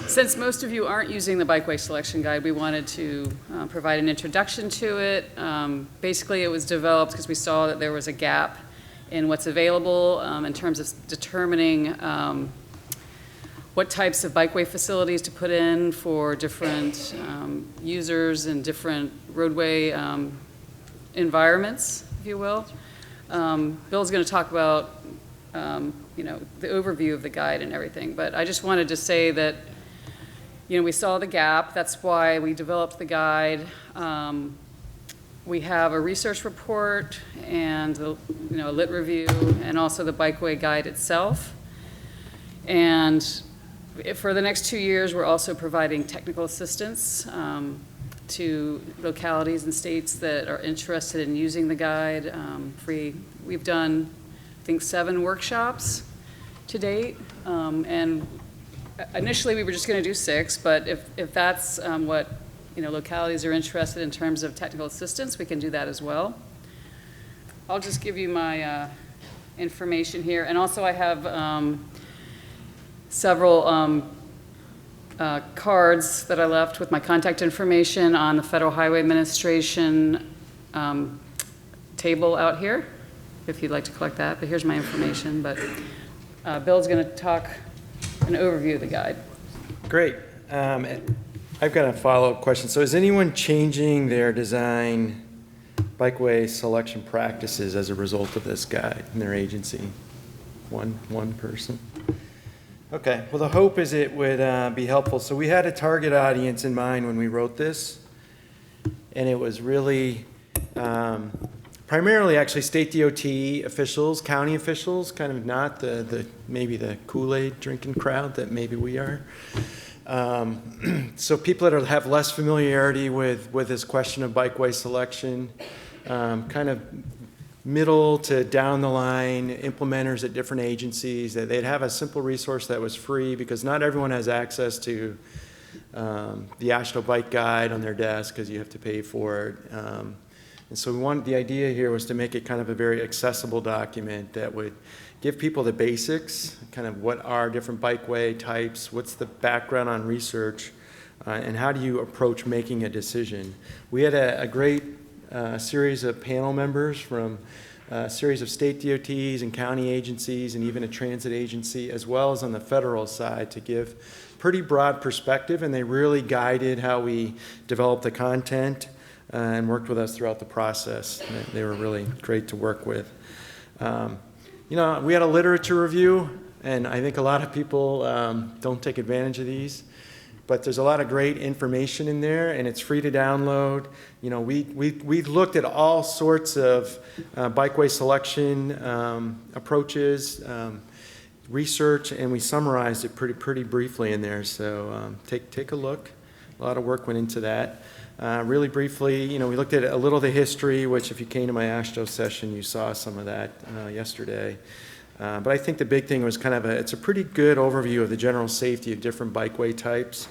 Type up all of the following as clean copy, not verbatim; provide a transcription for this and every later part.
Since most of you aren't using the Bikeway selection guide, we wanted to provide an introduction to it. Basically, it was developed because we saw that there was a gap in what's available in terms of determining what types of bikeway facilities to put in for different users and different roadway environments, if you will. Bill's going to talk about you know, the overview of the guide and everything, but I just wanted to say that, you know, we saw the gap. That's why we developed the guide. We have a research report and you know, a lit review, and also the Bikeway guide itself. And for the next 2 years, we're also providing technical assistance to localities and states that are interested in using the guide free. We've done, I think, 7 workshops to date, and initially we were just going to do 6, but if that's what, you know, localities are interested in terms of technical assistance, we can do that as well. I'll just give you my information here, and also I have several cards that I left with my contact information on the Federal Highway Administration table out here, if you'd like to collect that. But here's my information. But Bill's going to talk an overview of the guide. Great. I've got a follow-up question. So is anyone changing their design bikeway selection practices as a result of this guide in their agency? One person? Okay, well, the hope is it would be helpful. So we had a target audience in mind when we wrote this, and it was really primarily actually state DOT officials, county officials, kind of not maybe the Kool-Aid drinking crowd that maybe we are. So people that have less familiarity with this question of bikeway selection, kind of middle to down the line implementers at different agencies, that they'd have a simple resource that was free, because not everyone has access to the AASHTO bike guide on their desk because you have to pay for it. And so the idea here was to make it kind of a very accessible document that would give people the basics, kind of what are different bikeway types, what's the background on research, and how do you approach making a decision. We had a great series of panel members from a series of state DOTs and county agencies and even a transit agency, as well as on the federal side, to give pretty broad perspective, and they really guided how we developed the content and worked with us throughout the process. They were really great to work with. You know, we had a literature review, and I think a lot of people don't take advantage of these, but there's a lot of great information in there, and it's free to download. You know, we looked at all sorts of bikeway selection approaches, research, and we summarized it pretty briefly in there. So take a look. A lot of work went into that. Really briefly, you know, we looked at a little of the history, which if you came to my AASHTO session, you saw some of that yesterday. But I think the big thing was kind of it's a pretty good overview of the general safety of different bikeway types.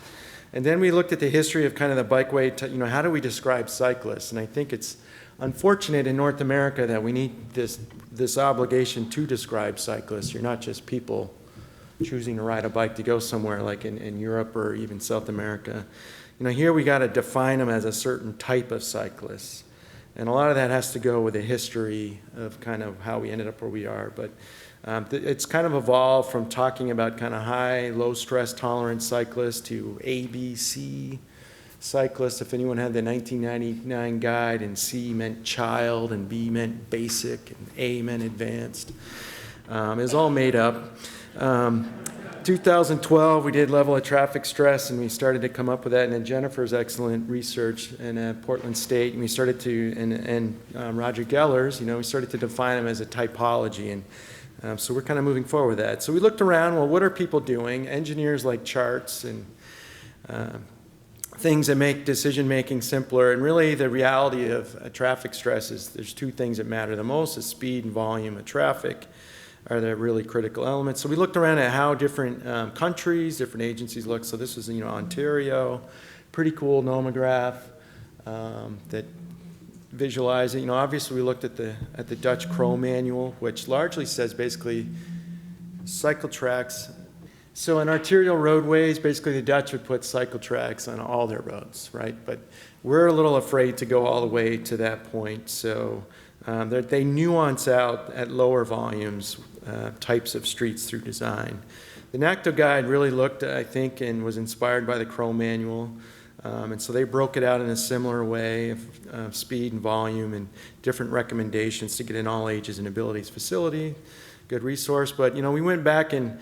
And then we looked at the history of kind of the bikeway, you know, how do we describe cyclists? And I think it's unfortunate in North America that we need this obligation to describe cyclists. You're not just people choosing to ride a bike to go somewhere like in Europe or even South America. You know, here we got to define them as a certain type of cyclist. And a lot of that has to go with the history of kind of how we ended up where we are. But it's kind of evolved from talking about kind of high, low stress tolerance cyclists to ABC cyclists. If anyone had the 1999 guide, and C meant child, and B meant basic, and A meant advanced. It was all made up. 2012, we did level of traffic stress, and we started to come up with that. And then Jennifer's excellent research in Portland State, and we started to, and Roger Geller's, you know, we started to define them as a typology. And so we're kind of moving forward with that. So we looked around, well, what are people doing? Engineers like charts and things that make decision-making simpler. And really the reality of traffic stress is there's 2 things that matter the most, is speed and volume of traffic are the really critical elements. So we looked around at how different countries, different agencies look. So this was, you know, Ontario, pretty cool nomograph that visualizing. You know, obviously we looked at the Dutch Crow manual, which largely says basically cycle tracks So in arterial roadways, basically the Dutch would put cycle tracks on all their roads, right? But we're a little afraid to go all the way to that point. So they nuance out at lower volumes types of streets through design. The NACTO guide really looked, I think, and was inspired by the Crow manual. And so they broke it out in a similar way of speed and volume and different recommendations to get an all ages and abilities facility. Good resource. But, you know, we went back and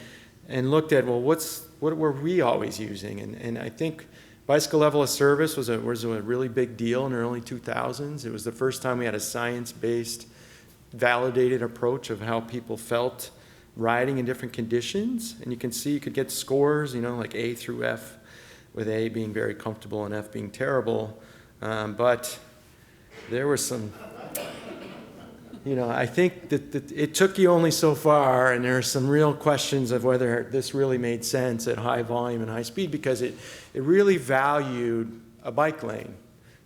looked at, well, what were we always using? And I think bicycle level of service was a really big deal in the early 2000s. It was the first time we had a science-based, validated approach of how people felt riding in different conditions. And you can see you could get scores, you know, like A through F, with A being very comfortable and F being terrible. But there was some, you know, I think that it took you only so far, and there are some real questions of whether this really made sense at high volume and high speed, because it really valued a bike lane.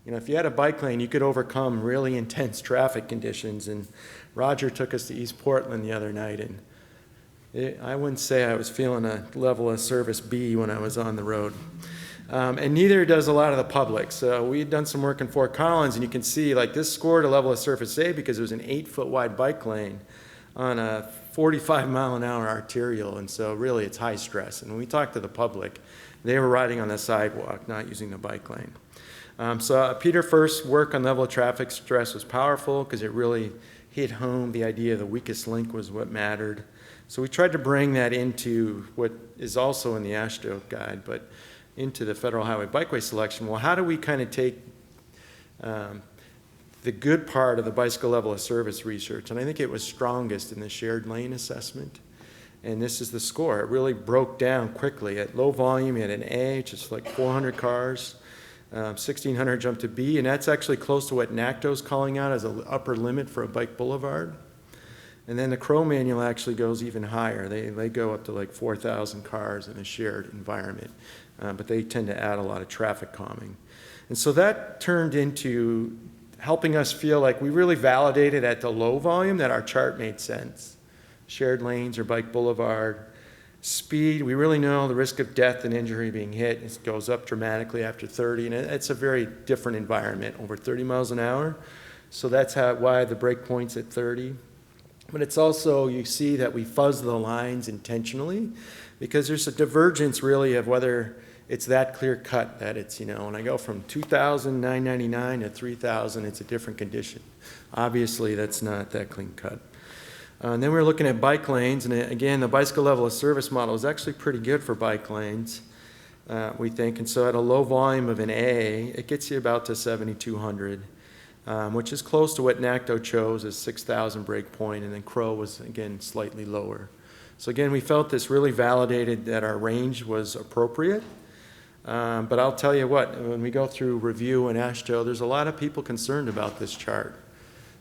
You know, if you had a bike lane, you could overcome really intense traffic conditions. And Roger took us to East Portland the other night, and I wouldn't say I was feeling a level of service B when I was on the road. And neither does a lot of the public. So we had done some work in Fort Collins, and you can see like this scored a level of surface A because it was an 8-foot wide bike lane on a 45-mile-an-hour arterial, and so really it's high stress. And when we talked to the public, they were riding on the sidewalk, not using the bike lane. So Peter First's work on level of traffic stress was powerful because it really hit home the idea of the weakest link was what mattered. So we tried to bring that into what is also in the ASHTO guide, but into the Federal Highway Bikeway selection. Well, how do we kind of take the good part of the bicycle level of service research? And I think it was strongest in the shared lane assessment. And this is the score. It really broke down quickly. At low volume, you had an A, which is like 400 cars. 1,600 jumped to B, and that's actually close to what NACTO's calling out as an upper limit for a bike boulevard. And then the Crow manual actually goes even higher. They go up to like 4,000 cars in a shared environment, but they tend to add a lot of traffic calming. And so that turned into helping us feel like we really validated at the low volume that our chart made sense. Shared lanes or bike boulevard. Speed, we really know the risk of death and injury being hit. It goes up dramatically after 30, and it's a very different environment, over 30 miles an hour. So that's why the break point's at 30. But it's also, you see that we fuzz the lines intentionally because there's a divergence really of whether it's that clear cut that it's, you know, when I go from 2,999 to 3,000, it's a different condition. Obviously, that's not that clean cut. And then we're looking at bike lanes, and again, the bicycle level of service model is actually pretty good for bike lanes, we think. And so at a low volume of an A, it gets you about to 7,200. Which is close to what NACTO chose as 6,000 break point, and then Crow was, again, slightly lower. So again, we felt this really validated that our range was appropriate. But I'll tell you what, when we go through review and ASHTO, there's a lot of people concerned about this chart,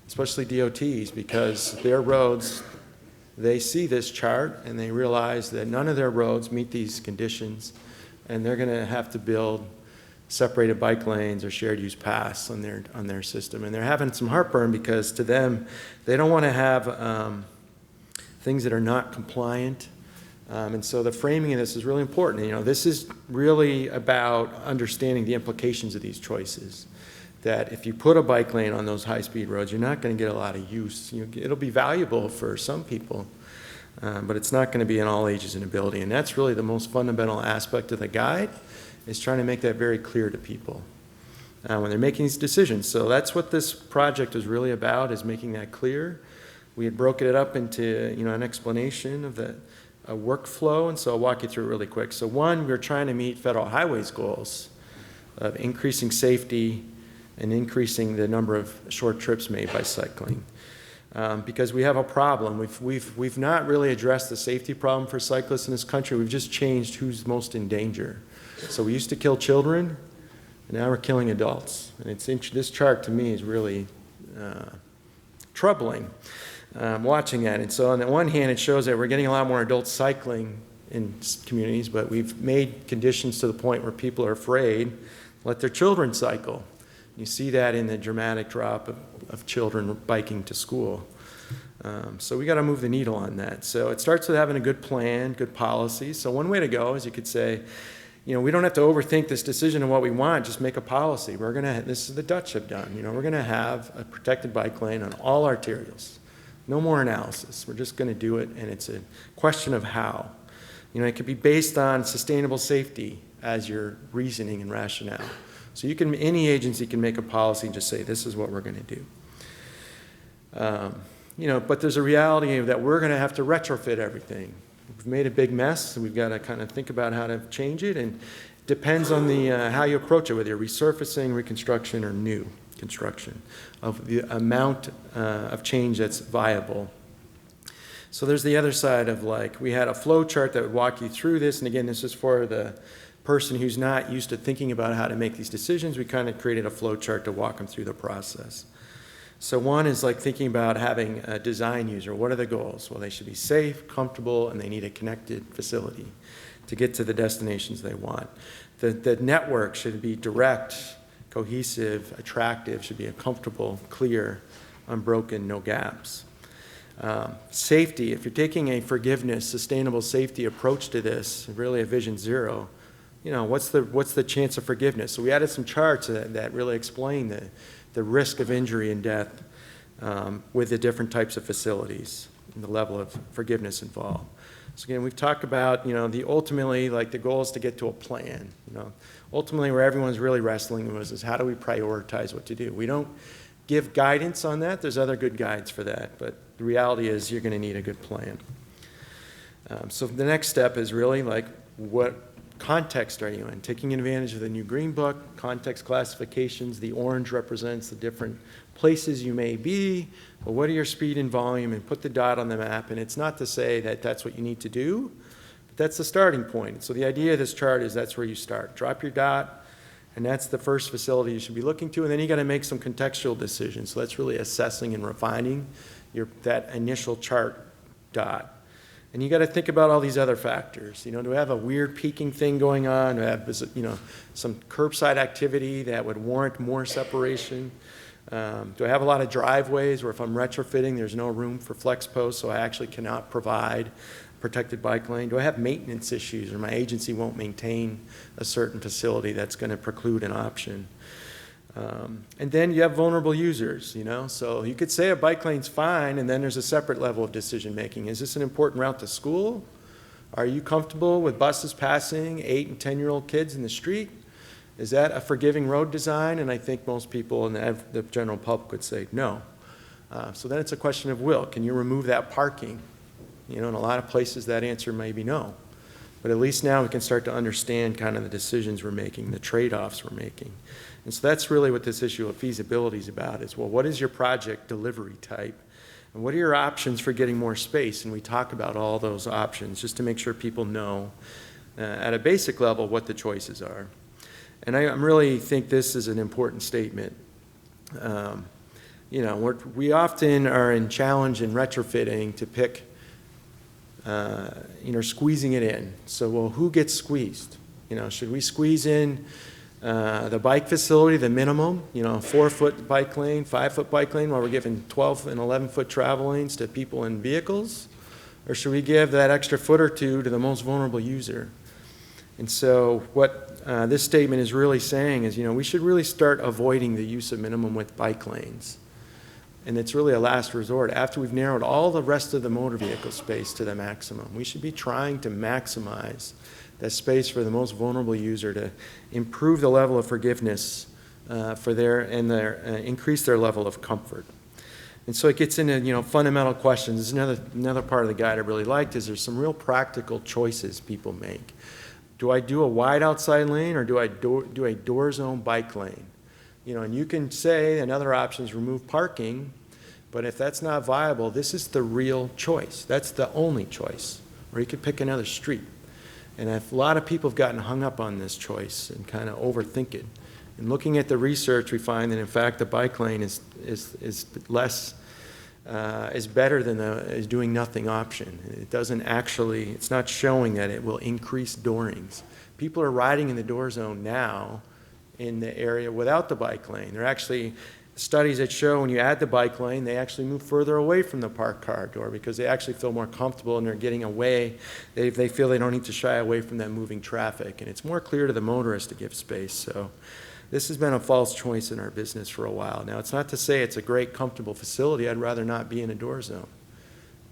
especially DOTs, because their roads, they see this chart and they realize that none of their roads meet these conditions, and they're going to have to build separated bike lanes or shared use paths on their system. And they're having some heartburn because to them, they don't want to have things that are not compliant. And so the framing of this is really important. You know, this is really about understanding the implications of these choices. That if you put a bike lane on those high-speed roads, you're not going to get a lot of use. It'll be valuable for some people, but it's not going to be in all ages and ability. And that's really the most fundamental aspect of the guide, is trying to make that very clear to people when they're making these decisions. So that's what this project is really about, is making that clear. We had broken it up into, you know, an explanation of the workflow, and so I'll walk you through it really quick. So one, we're trying to meet federal highways goals of increasing safety and increasing the number of short trips made by cycling. Because we have a problem. We've not really addressed the safety problem for cyclists in this country. We've just changed who's most in danger. So we used to kill children, and now we're killing adults. And this chart to me is really troubling, watching that. And so on the one hand, it shows that we're getting a lot more adults cycling in communities, but we've made conditions to the point where people are afraid, let their children cycle. You see that in the dramatic drop of children biking to school. So we got to move the needle on that. So it starts with having a good plan, good policy. So one way to go is you could say, we don't have to overthink this decision of what we want, just make a policy. This is the Dutch have done, we're going to have a protected bike lane on all arterials. No more analysis. We're just going to do it, and it's a question of how. It could be based on sustainable safety as your reasoning and rationale. So any agency can make a policy and just say, this is what we're going to do. But there's a reality that we're going to have to retrofit everything. We've made a big mess, so we've got to kind of think about how to change it, and it depends on how you approach it, whether you're resurfacing, reconstruction, or new construction, of the amount of change that's viable. So there's the other side of we had a flow chart that would walk you through this, and again, this is for the person who's not used to thinking about how to make these decisions. We kind of created a flow chart to walk them through the process. So one is thinking about having a design user. What are the goals? Well, they should be safe, comfortable, and they need a connected facility to get to the destinations they want. The network should be direct, cohesive, attractive, should be a comfortable, clear, unbroken, no gaps. Safety, if you're taking a forgiveness, sustainable safety approach to this, really a vision zero, what's the chance of forgiveness? So we added some charts that really explain the risk of injury and death with the different types of facilities and the level of forgiveness involved. So again, we've talked about, ultimately, the goal is to get to a plan. Ultimately, where everyone's really wrestling with is how do we prioritize what to do? We don't give guidance on that. There's other good guides for that, but the reality is you're going to need a good plan. So the next step is really what context are you in? Taking advantage of the new Green Book, context classifications. The orange represents the different places you may be, but what are your speed and volume, and put the dot on the map. And it's not to say that that's what you need to do, but that's the starting point. So the idea of this chart is that's where you start. Drop your dot, and that's the first facility you should be looking to, and then you got to make some contextual decisions. So that's really assessing and refining that initial chart dot. And you got to think about all these other factors. Do I have a weird peaking thing going on? Do I have some curbside activity that would warrant more separation? Do I have a lot of driveways where if I'm retrofitting, there's no room for flex posts, so I actually cannot provide protected bike lane? Do I have maintenance issues, or my agency won't maintain a certain facility that's going to preclude an option? And then you have vulnerable users, So you could say a bike lane's fine, and then there's a separate level of decision making. Is this an important route to school? Are you comfortable with buses passing 8 and 10-year-old kids in the street? Is that a forgiving road design? And I think most people in the general public would say no. So then it's a question of will. Can you remove that parking? In a lot of places that answer may be no. But at least now we can start to understand kind of the decisions we're making, the trade-offs we're making. And so that's really what this issue of feasibility is about, is, well, what is your project delivery type? And what are your options for getting more space? And we talk about all those options just to make sure people know at a basic level what the choices are. And I really think this is an important statement. We often are in challenge in retrofitting to pick squeezing it in. So, well, who gets squeezed? Should we squeeze in the bike facility, the minimum, 4-foot bike lane, 5-foot bike lane, while we're giving 12 and 11-foot travel lanes to people in vehicles? Or should we give that extra foot or two to the most vulnerable user? And so what this statement is really saying is, we should really start avoiding the use of minimum width bike lanes. And it's really a last resort. After we've narrowed all the rest of the motor vehicle space to the maximum, we should be trying to maximize that space for the most vulnerable user to improve the level of forgiveness increase their level of comfort. And so it gets into fundamental questions. Another part of the guide I really liked is there's some real practical choices people make. Do I do a wide outside lane, or do I do a door zone bike lane? And you can say another option is remove parking, but if that's not viable, this is the real choice. That's the only choice. Or you could pick another street. And a lot of people have gotten hung up on this choice and kind of overthink it. And looking at the research, we find that in fact the bike lane is better than the doing nothing option. It's not showing that it will increase doorings. People are riding in the door zone now in the area without the bike lane. They're actually studies that show when you add the bike lane, they actually move further away from the parked car door because they actually feel more comfortable and they're getting away. They feel they don't need to shy away from that moving traffic. And it's more clear to the motorist to give space. So this has been a false choice in our business for a while. Now, it's not to say it's a great, comfortable facility. I'd rather not be in a door zone.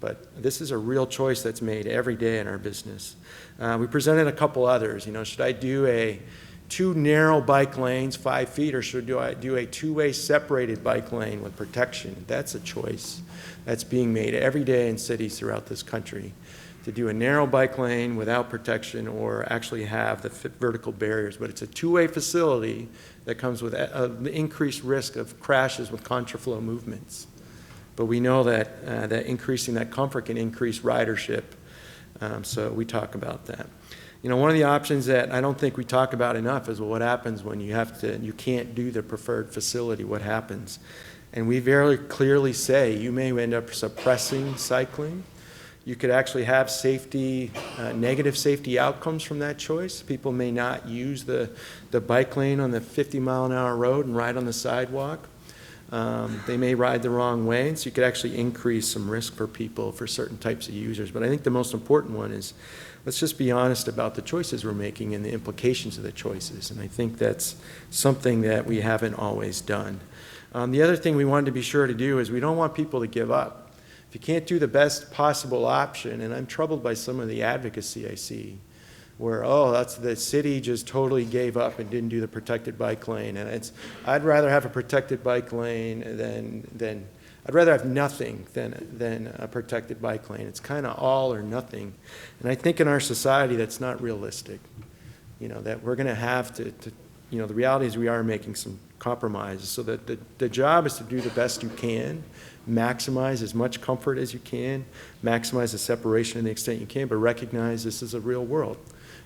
But this is a real choice that's made every day in our business. We presented a couple others. You know, should I do two narrow bike lanes, 5 feet, or should I do a two-way separated bike lane with protection? That's a choice that's being made every day in cities throughout this country, to do a narrow bike lane without protection or actually have the vertical barriers. But it's a two-way facility that comes with the increased risk of crashes with contraflow movements. But we know that, that increasing that comfort can increase ridership, so we talk about that. You know, one of the options that I don't think we talk about enough is, well, what happens when you can't do the preferred facility? What happens? And we very clearly say you may end up suppressing cycling. You could actually have negative safety outcomes from that choice. People may not use the bike lane on the 50-mile-an-hour road and ride on the sidewalk. They may ride the wrong way, and so you could actually increase some risk for people, for certain types of users. But I think the most important one is, let's just be honest about the choices we're making and the implications of the choices. And I think that's something that we haven't always done. The other thing we wanted to be sure to do is we don't want people to give up. If you can't do the best possible option, and I'm troubled by some of the advocacy I see, where, that's the city just totally gave up and didn't do the protected bike lane. And I'd rather have a protected bike lane than I'd rather have nothing than a protected bike lane. It's kind of all or nothing. And I think in our society that's not realistic. You know, that we're going to have to, you know, the reality is we are making some compromises. So that the job is to do the best you can, maximize as much comfort as you can, maximize the separation to the extent you can, but recognize this is a real world.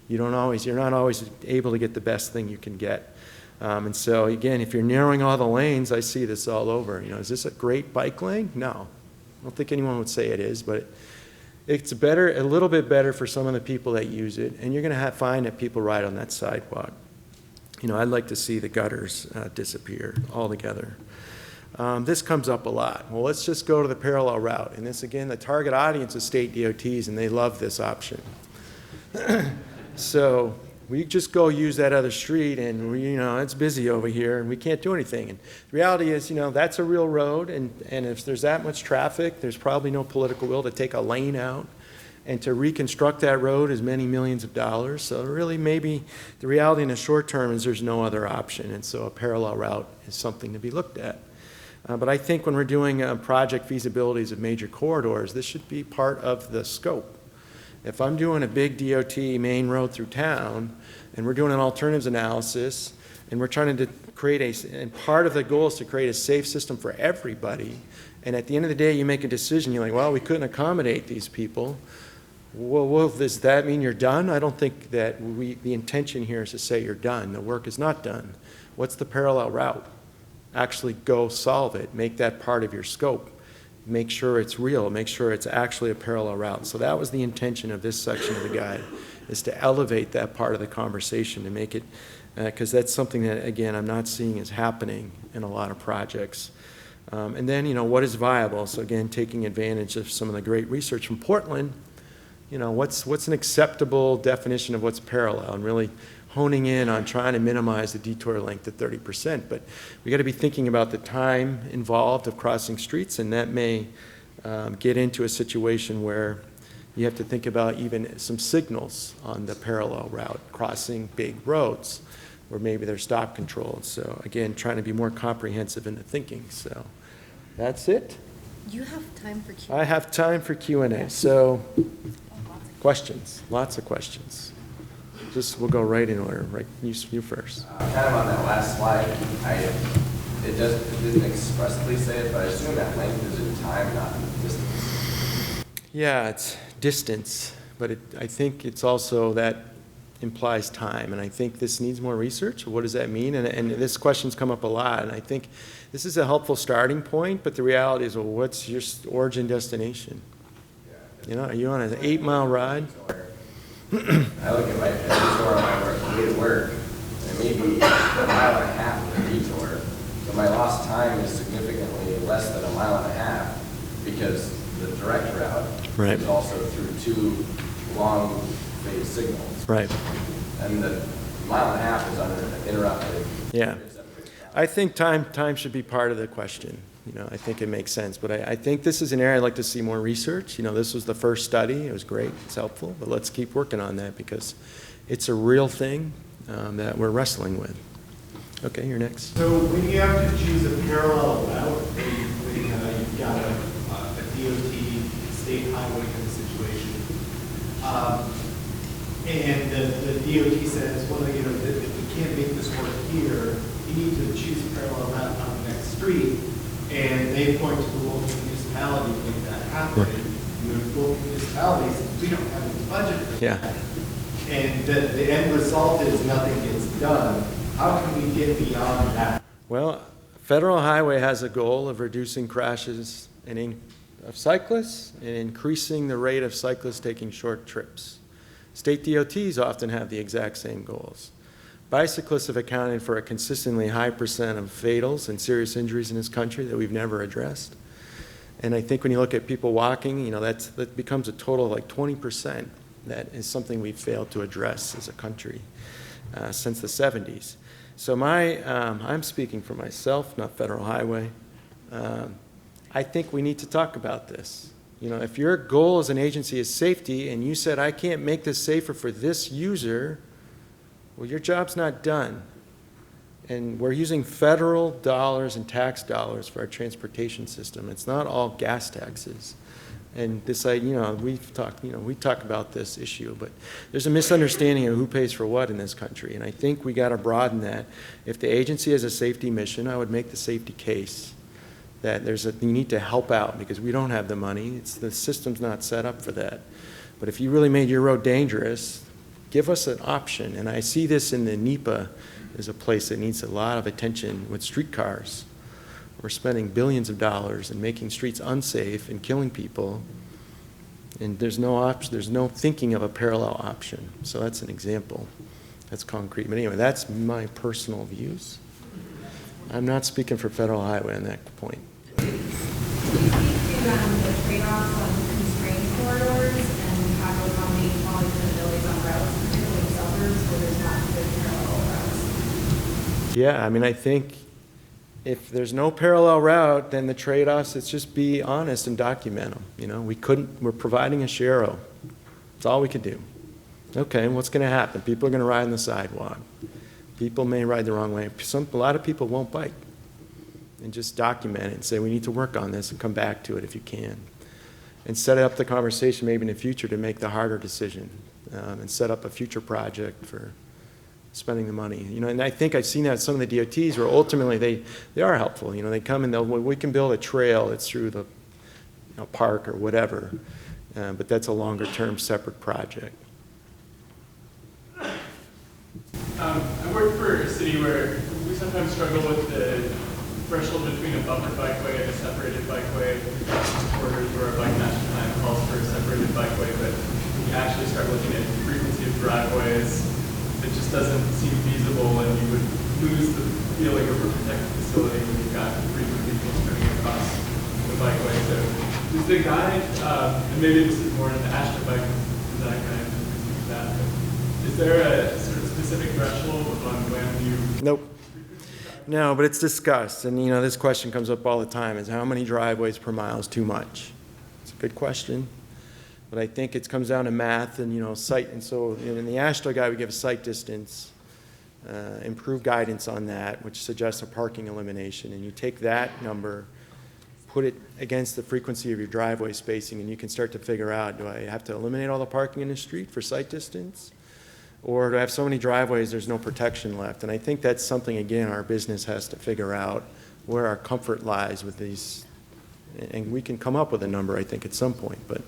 You're not always able to get the best thing you can get. And so again, if you're narrowing all the lanes, I see this all over. You know, is this a great bike lane? No. I don't think anyone would say it is, but it's better, a little bit better for some of the people that use it, and you're going to find that people ride on that sidewalk. You know, I'd like to see the gutters disappear altogether. This comes up a lot. Well, let's just go to the parallel route. And this, again, the target audience is state DOTs, and they love this option. So we just go use that other street, and it's busy over here, and we can't do anything. And the reality is, that's a real road, and if there's that much traffic, there's probably no political will to take a lane out and to reconstruct that road is many millions of dollars. So really, maybe the reality in the short term is there's no other option, and so a parallel route is something to be looked at. But I think when we're doing project feasibilities of major corridors, this should be part of the scope. If I'm doing a big DOT main road through town, and we're doing an alternatives analysis, and we're trying to create and part of the goal is to create a safe system for everybody, and at the end of the day, you make a decision, you're like, well, we couldn't accommodate these people. Well, does that mean you're done? I don't think that the intention here is to say you're done. The work is not done. What's the parallel route? Actually go solve it. Make that part of your scope. Make sure it's real. Make sure it's actually a parallel route. So that was the intention of this section of the guide, is to elevate that part of the conversation, to make it, because that's something that, again, I'm not seeing is happening in a lot of projects. And then, what is viable? So again, taking advantage of some of the great research from Portland, what's an acceptable definition of what's parallel, and really honing in on trying to minimize the detour length to 30%. But we got to be thinking about the time involved of crossing streets, and that may get into a situation where you have to think about even some signals on the parallel route, crossing big roads where maybe there's stop control. So again, trying to be more comprehensive in the thinking. So that's it. You have time for Q&A. I have time for Q&A. So questions, lots of questions. We'll go right in order. Right, you first. Kind of on that last slide, it didn't expressly say it, but I assume that length is in time, not in distance. Yeah, it's distance, but I think it's also that implies time, and I think this needs more research. What does that mean? And this question's come up a lot, and I think this is a helpful starting point, but the reality is, well, what's your origin destination? Yeah, are you on an 8-mile ride? I look at my detour on my way to work, and maybe a mile and a half of a detour, so my lost time is significantly less than 1.5 miles because the direct route Right. is also through 2 long phase signals. Right. And the 1.5 miles is uninterrupted. Yeah. I think time should be part of the question. I think it makes sense, but I think this is an area I'd like to see more research. This was the first study. It was great. It's helpful, but let's keep working on that because it's a real thing that we're wrestling with. Okay, you're next. So when you have to choose a parallel route, when you've got a DOT state highway kind of situation, and the DOT says, well, if we can't make this work here, you need to choose a parallel route on the next street, and they point to the local municipality to make that happen. Right. And the local municipality says, we don't have any budget for Yeah. that. And the end result is nothing gets done. How can we get beyond that? Well, Federal Highway has a goal of reducing crashes of cyclists and increasing the rate of cyclists taking short trips. State DOTs often have the exact same goals. Bicyclists have accounted for a consistently high percent of fatals and serious injuries in this country that we've never addressed. And I think when you look at people walking, that becomes a total of like 20%. That is something we've failed to address as a country since the 70s. So I'm speaking for myself, not Federal Highway. I think we need to talk about this. If your goal as an agency is safety and you said, I can't make this safer for this user, well, your job's not done. And we're using federal dollars and tax dollars for our transportation system. It's not all gas taxes. And this, we talk about this issue, but there's a misunderstanding of who pays for what in this country. And I think we got to broaden that. If the agency has a safety mission, I would make the safety case that you need to help out because we don't have the money. The system's not set up for that. But if you really made your road dangerous, give us an option. And I see this in the NEPA as a place that needs a lot of attention with streetcars. We're spending billions of dollars and making streets unsafe and killing people. And there's no option, there's no thinking of a parallel option. So that's an example. That's concrete. But anyway, that's my personal views. I'm not speaking for Federal Highway on that point. Can you speak to the trade-offs on constrained corridors and how to accommodate quality abilities on routes, particularly suburbs where there's not good parallel routes? Yeah, I think if there's no parallel route, then the trade-offs, it's just be honest and document them. We're providing a share-o. That's all we could do. Okay, what's going to happen? People are going to ride on the sidewalk. People may ride the wrong way. A lot of people won't bike. And just document it and say, we need to work on this and come back to it if you can. And set up the conversation maybe in the future to make the harder decision and set up a future project for spending the money. And I think I've seen that at some of the DOTs where ultimately they are helpful. They come and we can build a trail that's through the park or whatever, but that's a longer term separate project. I work for a city where we sometimes struggle with the threshold between a buffer bikeway and a separated bikeway. Corridors where a bike master plan calls for a separated bikeway, but when you actually start looking at frequency of driveways, it just doesn't seem feasible, and you would lose the feeling of a protected facility when you've got frequent vehicles turning across the bikeway. So does the guide, and maybe this is more in the Ashton bike design kind of that, but is there a sort of specific threshold on when you... Nope. No, but it's discussed. And, this question comes up all the time is how many driveways per mile is too much? It's a good question. But I think it comes down to math and, site. And so in the AASHTO guide, we give a site distance, improved guidance on that, which suggests a parking elimination. And you take that number, put it against the frequency of your driveway spacing, and you can start to figure out, do I have to eliminate all the parking in the street for site distance? Or do I have so many driveways there's no protection left? And I think that's something, again, our business has to figure out where our comfort lies with these. And we can come up with a number, I think, at some point. But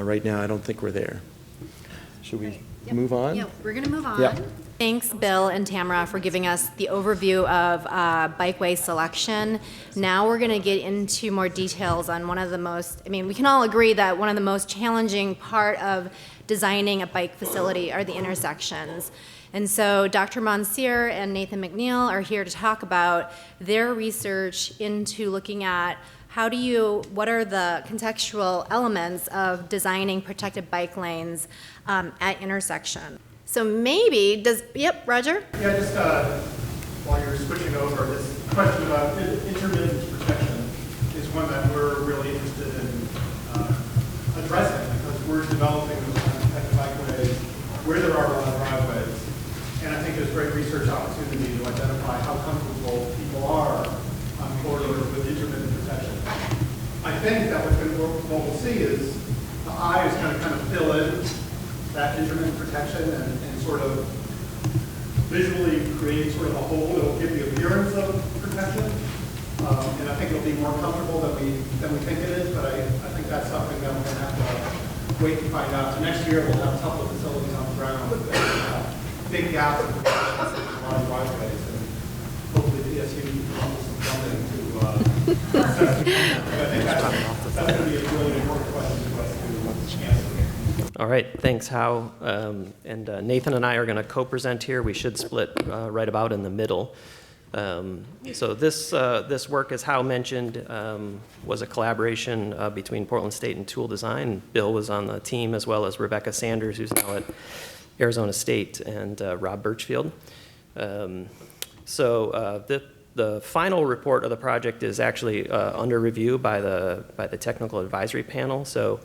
right now, I don't think we're there. Should we move on? Yeah, we're going to move on. Yeah. Thanks, Bill and Tamara, for giving us the overview of bikeway selection. Now we're going to get into more details on one of the most, we can all agree that one of the most challenging part of designing a bike facility are the intersections. And so Dr. Monsere and Nathan McNeil are here to talk about their research into looking at what are the contextual elements of designing protected bike lanes at intersection. So maybe, Roger? Yeah, just while you're switching over, this question about intermittent protection is one that we're really interested in addressing, because we're developing protected bikeways where there are a lot of driveways. And I think there's great research opportunity to identify how comfortable people are on corridors with intermittent protection. I think that what we'll see is the eye is going to kind of fill in that intermittent protection and sort of visually create sort of a hole that will give the appearance of protection. And I think it'll be more comfortable than we think it is, but I think that's something that we're going to have to wait and find out. So next year we'll have a couple of facilities on the ground with big gaps in protection in a lot of driveways, and hopefully the PSU can come up with some funding to assess it. But I think that's going to be a really important question to us to answer. All right, thanks, Hao. And Nathan and I are going to co-present here. We should split right about in the middle. So this work, as Hao mentioned, was a collaboration between Portland State and Toole Design. Bill was on the team, as well as Rebecca Sanders, who's now at Arizona State, and Rob Birchfield. The final report of the project is actually under review by the technical advisory panel. So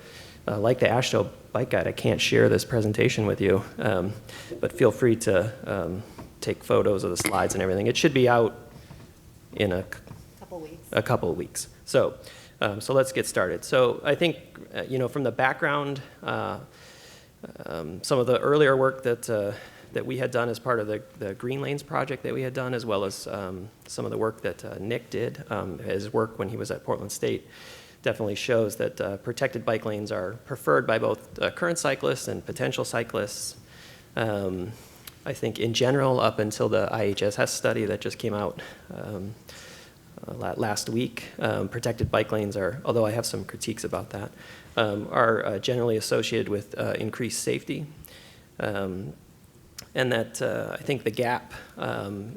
like the AASHTO Bike Guide, I can't share this presentation with you, but feel free to take photos of the slides and everything. It should be out in a couple of weeks. So let's get started. So I think, from the background, some of the earlier work that we had done as part of the Green Lanes project that we had done, as well as some of the work that Nick did, his work when he was at Portland State, definitely shows that protected bike lanes are preferred by both current cyclists and potential cyclists. I think in general, up until the IHSS study that just came out last week, protected bike lanes are, although I have some critiques about that, are generally associated with increased safety. And that I think the gap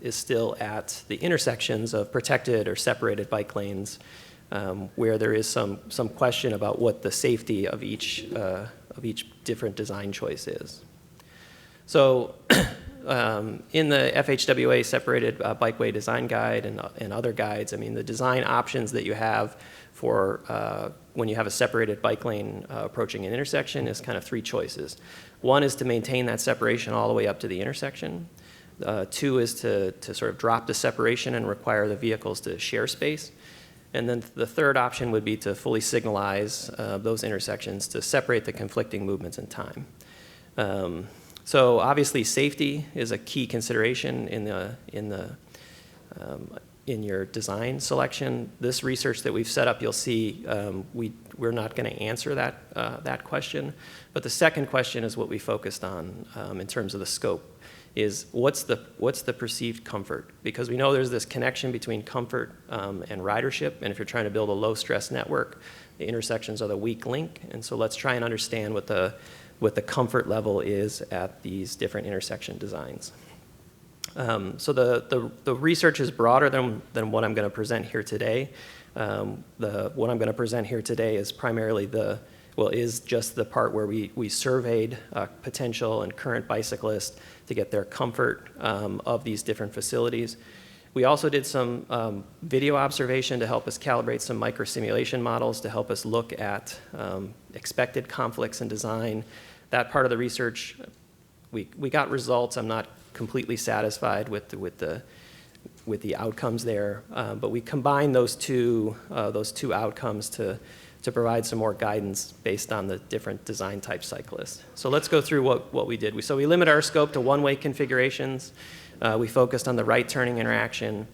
is still at the intersections of protected or separated bike lanes, where there is some question about what the safety of each different design choice is. So in the FHWA separated bikeway design guide and other guides, I mean, the design options that you have for when you have a separated bike lane approaching an intersection is kind of three choices. One is to maintain that separation all the way up to the intersection. Two is to sort of drop the separation and require the vehicles to share space. And then the third option would be to fully signalize those intersections to separate the conflicting movements in time. So obviously safety is a key consideration in your design selection. This research that we've set up, you'll see we're not going to answer that question. But the second question is what we focused on in terms of the scope, is what's the perceived comfort? Because we know there's this connection between comfort and ridership, and if you're trying to build a low stress network, the intersections are the weak link. And so let's try and understand what the comfort level is at these different intersection designs. So the research is broader than what I'm going to present here today. What I'm going to present here today is primarily is just the part where we surveyed potential and current bicyclists to get their comfort of these different facilities. We also did some video observation to help us calibrate some microsimulation models to help us look at expected conflicts in design. That part of the research, we got results. I'm not completely satisfied with the outcomes there, but we combined those two outcomes to provide some more guidance based on the different design type cyclists. So let's go through what we did. So we limit our scope to one-way configurations. We focused on the right turning interaction,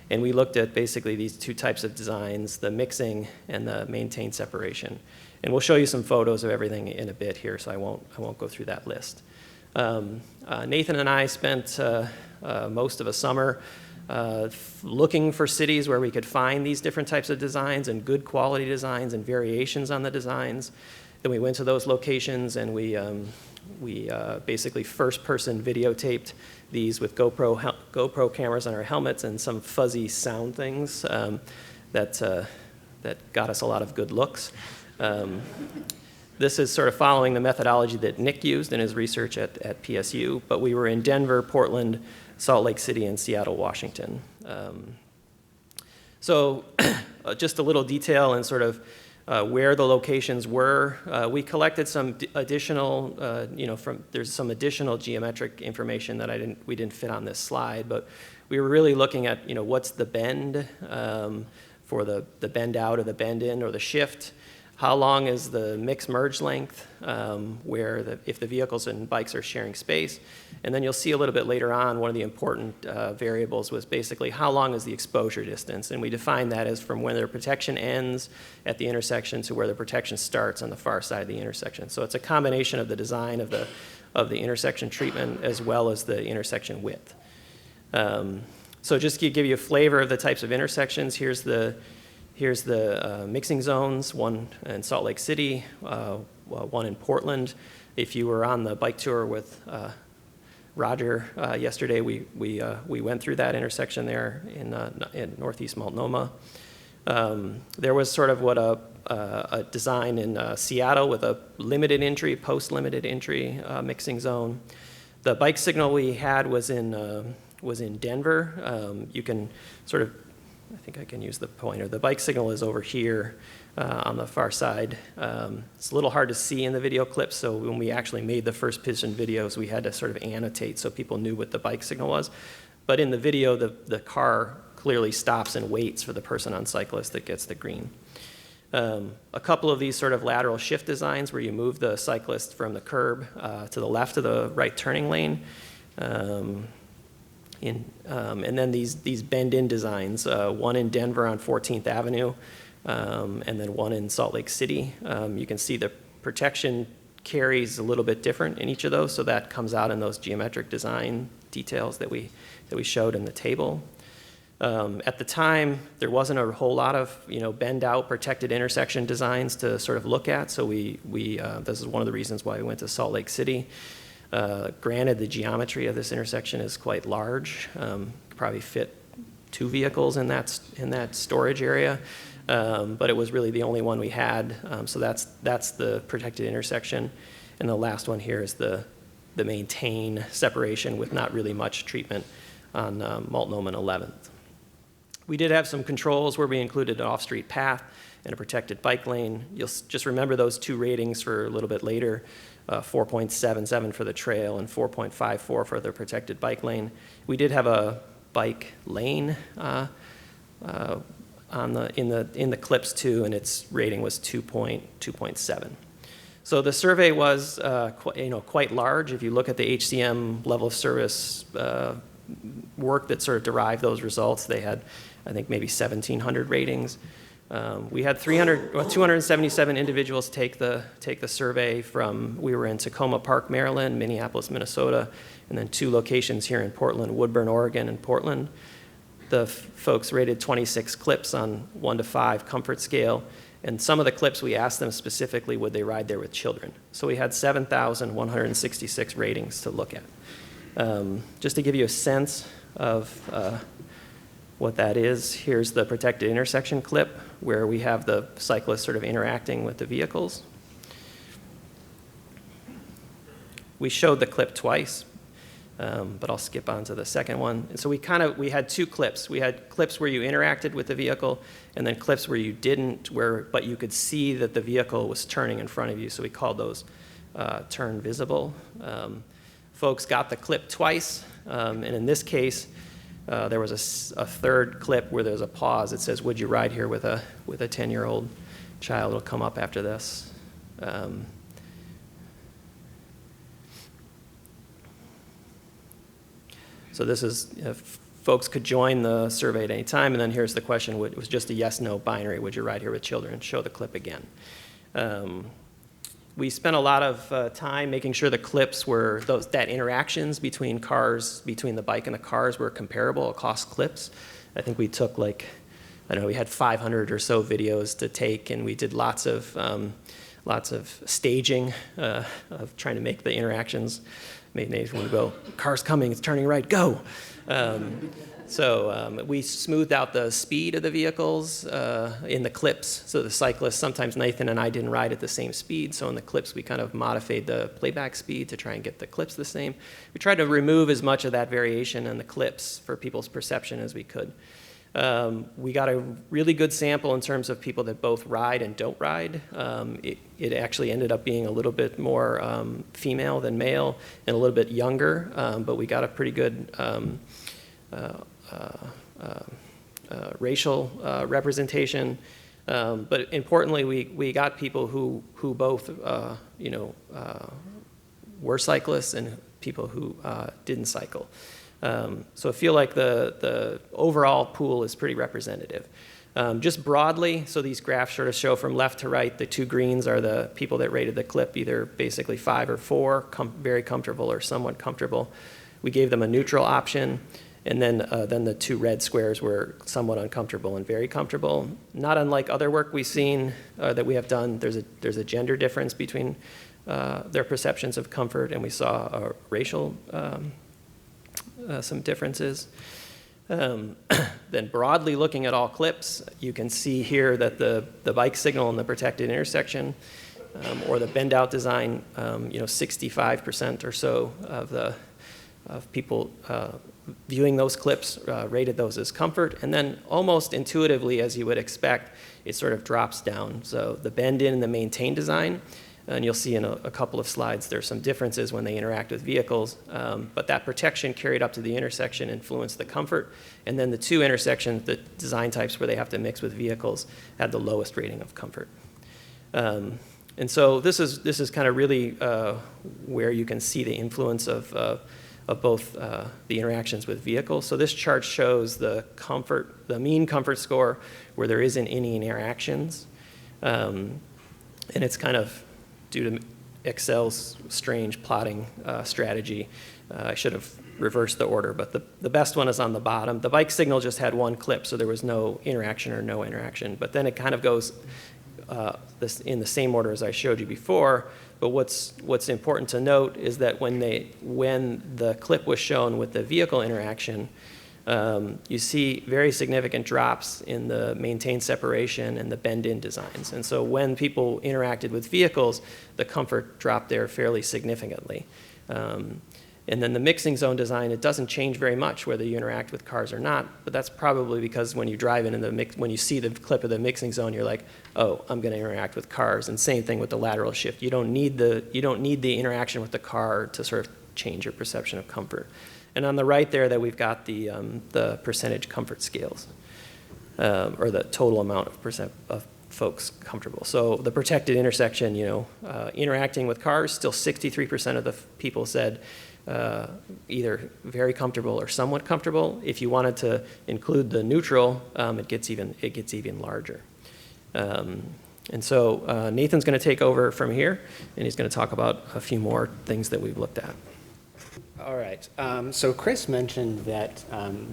and we looked at basically these two types of designs, the mixing and the maintained separation. And we'll show you some photos of everything in a bit here, so I won't go through that list. Nathan and I spent most of a summer looking for cities where we could find these different types of designs and good quality designs and variations on the designs. Then we went to those locations and we We basically first-person videotaped these with GoPro cameras on our helmets and some fuzzy sound things that got us a lot of good looks. This is sort of following the methodology that Nick used in his research at PSU, but we were in Denver, Portland, Salt Lake City, and Seattle, Washington. So just a little detail and sort of where the locations were. We collected some additional, there's some additional geometric information that we didn't fit on this slide, but we were really looking at, what's the bend for the bend out or the bend in or the shift. How long is the mixed merge length, if the vehicles and bikes are sharing space? And then you'll see a little bit later on, one of the important variables was basically how long is the exposure distance? And we defined that as from when their protection ends at the intersection to where the protection starts on the far side of the intersection. So it's a combination of the design of the intersection treatment as well as the intersection width. So just to give you a flavor of the types of intersections, here's the mixing zones, one in Salt Lake City, one in Portland. If you were on the bike tour with Roger yesterday, we went through that intersection there in northeast Multnomah. There was sort of a design in Seattle with a limited entry, post-limited entry mixing zone. The bike signal we had was in Denver. You can sort of, I think I can use the pointer. The bike signal is over here on the far side. It's a little hard to see in the video clip, so when we actually made the first person videos, we had to sort of annotate so people knew what the bike signal was. But in the video, the car clearly stops and waits for the person on cyclist that gets the green. A couple of these sort of lateral shift designs where you move the cyclist from the curb to the left of the right turning lane. And then these bend-in designs, one in Denver on 14th Avenue, and then one in Salt Lake City. You can see the protection carries a little bit different in each of those, so that comes out in those geometric design details that we showed in the table. At the time, there wasn't a whole lot of bend-out protected intersection designs to sort of look at, so this is one of the reasons why we went to Salt Lake City. Granted, the geometry of this intersection is quite large. Could probably fit 2 vehicles in that storage area, but it was really the only one we had. So that's the protected intersection, and the last one here is the maintain separation with not really much treatment on Multnomah and 11th. We did have some controls where we included an off-street path and a protected bike lane. You'll just remember those 2 ratings for a little bit later. 4.77 for the trail and 4.54 for the protected bike lane. We did have a bike lane in the clips too, and its rating was 2.7. So the survey was quite large. If you look at the HCM level of service work that sort of derived those results, they had, I think, maybe 1,700 ratings. We had 277 individuals take the survey we were in Tacoma Park, Maryland, Minneapolis, Minnesota, and then 2 locations here in Portland, Woodburn, Oregon, and Portland. The folks rated 26 clips on 1 to 5 comfort scale, and some of the clips we asked them specifically would they ride there with children. So we had 7,166 ratings to look at. Just to give you a sense of what that is, here's the protected intersection clip where we have the cyclist sort of interacting with the vehicles. We showed the clip twice, but I'll skip on to the second one. And so we had 2 clips. We had clips where you interacted with the vehicle, and then clips where you didn't, but you could see that the vehicle was turning in front of you, so we called those turn visible. Folks got the clip twice, and in this case, there was a third clip where there's a pause. It says, "Would you ride here with a 10-year-old child?" It'll come up after this. So this is, folks could join the survey at any time, and then here's the question. It was just a yes/no binary. Would you ride here with children? Show the clip again. We spent a lot of time making sure the clips were, that interactions between the bike and the cars were comparable across clips. I think we took we had 500 or so videos to take, and we did lots of lots of staging of trying to make the interactions. Made Nathan go, car's coming, it's turning right, go. So we smoothed out the speed of the vehicles in the clips. So the cyclists, sometimes Nathan and I didn't ride at the same speed. So in the clips, we kind of modified the playback speed to try and get the clips the same. We tried to remove as much of that variation in the clips for people's perception as we could. We got a really good sample in terms of people that both ride and don't ride. It actually ended up being a little bit more female than male and a little bit younger, but we got a pretty good racial representation. But importantly, we got people who both were cyclists and people who didn't cycle. So I feel like the overall pool is pretty representative. Just broadly, so these graphs sort of show from left to right, the two greens are the people that rated the clip either basically 5 or 4, very comfortable or somewhat comfortable. We gave them a neutral option, and then the two red squares were somewhat uncomfortable and very comfortable. Not unlike other work we've seen that we have done, there's a gender difference between their perceptions of comfort, and we saw a racial some differences. Then broadly looking at all clips, you can see here that the bike signal in the protected intersection or the bend out design, 65% or so of people viewing those clips rated those as comfort. And then almost intuitively, as you would expect, it sort of drops down. So the bend in and the maintain design, and you'll see in a couple of slides there's some differences when they interact with vehicles, but that protection carried up to the intersection influenced the comfort, and then the two intersections, the design types where they have to mix with vehicles, had the lowest rating of comfort. And so this is kind of really where you can see the influence of both the interactions with vehicles. So this chart shows the mean comfort score where there isn't any interactions, and it's kind of due to Excel's strange plotting strategy. I should have reversed the order, but the best one is on the bottom. The bike signal just had one clip, so there was no interaction or no interaction. But then it kind of goes in the same order as I showed you before. But what's important to note is that when the clip was shown with the vehicle interaction, you see very significant drops in the maintain separation and the bend-in designs. And so when people interacted with vehicles, the comfort dropped there fairly significantly. And then the mixing zone design, it doesn't change very much whether you interact with cars or not, but that's probably because when you drive in when you see the clip of the mixing zone, you're like, oh, I'm going to interact with cars. And same thing with the lateral shift. You don't need the interaction with the car to sort of change your perception of comfort. And on the right there, that we've got the percentage comfort scales, or the total amount of folks comfortable. So the protected intersection, interacting with cars, still 63% of the people said either very comfortable or somewhat comfortable. If you wanted to include the neutral, it gets even larger. And so Nathan's going to take over from here, and he's going to talk about a few more things that we've looked at. All right. So Chris mentioned that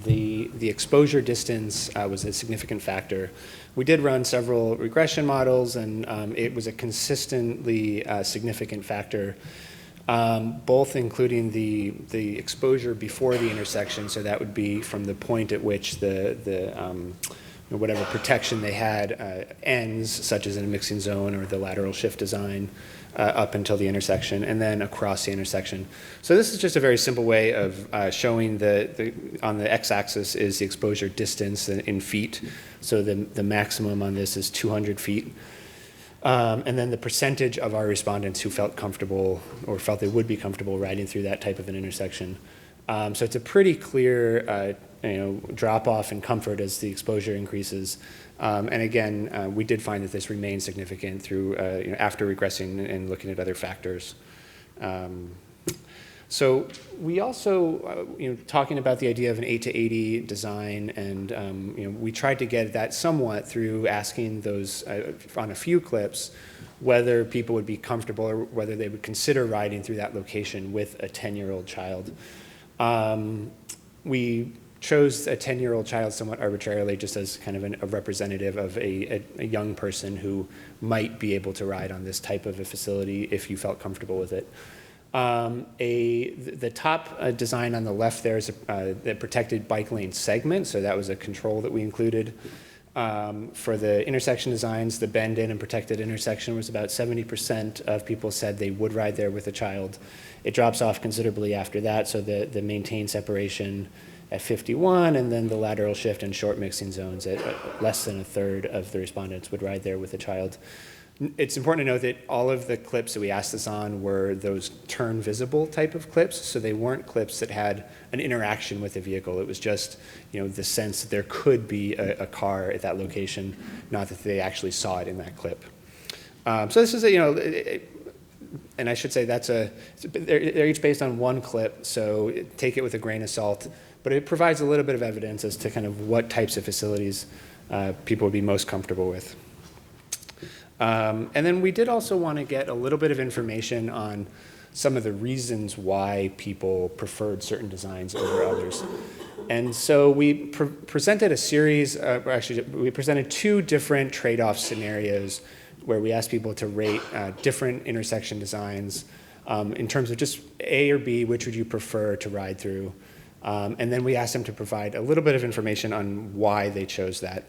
the exposure distance was a significant factor. We did run several regression models, and it was a consistently significant factor, both including the exposure before the intersection. So that would be from the point at which whatever protection they had ends, such as in a mixing zone or the lateral shift design, up until the intersection, and then across the intersection. So this is just a very simple way of showing on the x-axis is the exposure distance in feet. So the maximum on this is 200 feet. And then the percentage of our respondents who felt comfortable or felt they would be comfortable riding through that type of an intersection. So it's a pretty clear drop-off in comfort as the exposure increases. And again, we did find that this remained significant through after regressing and looking at other factors. So we also, talking about the idea of an 8-to-80 design, and we tried to get that somewhat through asking those on a few clips whether people would be comfortable or whether they would consider riding through that location with a 10-year-old child. We chose a 10-year-old child somewhat arbitrarily, just as kind of a representative of a young person who might be able to ride on this type of a facility if you felt comfortable with it. The top design on the left there is the protected bike lane segment, so that was a control that we included. For the intersection designs, the bend-in and protected intersection was about 70% of people said they would ride there with a child. It drops off considerably after that, so the maintained separation at 51, and then the lateral shift and short mixing zones at less than a third of the respondents would ride there with a child. It's important to note that all of the clips that we asked this on were those turn visible type of clips, so they weren't clips that had an interaction with the vehicle. It was just, the sense that there could be a car at that location, not that they actually saw it in that clip. So this is and I should say they're each based on one clip, so take it with a grain of salt, but it provides a little bit of evidence as to kind of what types of facilities people would be most comfortable with. And then we did also want to get a little bit of information on some of the reasons why people preferred certain designs over others. And so we presented a series, we presented two different trade-off scenarios where we asked people to rate different intersection designs in terms of just A or B, which would you prefer to ride through? And then we asked them to provide a little bit of information on why they chose that.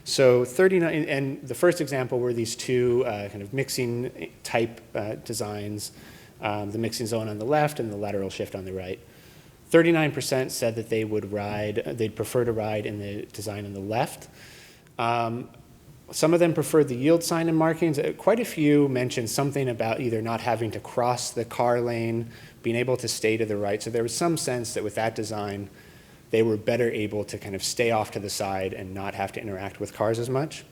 So 39, and the first example were these two kind of mixing type designs, the mixing zone on the left and the lateral shift on the right. 39% said that they'd prefer to ride in the design on the left. Some of them preferred the yield sign and markings. Quite a few mentioned something about either not having to cross the car lane, being able to stay to the right. So there was some sense that with that design, they were better able to kind of stay off to the side and not have to interact with cars as much.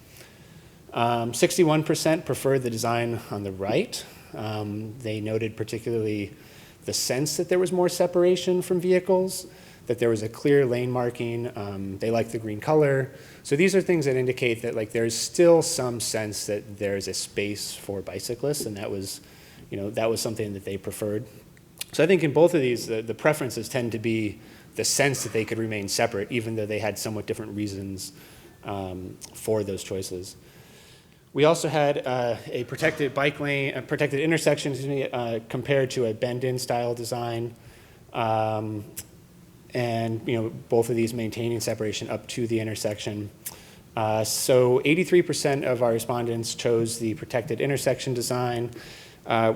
61% preferred the design on the right. They noted particularly the sense that there was more separation from vehicles, that there was a clear lane marking. They liked the green color. So these are things that indicate that there's still some sense that there's a space for bicyclists, and that was something that they preferred. So I think in both of these, the preferences tend to be the sense that they could remain separate, even though they had somewhat different reasons for those choices. We also had a protected bike lane, a protected intersection, compared to a bend-in style design. And both of these maintaining separation up to the intersection. So 83% of our respondents chose the protected intersection design,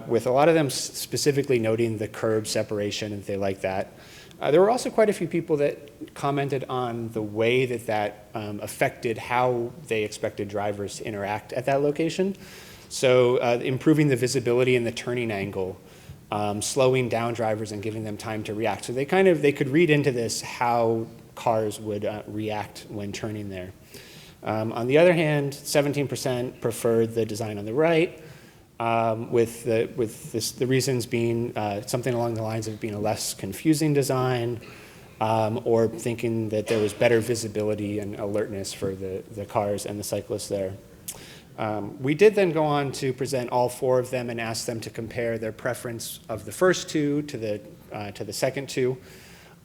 with a lot of them specifically noting the curb separation, and they like that. There were also quite a few people that commented on the way that affected how they expected drivers to interact at that location. So improving the visibility and the turning angle, slowing down drivers and giving them time to react. So they could read into this how cars would react when turning there. On the other hand, 17% preferred the design on the right, with the reasons being something along the lines of being a less confusing design, or thinking that there was better visibility and alertness for the cars and the cyclists there. We did then go on to present all four of them and ask them to compare their preference of the first two to the second two.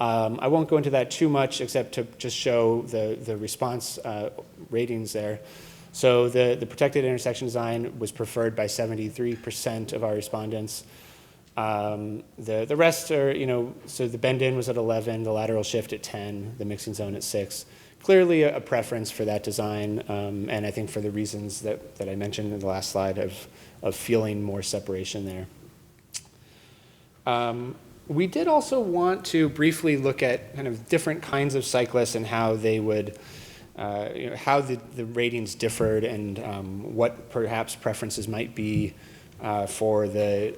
I won't go into that too much, except to just show the response ratings there. So the protected intersection design was preferred by 73% of our respondents. The rest are, so the bend-in was at 11, the lateral shift at 10, the mixing zone at 6. Clearly a preference for that design, and I think for the reasons that I mentioned in the last slide of feeling more separation there. We did also want to briefly look at kind of different kinds of cyclists and how they would, how the ratings differed, and what perhaps preferences might be for the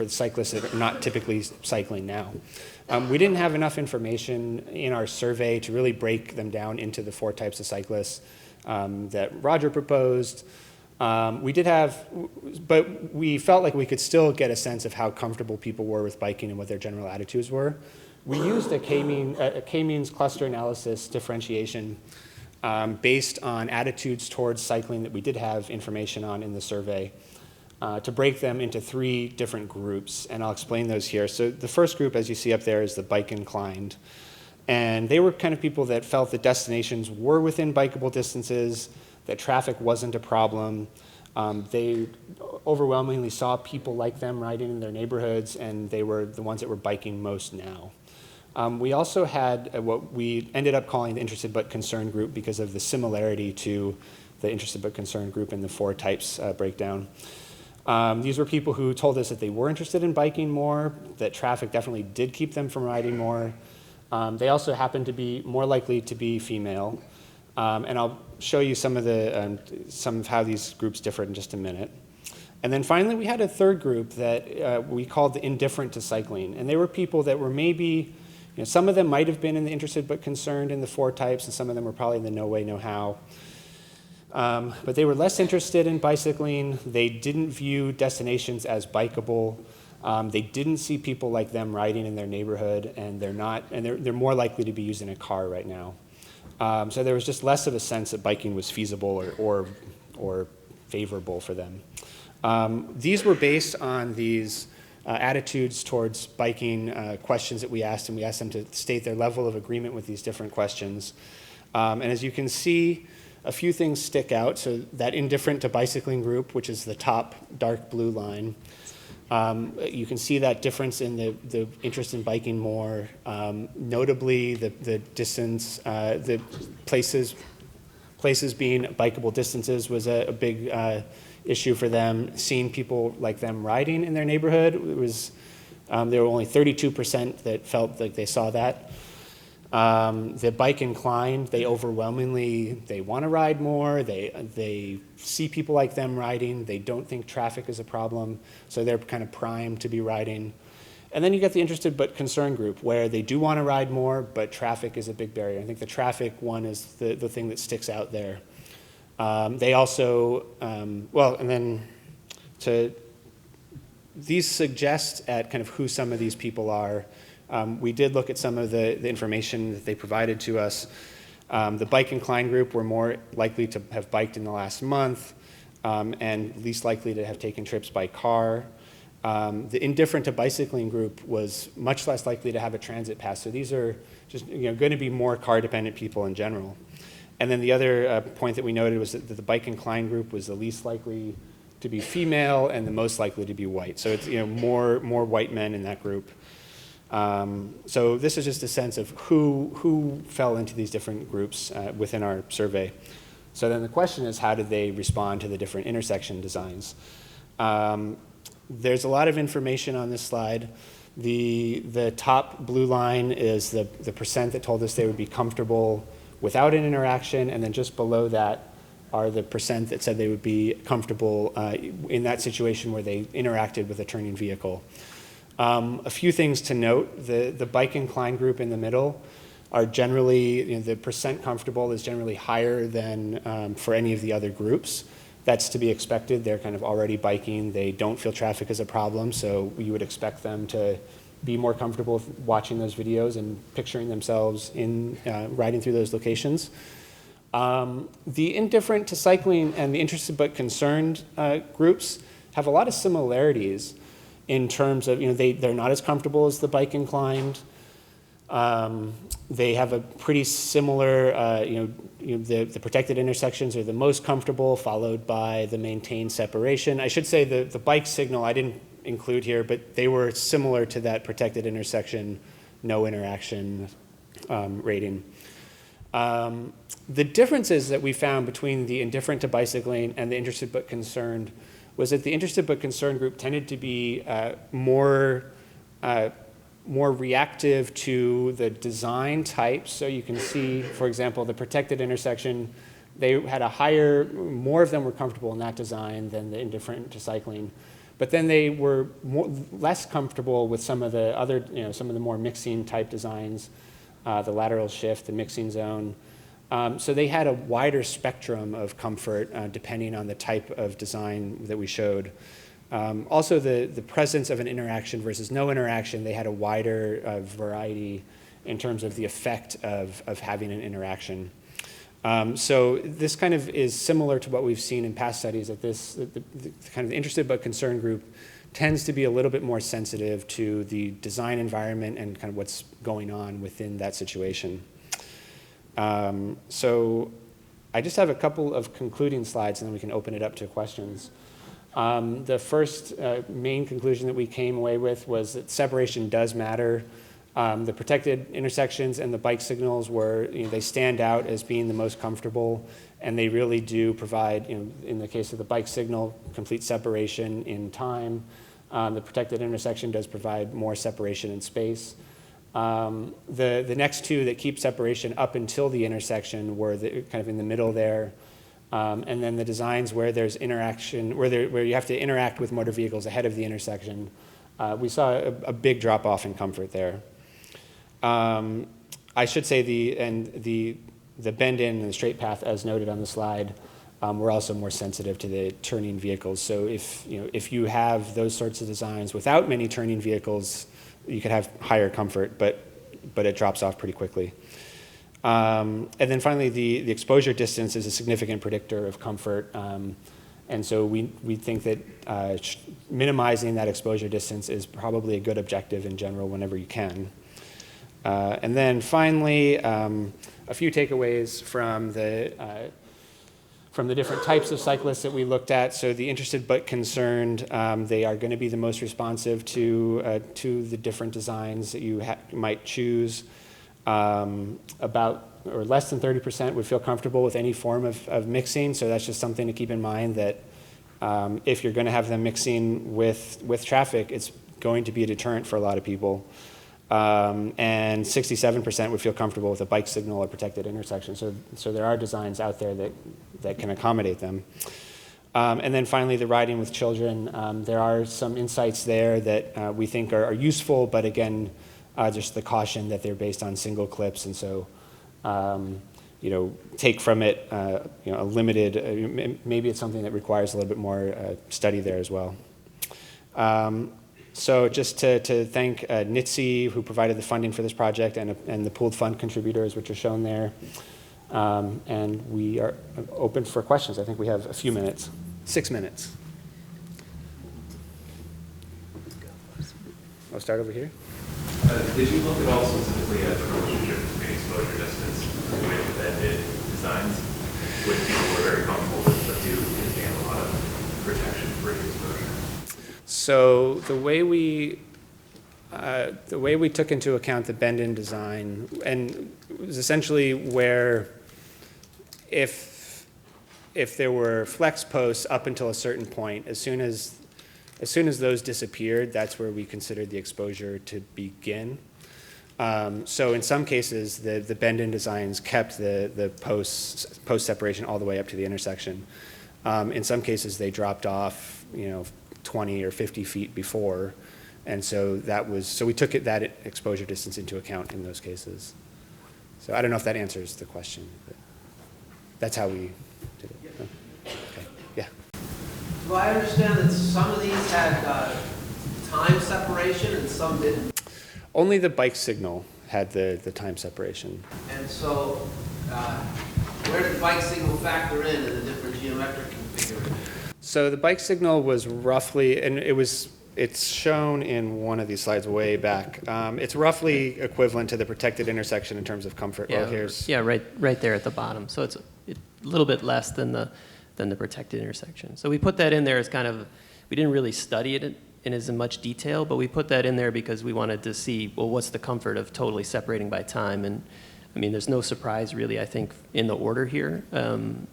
cyclists that are not typically cycling now. We didn't have enough information in our survey to really break them down into the four types of cyclists that Roger proposed. We did have, but we felt like we could still get a sense of how comfortable people were with biking and what their general attitudes were. We used a K-means cluster analysis differentiation based on attitudes towards cycling that we did have information on in the survey, to break them into 3 different groups, and I'll explain those here. So the first group, as you see up there, is the bike inclined. And they were kind of people that felt that destinations were within bikeable distances, that traffic wasn't a problem. They overwhelmingly saw people like them riding in their neighborhoods, and they were the ones that were biking most now. We also had what we ended up calling the interested but concerned group because of the similarity to the interested but concerned group in the 4 types breakdown. These were people who told us that they were interested in biking more, that traffic definitely did keep them from riding more. They also happened to be more likely to be female. And I'll show you some of how these groups differed in just a minute. And then finally, we had a third group that we called the indifferent to cycling. And they were people that were maybe, some of them might have been in the interested but concerned in the 4 types, and some of them were probably in the no way, no how. But they were less interested in bicycling. They didn't view destinations as bikeable. They didn't see people like them riding in their neighborhood, and they're more likely to be using a car right now. So there was just less of a sense that biking was feasible or favorable for them. These were based on these attitudes towards biking questions that we asked, and we asked them to state their level of agreement with these different questions. And as you can see, a few things stick out. So that indifferent to bicycling group, which is the top dark blue line, you can see that difference in the interest in biking more. Notably, the distance, the places being bikeable distances was a big issue for them. Seeing people like them riding in their neighborhood, there were only 32% that felt like they saw that. The bike inclined, they want to ride more. They see people like them riding. They don't think traffic is a problem, so they're kind of primed to be riding. And then you get the interested but concerned group, where they do want to ride more, but traffic is a big barrier. I think the traffic one is the thing that sticks out there. They also, these suggest at kind of who some of these people are. We did look at some of the information that they provided to us. The bike inclined group were more likely to have biked in the last month and least likely to have taken trips by car. The indifferent to bicycling group was much less likely to have a transit pass. So these are just going to be more car dependent people in general. And then the other point that we noted was that the bike inclined group was the least likely to be female and the most likely to be white. So it's more white men in that group. So this is just a sense of who fell into these different groups within our survey. So then the question is, how did they respond to the different intersection designs? There's a lot of information on this slide. The top blue line is the percent that told us they would be comfortable without an interaction, and then just below that are the percent that said they would be comfortable in that situation where they interacted with a turning vehicle. A few things to note: the bike inclined group in the middle are generally, the percent comfortable is generally higher than for any of the other groups. That's to be expected. They're kind of already biking. They don't feel traffic is a problem, so you would expect them to be more comfortable watching those videos and picturing themselves in riding through those locations. The indifferent to cycling and the interested but concerned groups have a lot of similarities in terms of, they're not as comfortable as the bike inclined. They have a pretty similar, the protected intersections are the most comfortable, followed by the maintained separation. I should say the bike signal I didn't include here, but they were similar to that protected intersection, no interaction rating. The differences that we found between the indifferent to bicycling and the interested but concerned was that the interested but concerned group tended to be more reactive to the design types. So you can see, for example, the protected intersection, they had more of them were comfortable in that design than the indifferent to cycling. But then they were less comfortable with some of the other, some of the more mixing type designs, the lateral shift, the mixing zone. So they had a wider spectrum of comfort depending on the type of design that we showed. Also, the presence of an interaction versus no interaction, they had a wider variety in terms of the effect of having an interaction. So this kind of is similar to what we've seen in past studies, that the kind of interested but concerned group tends to be a little bit more sensitive to the design environment and kind of what's going on within that situation. So I just have a couple of concluding slides, and then we can open it up to questions. The first main conclusion that we came away with was that separation does matter. The protected intersections and the bike signals they stand out as being the most comfortable, and they really do provide, in the case of the bike signal, complete separation in time. The protected intersection does provide more separation in space. The next two that keep separation up until the intersection were kind of in the middle there. And then the designs where there's interaction, where you have to interact with motor vehicles ahead of the intersection, we saw a big drop off in comfort there. I should say the bend in and the straight path, as noted on the slide, were also more sensitive to the turning vehicles. So if you have those sorts of designs without many turning vehicles, you could have higher comfort, but it drops off pretty quickly. And then finally, the exposure distance is a significant predictor of comfort. And so we think that minimizing that exposure distance is probably a good objective in general whenever you can. And then finally, a few takeaways from the different types of cyclists that we looked at. So the interested but concerned, they are going to be the most responsive to the different designs that you might choose. About or less than 30% would feel comfortable with any form of mixing. So that's just something to keep in mind, that if you're going to have them mixing with traffic, it's going to be a deterrent for a lot of people. And 67% would feel comfortable with a bike signal or protected intersection. So there are designs out there that can accommodate them. And then finally, the riding with children. There are some insights there that we think are useful, but again, just the caution that they're based on single clips, and so take from it a limited. Maybe it's something that requires a little bit more study there as well. So just to thank NHTSA, who provided the funding for this project, and the pooled fund contributors, which are shown there. And we are open for questions. I think we have a few minutes, 6 minutes. I'll start over here. Did you look at all specifically at the relationship between exposure distance with bended designs, which people were very comfortable with, but do contain a lot of protection for exposure? So the way we took into account the bend-in design, and it was essentially where if there were flex posts up until a certain point, as soon as those disappeared, that's where we considered the exposure to begin. So in some cases, the bend-in designs kept the post separation all the way up to the intersection. In some cases, they dropped off, 20 or 50 feet before, and so we took that exposure distance into account in those cases. So I don't know if that answers the question, but that's how we did it. Okay. Yeah. Do I understand that some of these had time separation and some didn't? Only the bike signal had the time separation. And so where did the bike signal factor in the different geometric configurations? So the bike signal was roughly, and it's shown in one of these slides way back. It's roughly equivalent to the protected intersection in terms of comfort. Yeah, right there at the bottom. So it's a little bit less than the protected intersection. So we put that in there as we didn't really study it in as much detail, but we put that in there because we wanted to see, well, what's the comfort of totally separating by time? And I mean, there's no surprise really, I think, in the order here. And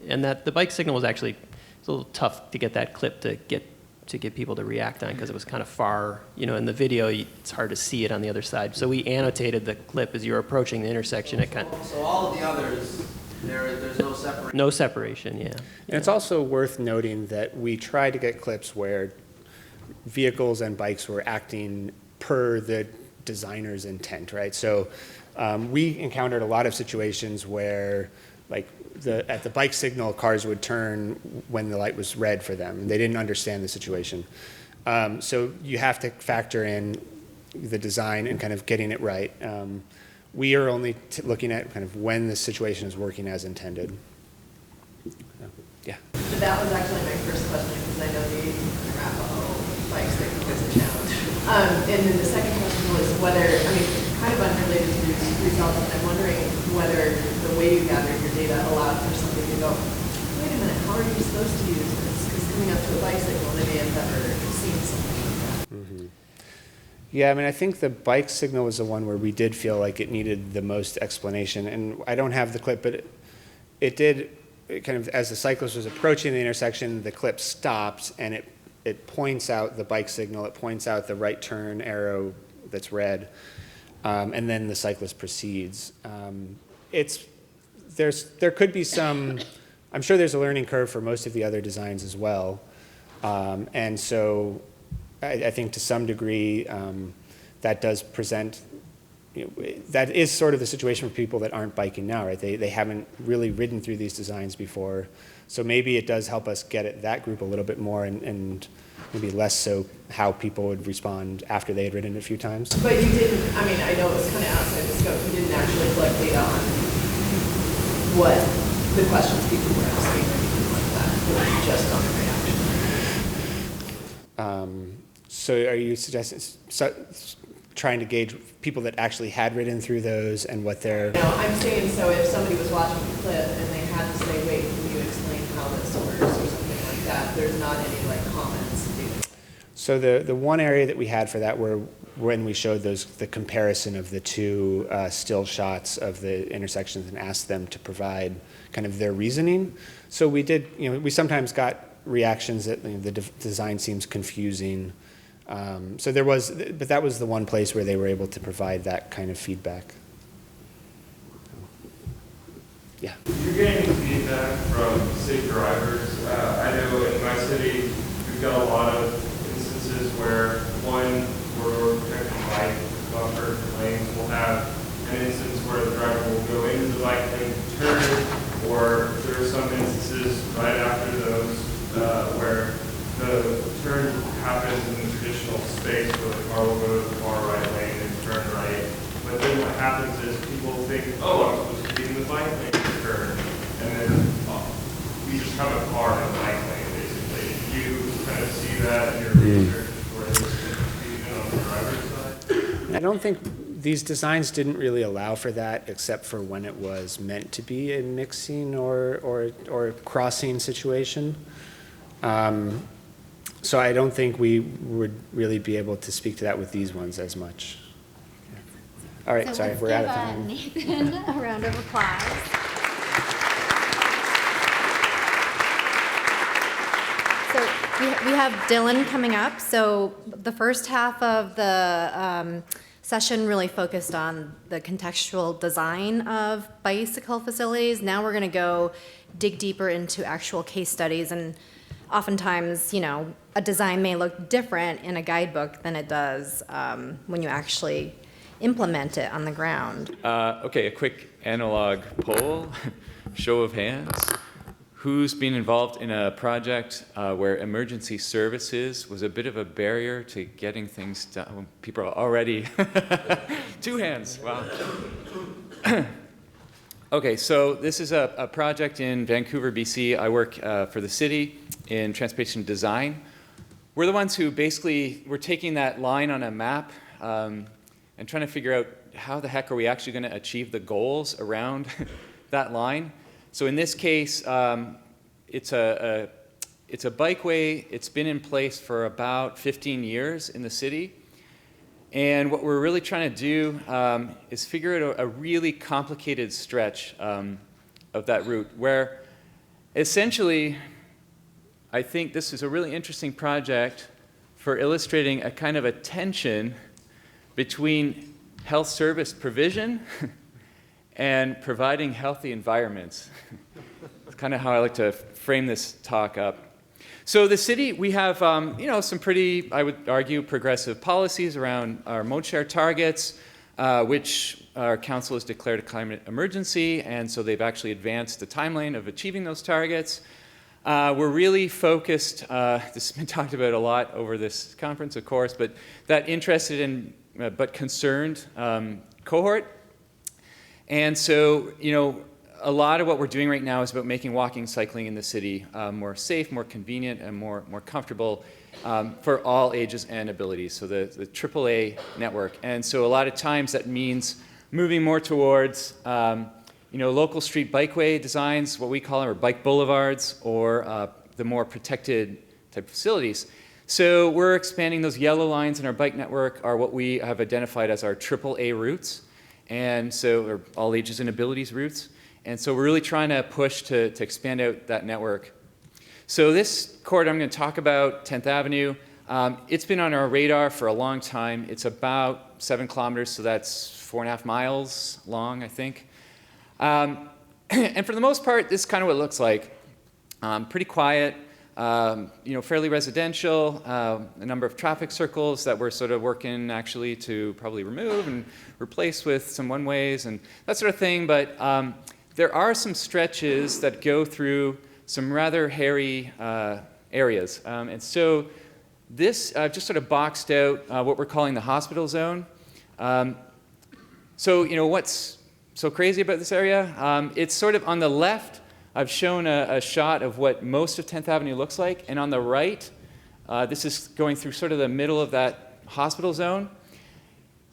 that the bike signal was actually, it's a little tough to get that clip to get people to react on, because it was kind of far, in the video, it's hard to see it on the other side. So we annotated the clip as you were approaching the intersection. So all of the others, there's no separation? No separation, yeah. And it's also worth noting that we tried to get clips where vehicles and bikes were acting per the designer's intent, right? So we encountered a lot of situations where, like, at the bike signal, cars would turn when the light was red for them, and they didn't understand the situation. So you have to factor in the design and kind of getting it right. We are only looking at kind of when the situation is working as intended. Yeah. But that was actually my first question, because I know the Arapahoe bike And then the second question was whether, I mean, kind of unrelated to these results, I'm wondering whether the way you gathered your data allowed for somebody to go, wait a minute, how are you supposed to use this? Because coming up to a bicycle, they may have never seen something like that. Mm-hmm. Yeah, I mean, I think the bike signal was the one where we did feel like it needed the most explanation. And I don't have the clip, but it did, it kind of, as the cyclist was approaching the intersection, the clip stopped, and it points out the bike signal, it points out the right turn arrow that's red, and then the cyclist proceeds. There could be some, I'm sure there's a learning curve for most of the other designs as well. And so I think to some degree that does present, that is sort of the situation for people that aren't biking now, right? They haven't really ridden through these designs before. So maybe it does help us get at that group a little bit more and maybe less so how people would respond after they had ridden it a few times. But you didn't, I mean, I know it was kind of outside the scope. You didn't actually collect data on what the questions people were asking or anything like that. It was just on the reaction. So are you suggesting trying to gauge people that actually had ridden through those and what their... No, I'm saying, so if somebody was watching the clip and they had to say, wait, can you explain how this works or something like that, there's not any like comments due. So the one area that we had for that were when we showed the comparison of the two still shots of the intersections and asked them to provide kind of their reasoning. So we did, we sometimes got reactions that the design seems confusing. So there was, but that was the one place where they were able to provide that kind of feedback. Yeah. You're getting feedback from safe drivers. I know in my city, we've got a lot of instances where one corridor protected bike buffer lanes will have an instance where the driver will go into the bike lane, turn, or there are some instances right after those where the turn happens in the traditional space where the car will go to the far right lane and turn right. But then what happens is people think, oh, I'm supposed to be in the bike lane to turn. And then we just have a car in the bike lane, basically. You kind of see that in your research where there's confusion on the driver's side? I don't think these designs didn't really allow for that except for when it was meant to be a mixing or crossing situation. So I don't think we would really be able to speak to that with these ones as much. All right, So sorry, let's we're out of give, time. Nathan a round of applause. So we have Dylan coming up. So the first half of the session really focused on the contextual design of bicycle facilities. Now we're going to go dig deeper into actual case studies, and oftentimes, a design may look different in a guidebook than it does when you actually implement it on the ground. Okay, a quick analog poll, show of hands. Who's been involved in a project where emergency services was a bit of a barrier to getting things done? People are already, 2 hands, wow. Okay, so this is a project in Vancouver, BC. I work for the city in transportation design. We're the ones who basically, we're taking that line on a map and trying to figure out how the heck are we actually going to achieve the goals around that line. So in this case, it's a bikeway. It's been in place for about 15 years in the city. And what we're really trying to do is figure out a really complicated stretch of that route where essentially, I think this is a really interesting project for illustrating a kind of a tension between health service provision and providing healthy environments. That's kind of how I like to frame this talk up. So the city, we have some pretty, I would argue, progressive policies around our Monsere targets, which our council has declared a climate emergency, and so they've actually advanced the timeline of achieving those targets. We're really focused, this has been talked about a lot over this conference, of course, but that interested in but concerned cohort. And so, a lot of what we're doing right now is about making walking and cycling in the city more safe, more convenient, and more comfortable for all ages and abilities. So the AAA network. And so a lot of times that means moving more towards local street bikeway designs, what we call them, or bike boulevards, or the more protected type facilities. So we're expanding those yellow lines in our bike network are what we have identified as our AAA routes, and so or all ages and abilities routes. And so we're really trying to push to expand out that network. So this corridor I'm going to talk about, 10th Avenue, it's been on our radar for a long time. It's about 7 kilometers, so that's 4.5 miles long, I think. And for the most part, this is kind of what it looks like. Pretty quiet, fairly residential, a number of traffic circles that we're sort of working actually to probably remove and replace with some one-ways and that sort of thing. But there are some stretches that go through some rather hairy areas. And so this just sort of boxed out what we're calling the hospital zone. So what's so crazy about this area? It's sort of on the left. I've shown a shot of what most of 10th Avenue looks like, and on the right, this is going through sort of the middle of that hospital zone.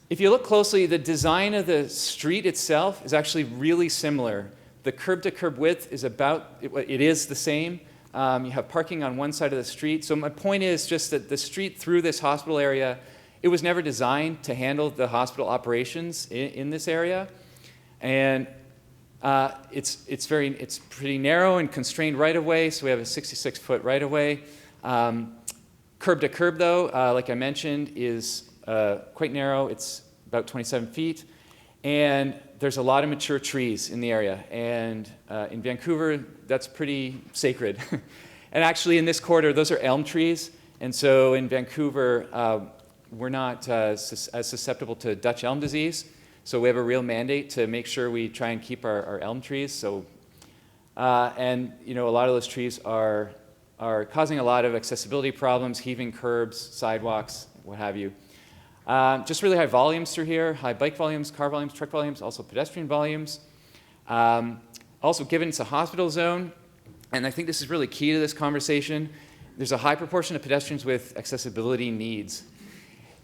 If you look closely, the design of the street itself is actually really similar. The curb-to-curb width is it is the same. You have parking on one side of the street. So my point is just that the street through this hospital area, it was never designed to handle the hospital operations in this area. And it's pretty narrow and constrained right-of-way, so we have a 66-foot right-of-way. Curb-to-curb, though, like I mentioned, is quite narrow. It's about 27 feet. And there's a lot of mature trees in the area. And in Vancouver, that's pretty sacred. And actually, in this corridor, those are elm trees. And so in Vancouver, we're not as susceptible to Dutch elm disease. So we have a real mandate to make sure we try and keep our elm trees. So, and a lot of those trees are causing a lot of accessibility problems, heaving curbs, sidewalks, what have you. Just really high volumes through here, high bike volumes, car volumes, truck volumes, also pedestrian volumes. Also, given it's a hospital zone, and I think this is really key to this conversation, there's a high proportion of pedestrians with accessibility needs.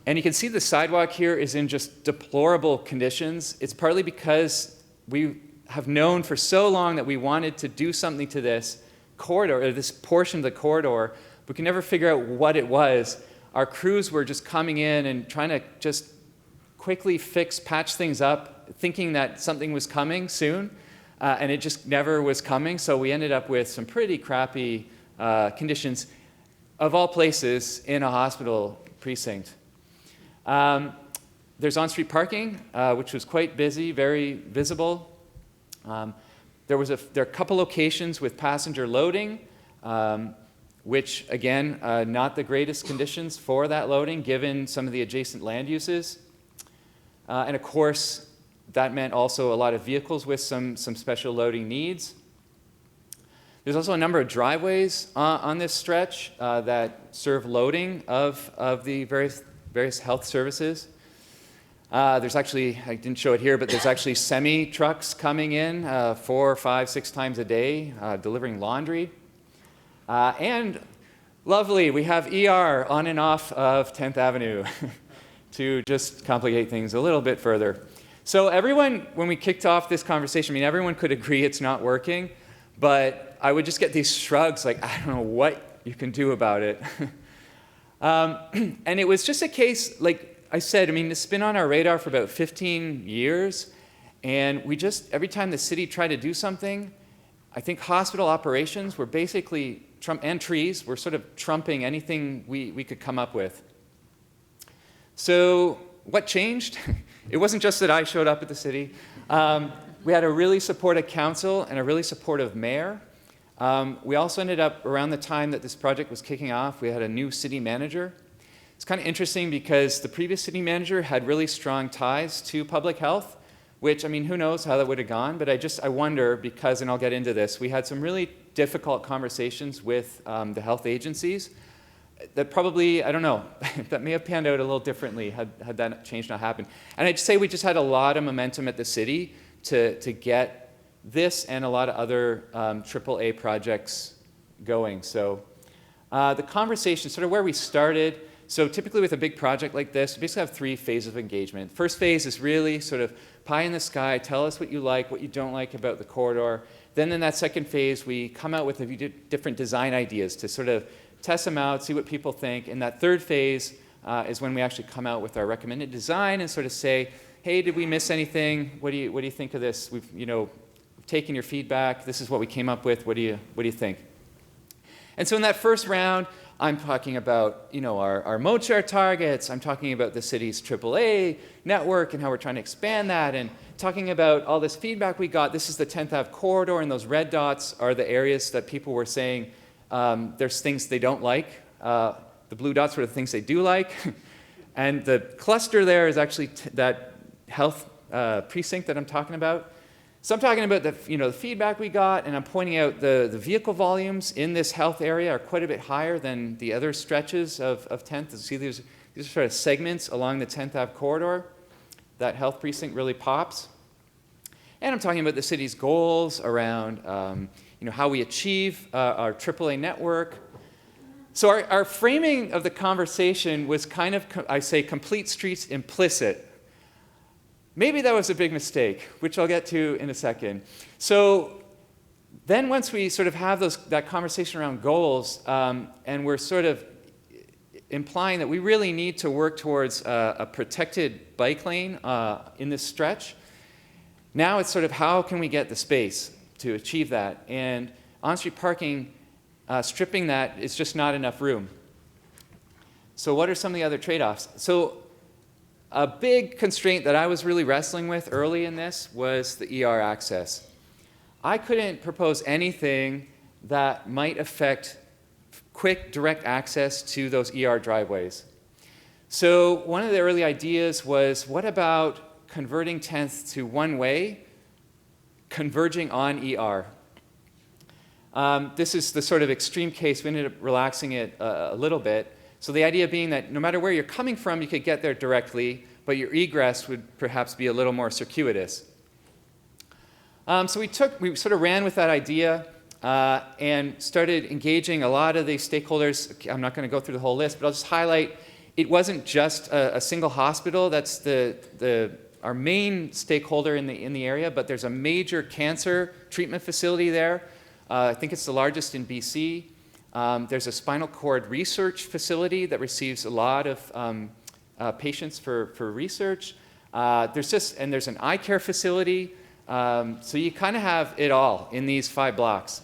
And you can see the sidewalk here is in just deplorable conditions. It's partly because we have known for so long that we wanted to do something to this corridor, or this portion of the corridor. We could never figure out what it was. Our crews were just coming in and trying to just quickly patch things up, thinking that something was coming soon, and it just never was coming. So we ended up with some pretty crappy conditions, of all places, in a hospital precinct. There's on-street parking, which was quite busy, very visible. There are a couple locations with passenger loading, which, again, not the greatest conditions for that loading, given some of the adjacent land uses. And of course, that meant also a lot of vehicles with some special loading needs. There's also a number of driveways on this stretch that serve loading of the various health services. There's actually, I didn't show it here, but there's actually semi-trucks coming in 4, 5, 6 times a day delivering laundry. And lovely, we have ER on and off of 10th Avenue to just complicate things a little bit further. So everyone, when we kicked off this conversation, everyone could agree it's not working, but I would just get these shrugs like, I don't know what you can do about it. And it was just a case, like I said, it's been on our radar for about 15 years, and we just, every time the city tried to do something, I think hospital operations were basically, and trees were sort of trumping anything we could come up with. So what changed? It wasn't just that I showed up at the city. We had a really supportive council and a really supportive mayor. We also ended up, around the time that this project was kicking off, we had a new city manager. It's kind of interesting because the previous city manager had really strong ties to public health, which, who knows how that would have gone, but I wonder because, and I'll get into this, we had some really difficult conversations with the health agencies that probably, I don't know, that may have panned out a little differently had that change not happened. And I'd say we just had a lot of momentum at the city to get this and a lot of other AAA projects going. So the conversation, sort of where we started, so typically with a big project like this, we basically have 3 phases of engagement. First phase is really sort of pie in the sky, tell us what you like, what you don't like about the corridor. Then in that second phase, we come out with a few different design ideas to sort of test them out, see what people think. And that third phase is when we actually come out with our recommended design and sort of say, hey, did we miss anything? What do you think of this? We've taken your feedback. This is what we came up with. What do you think? And so in that first round, I'm talking about our mode share targets. I'm talking about the city's AAA network and how we're trying to expand that, and talking about all this feedback we got. This is the 10th Ave corridor, and those red dots are the areas that people were saying there's things they don't like. The blue dots were the things they do like. And the cluster there is actually that health precinct that I'm talking about. So I'm talking about the feedback we got, and I'm pointing out the vehicle volumes in this health area are quite a bit higher than the other stretches of 10th. You see these are sort of segments along the 10th Ave corridor. That health precinct really pops. And I'm talking about the city's goals around how we achieve our AAA network. So our framing of the conversation was kind of, I say, complete streets implicit. Maybe that was a big mistake, which I'll get to in a second. So then once we sort of have that conversation around goals, and we're sort of implying that we really need to work towards a protected bike lane in this stretch, now it's sort of how can we get the space to achieve that? And on-street parking, stripping that is just not enough room. So what are some of the other trade-offs? So a big constraint that I was really wrestling with early in this was the ER access. I couldn't propose anything that might affect quick, direct access to those ER driveways. So one of the early ideas was, what about converting 10th to one-way, converging on ER? This is the sort of extreme case. We ended up relaxing it a little bit. So the idea being that no matter where you're coming from, you could get there directly, but your egress would perhaps be a little more circuitous. So we sort of ran with that idea and started engaging a lot of the stakeholders. I'm not going to go through the whole list, but I'll just highlight it wasn't just a single hospital. That's our main stakeholder in the area, but there's a major cancer treatment facility there. I think it's the largest in BC. There's a spinal cord research facility that receives a lot of patients for research. There's an eye care facility. So you kind of have it all in these 5 blocks.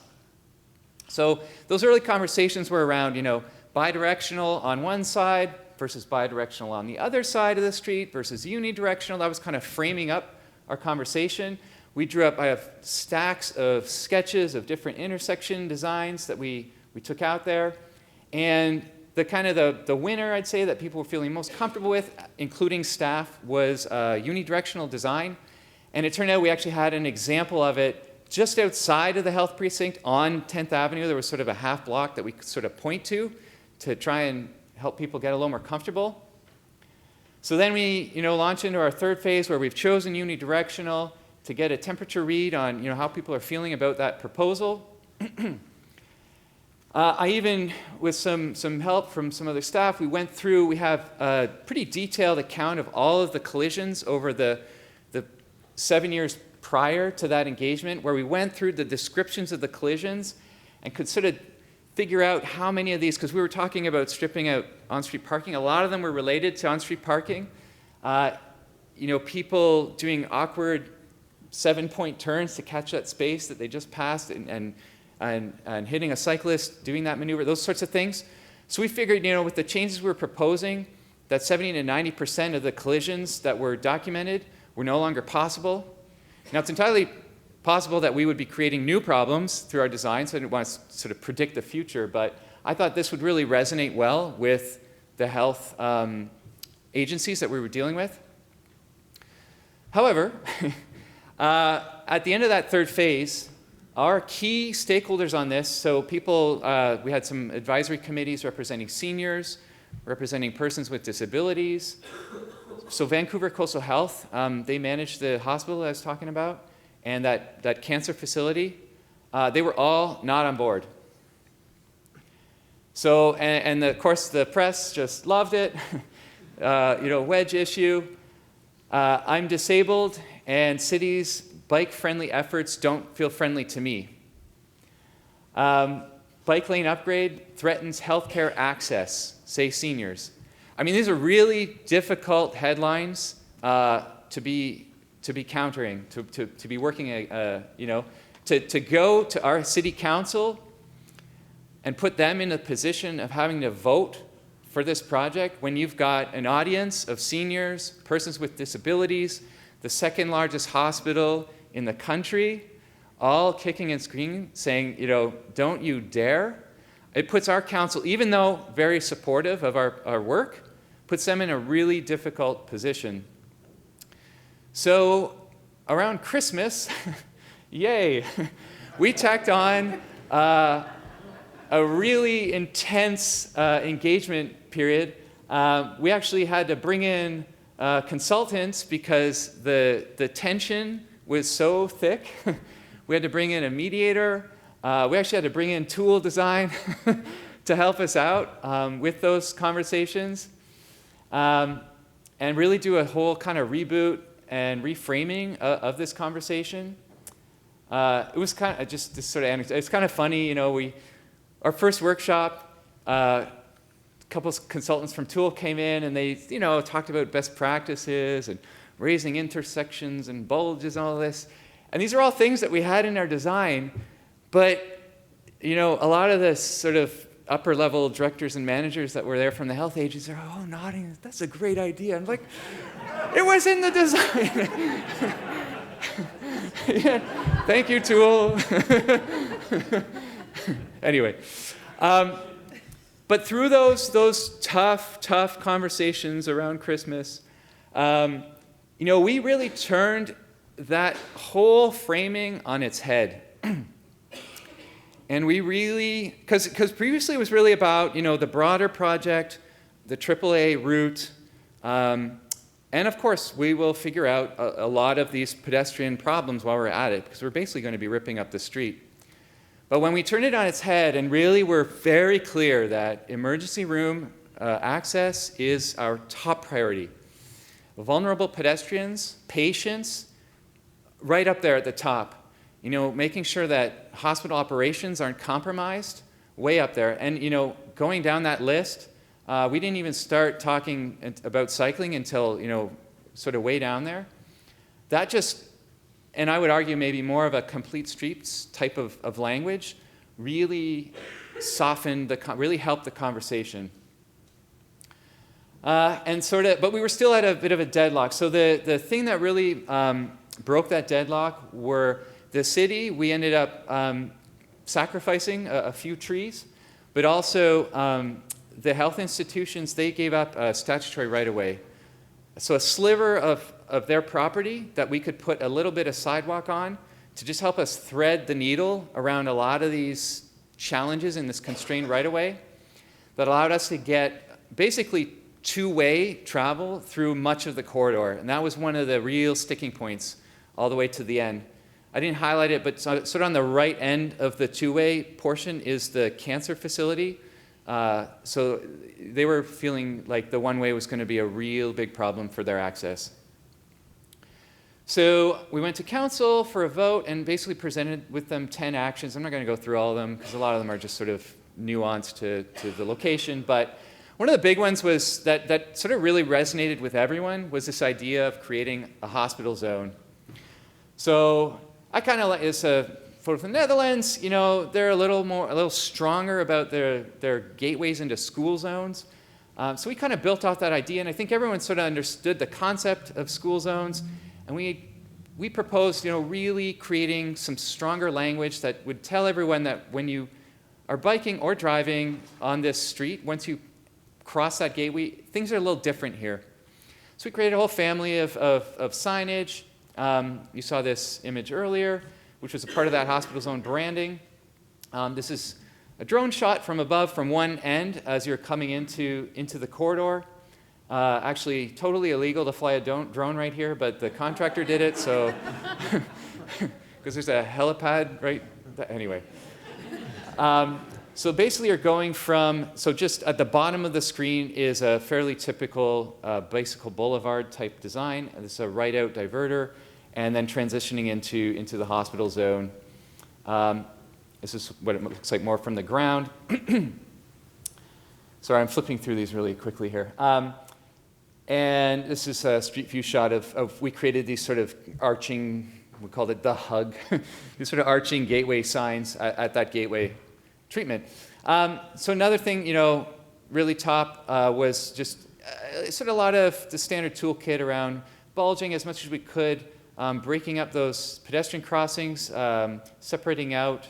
So those early conversations were around, bidirectional on one side versus bidirectional on the other side of the street versus unidirectional. That was kind of framing up our conversation. I have stacks of sketches of different intersection designs that we took out there. And the winner, I'd say, that people were feeling most comfortable with, including staff, was unidirectional design. And it turned out we actually had an example of it just outside of the health precinct on 10th Avenue. There was sort of a half block that we could sort of point to try and help people get a little more comfortable. So then we launch into our third phase where we've chosen unidirectional to get a temperature read on how people are feeling about that proposal. I even, with some help from some other staff, we have a pretty detailed account of all of the collisions over the 7 years prior to that engagement, where we went through the descriptions of the collisions and could sort of figure out how many of these, because we were talking about stripping out on-street parking. A lot of them were related to on-street parking. People doing awkward 7-point turns to catch that space that they just passed and hitting a cyclist, doing that maneuver, those sorts of things. So we figured, with the changes we were proposing, that 70 to 90% of the collisions that were documented were no longer possible. Now, it's entirely possible that we would be creating new problems through our design, so I didn't want to sort of predict the future, but I thought this would really resonate well with the health agencies that we were dealing with. However, at the end of that third phase, our key stakeholders on this, so people, we had some advisory committees representing seniors, representing persons with disabilities. So Vancouver Coastal Health, they manage the hospital I was talking about, and that cancer facility, they were all not on board. So, and of course the press just loved it, wedge issue. I'm disabled, and cities' bike-friendly efforts don't feel friendly to me. Bike lane upgrade threatens healthcare access, say seniors. I mean, these are really difficult headlines to be countering, to be working, to go to our city council and put them in a position of having to vote for this project when you've got an audience of seniors, persons with disabilities, the second largest hospital in the country, all kicking and screaming, saying, don't you dare. It puts our council, even though very supportive of our work, puts them in a really difficult position. So around Christmas, yay, we tacked on a really intense engagement period. We actually had to bring in consultants because the tension was so thick. We had to bring in a mediator. We actually had to bring in Toole design to help us out with those conversations, and really do a whole kind of reboot and reframing of this conversation. It was kind of just this sort of anecdote. It's kind of funny, our first workshop, a couple of consultants from Toole came in and they, talked about best practices and raising intersections and bulges and all this. And these are all things that we had in our design, but, a lot of the sort of upper level directors and managers that were there from the health agencies are, nodding, that's a great idea. I'm like, it was in the design. Yeah, thank you, Toole. Anyway, but through those tough conversations around Christmas, we really turned that whole framing on its head. And we really, because previously it was really about, the broader project, the AAA route, and of course we will figure out a lot of these pedestrian problems while we're at it, because we're basically going to be ripping up the street. But when we turned it on its head and really were very clear that emergency room access is our top priority, vulnerable pedestrians, patients, right up there at the top. Making sure that hospital operations aren't compromised, way up there. And, going down that list, we didn't even start talking about cycling until, sort of way down there. That just, and I would argue maybe more of a complete streets type of language, really softened, really helped the conversation. But we were still at a bit of a deadlock. So the thing that really broke that deadlock were the city. We ended up sacrificing a few trees, but also the health institutions, they gave up a statutory right-of-way. So a sliver of their property that we could put a little bit of sidewalk on to just help us thread the needle around a lot of these challenges in this constrained right-of-way that allowed us to get basically two-way travel through much of the corridor. And that was one of the real sticking points all the way to the end. I didn't highlight it, but sort of on the right end of the two-way portion is the cancer facility. So they were feeling like the one-way was going to be a real big problem for their access. So we went to council for a vote and basically presented with them 10 actions. I'm not going to go through all of them because a lot of them are just sort of nuanced to the location. But one of the big ones was that sort of really resonated with everyone was this idea of creating a hospital zone. So I kind of like this photo from the Netherlands. They're a little stronger about their gateways into school zones. So we kind of built off that idea, and I think everyone sort of understood the concept of school zones. And we proposed, really creating some stronger language that would tell everyone that when you are biking or driving on this street, once you cross that gateway, things are a little different here. So we created a whole family of signage. You saw this image earlier, which was a part of that hospital zone branding. This is a drone shot from above from one end as you're coming into the corridor. Actually, totally illegal to fly a drone right here, but the contractor did it, so because there's a helipad right, anyway. So basically you're going from, so just at the bottom of the screen is a fairly typical bicycle boulevard type design. And this is a right out diverter, and then transitioning into the hospital zone. This is what it looks like more from the ground. Sorry, I'm flipping through these really quickly here. And this is a street view shot of we created these sort of arching, we called it the hug, these sort of arching gateway signs at that gateway treatment. So another thing, really top was just sort of a lot of the standard toolkit around bulging as much as we could, breaking up those pedestrian crossings, separating out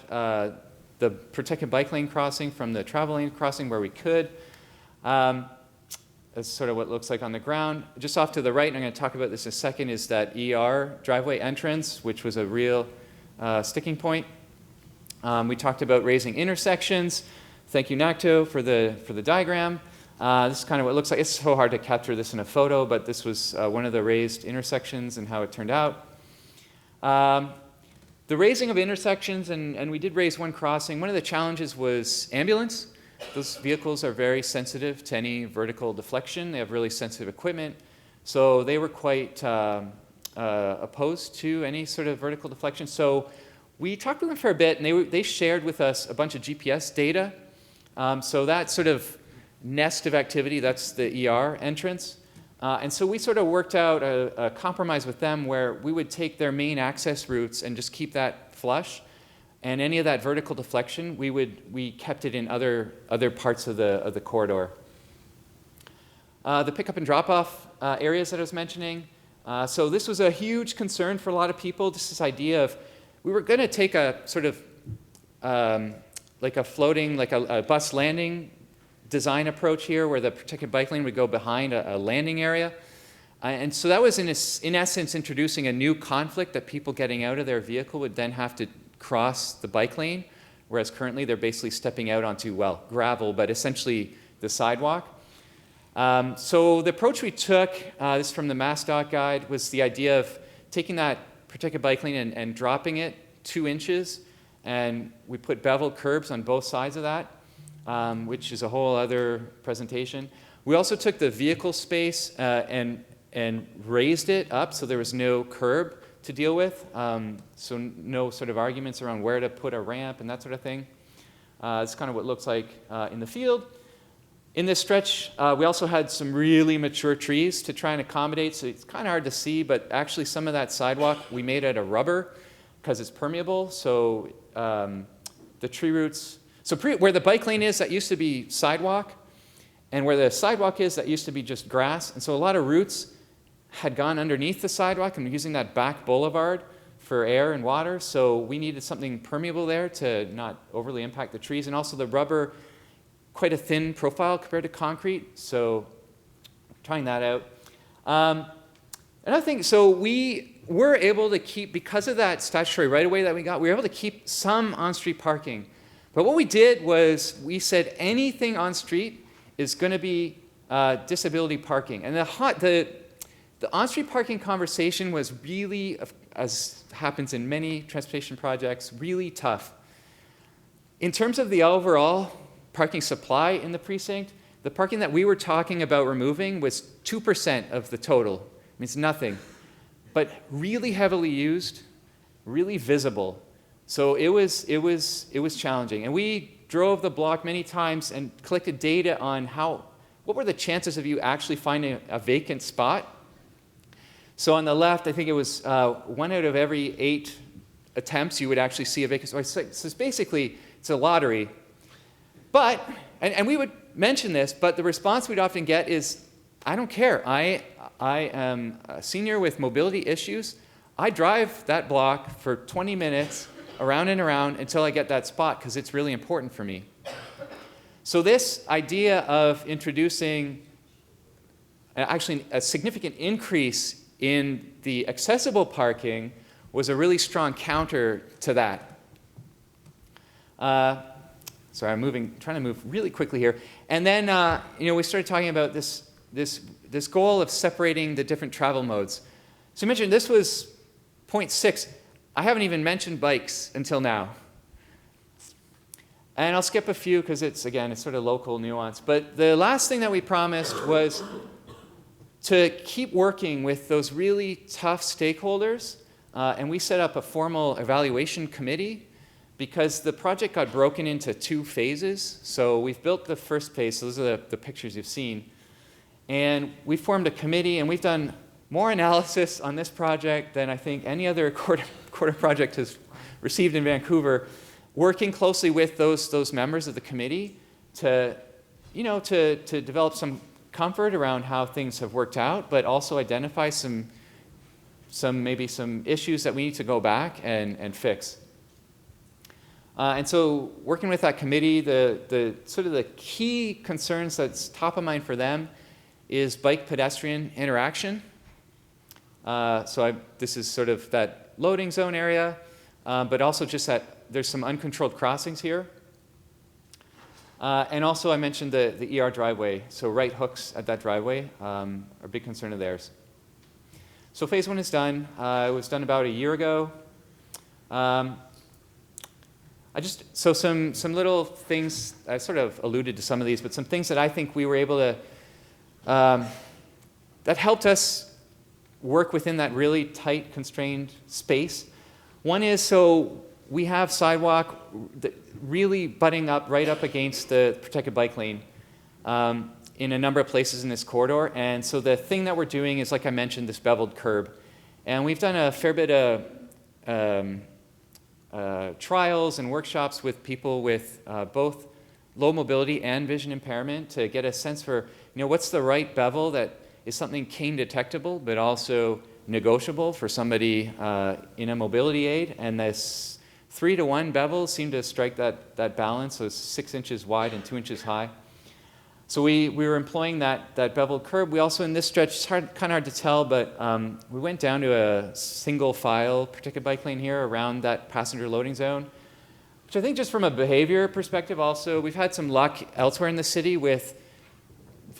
the protected bike lane crossing from the travel lane crossing where we could. That's sort of what it looks like on the ground. Just off to the right, and I'm going to talk about this in a second, is that ER driveway entrance, which was a real sticking point. We talked about raising intersections. Thank you, NACTO, for the diagram. This is kind of what it looks like. It's so hard to capture this in a photo, but this was one of the raised intersections and how it turned out. The raising of intersections, and we did raise one crossing. One of the challenges was ambulance. Those vehicles are very sensitive to any vertical deflection. They have really sensitive equipment. So they were quite opposed to any sort of vertical deflection. So we talked with them for a bit, and they shared with us a bunch of GPS data. So that sort of nest of activity, that's the ER entrance. And so we sort of worked out a compromise with them where we would take their main access routes and just keep that flush. And any of that vertical deflection, we kept it in other parts of the corridor. The pickup and drop-off areas that I was mentioning. So this was a huge concern for a lot of people. Just this idea of, we were going to take a sort of like a floating, like a bus landing design approach here, where the protected bike lane would go behind a landing area. And so that was, in essence, introducing a new conflict that people getting out of their vehicle would then have to cross the bike lane, whereas currently they're basically stepping out onto, well, gravel, but essentially the sidewalk. So the approach we took, this is from the MassDOT guide, was the idea of taking that protected bike lane and dropping it 2 inches, and we put beveled curbs on both sides of that, which is a whole other presentation. We also took the vehicle space and raised it up so there was no curb to deal with, so no sort of arguments around where to put a ramp and that sort of thing. It's kind of what it looks like in the field. In this stretch, we also had some really mature trees to try and accommodate, so it's kind of hard to see, but actually some of that sidewalk we made out of rubber because it's permeable, so the tree roots, so where the bike lane is, that used to be sidewalk, and where the sidewalk is, that used to be just grass, and so a lot of roots had gone underneath the sidewalk and using that back boulevard for air and water, so we needed something permeable there to not overly impact the trees, and also the rubber, quite a thin profile compared to concrete, so trying that out. Another thing, so we were able to keep, because of that statutory right-of-way that we got, we were able to keep some on-street parking. But what we did was we said anything on-street is going to be disability parking. And the on-street parking conversation was really, as happens in many transportation projects, really tough. In terms of the overall parking supply in the precinct, the parking that we were talking about removing was 2% of the total. It means nothing. But really heavily used, really visible. So it was challenging. And we drove the block many times and collected data on what were the chances of you actually finding a vacant spot. So on the left, I think it was 1 out of every 8 attempts you would actually see a vacant spot. So it's basically, it's a lottery. But, and we would mention this, but the response we'd often get is, I don't care. I am a senior with mobility issues. I drive that block for 20 minutes around and around until I get that spot because it's really important for me. So this idea of introducing actually a significant increase in the accessible parking was a really strong counter to that. Sorry, I'm trying to move really quickly here. And then, we started talking about this goal of separating the different travel modes. So I mentioned this was point 6. I haven't even mentioned bikes until now. And I'll skip a few because it's sort of local nuance. But the last thing that we promised was to keep working with those really tough stakeholders. And we set up a formal evaluation committee because the project got broken into 2 phases. So we've built the first phase. So those are the pictures you've seen. And we formed a committee, and we've done more analysis on this project than I think any other quarter project has received in Vancouver, working closely with those members of the committee to develop some comfort around how things have worked out, but also identify maybe some issues that we need to go back and fix. And so working with that committee, the sort of the key concerns that's top of mind for them is bike-pedestrian interaction. This is sort of that loading zone area, but also just that there's some uncontrolled crossings here. And also I mentioned the ER driveway, so right hooks at that driveway are a big concern of theirs. So phase 1 is done. It was done about a year ago. Some little things, I sort of alluded to some of these, but some things that I think we were able to, that helped us work within that really tight, constrained space. One is, so we have sidewalk really butting up right up against the protected bike lane in a number of places in this corridor. And so the thing that we're doing is, like I mentioned, this beveled curb. And we've done a fair bit of trials and workshops with people with both low mobility and vision impairment to get a sense for, what's the right bevel that is something cane detectable, but also negotiable for somebody in a mobility aid. And this 3-to-1 bevel seemed to strike that balance. So it's 6 inches wide and 2 inches high. So we were employing that beveled curb. We also, in this stretch, it's kind of hard to tell, but we went down to a single file protected bike lane here around that passenger loading zone, which I think just from a behavior perspective also, we've had some luck elsewhere in the city with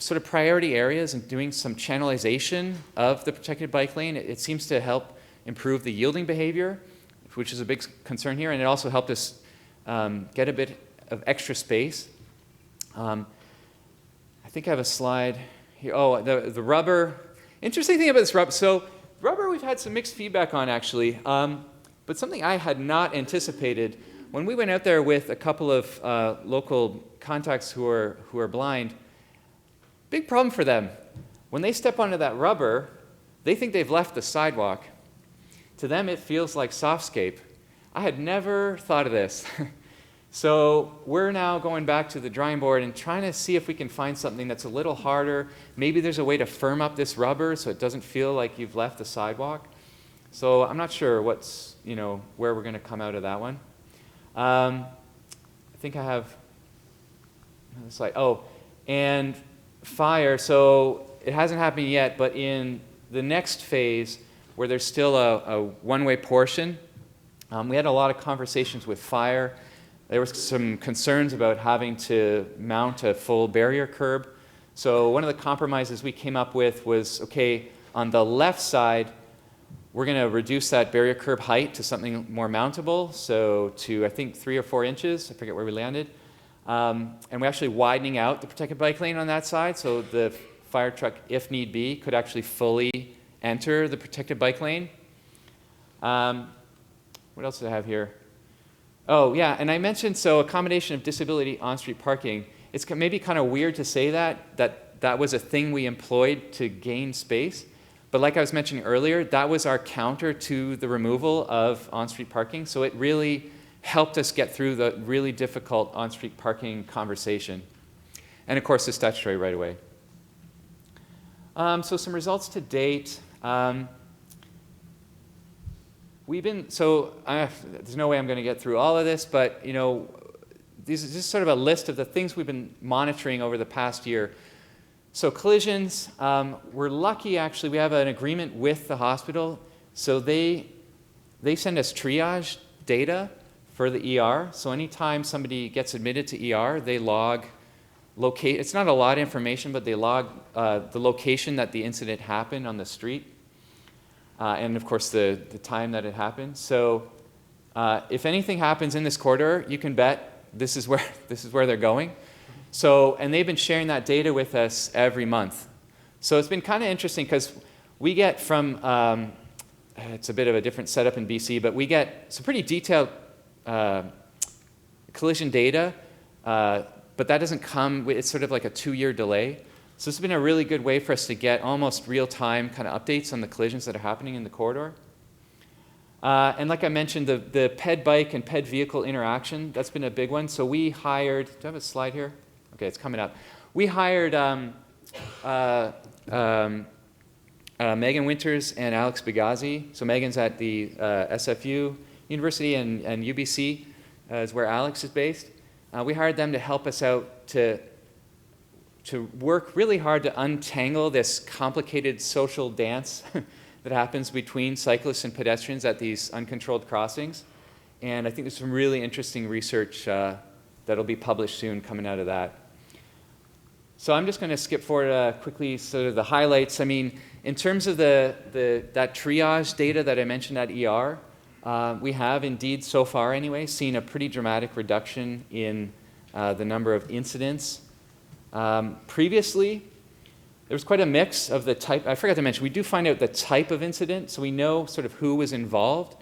sort of priority areas and doing some channelization of the protected bike lane. It seems to help improve the yielding behavior, which is a big concern here, and it also helped us get a bit of extra space. I think I have a slide here. Oh, the rubber. Interesting thing about this rubber. So rubber we've had some mixed feedback on, actually, but something I had not anticipated. When we went out there with a couple of local contacts who are blind, big problem for them. When they step onto that rubber, they think they've left the sidewalk. To them, it feels like softscape. I had never thought of this. So we're now going back to the drawing board and trying to see if we can find something that's a little harder. Maybe there's a way to firm up this rubber so it doesn't feel like you've left the sidewalk. So I'm not sure what's, where we're going to come out of that one. I think I have another slide. Oh, and fire. So it hasn't happened yet, but in the next phase, where there's still a one-way portion, we had a lot of conversations with fire. There was some concerns about having to mount a full barrier curb. So one of the compromises we came up with was, okay, on the left side, we're going to reduce that barrier curb height to something more mountable, so to, I think, 3 or 4 inches. I forget where we landed. And we're actually widening out the protected bike lane on that side, so the fire truck, if need be, could actually fully enter the protected bike lane. What else do I have here? Oh, yeah, and I mentioned, so accommodation of disability on-street parking. It's maybe kind of weird to say that was a thing we employed to gain space. But like I was mentioning earlier, that was our counter to the removal of on-street parking. So it really helped us get through the really difficult on-street parking conversation. And of course, the statutory right away. So some results to date. There's no way I'm going to get through all of this, but this is just sort of a list of the things we've been monitoring over the past year. So collisions, we're lucky actually, we have an agreement with the hospital. So they send us triage data for the ER. So anytime somebody gets admitted to ER, they log, it's not a lot of information, but they log the location that the incident happened on the street. and of course the time that it happened. So if anything happens in this corridor, you can bet this is where they're going. So, and they've been sharing that data with us every month. So it's been kind of interesting because we get from, it's a bit of a different setup in BC, but we get some pretty detailed collision data, but that doesn't come, it's sort of like a 2-year delay. So this has been a really good way for us to get almost real-time kind of updates on the collisions that are happening in the corridor. And like I mentioned, the ped bike and ped vehicle interaction, that's been a big one. So we hired, do I have a slide here? Okay, it's coming up. We hired Megan Winters and Alex Bigazzi. So Megan's at the SFU University, and UBC is where Alex is based. We hired them to help us out to work really hard to untangle this complicated social dance that happens between cyclists and pedestrians at these uncontrolled crossings. And I think there's some really interesting research that'll be published soon coming out of that. So I'm just going to skip forward quickly sort of the highlights. I mean, in terms of that triage data that I mentioned at ER, we have indeed so far anyway seen a pretty dramatic reduction in the number of incidents. Previously, there was quite a mix of the type. I forgot to mention, we do find out the type of incident, so we know sort of who was involved.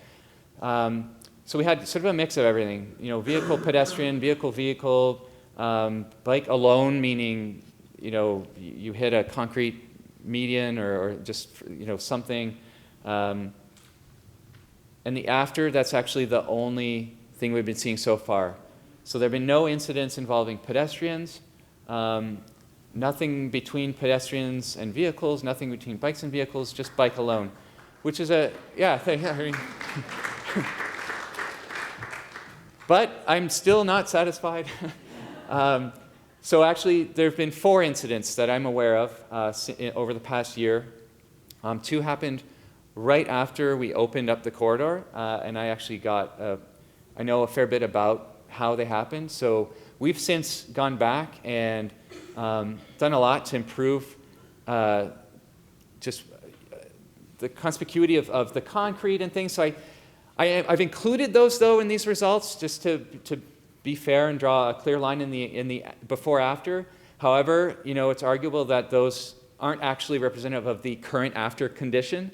So we had sort of a mix of everything, you know, vehicle, pedestrian, vehicle, bike alone, meaning, you know, you hit a concrete median or just, you know, something. And the after, that's actually the only thing we've been seeing so far. So there have been no incidents involving pedestrians, nothing between pedestrians and vehicles, nothing between bikes and vehicles, just bike alone, which is a, yeah, thing. I mean, but I'm still not satisfied. So actually, there have been 4 incidents that I'm aware of over the past year. 2 happened right after we opened up the corridor, and I actually I know a fair bit about how they happened. So we've since gone back and done a lot to improve just the conspicuity of the concrete and things. So I've included those, though, in these results just to be fair and draw a clear line in the before-after. However, you know, it's arguable that those aren't actually representative of the current after condition.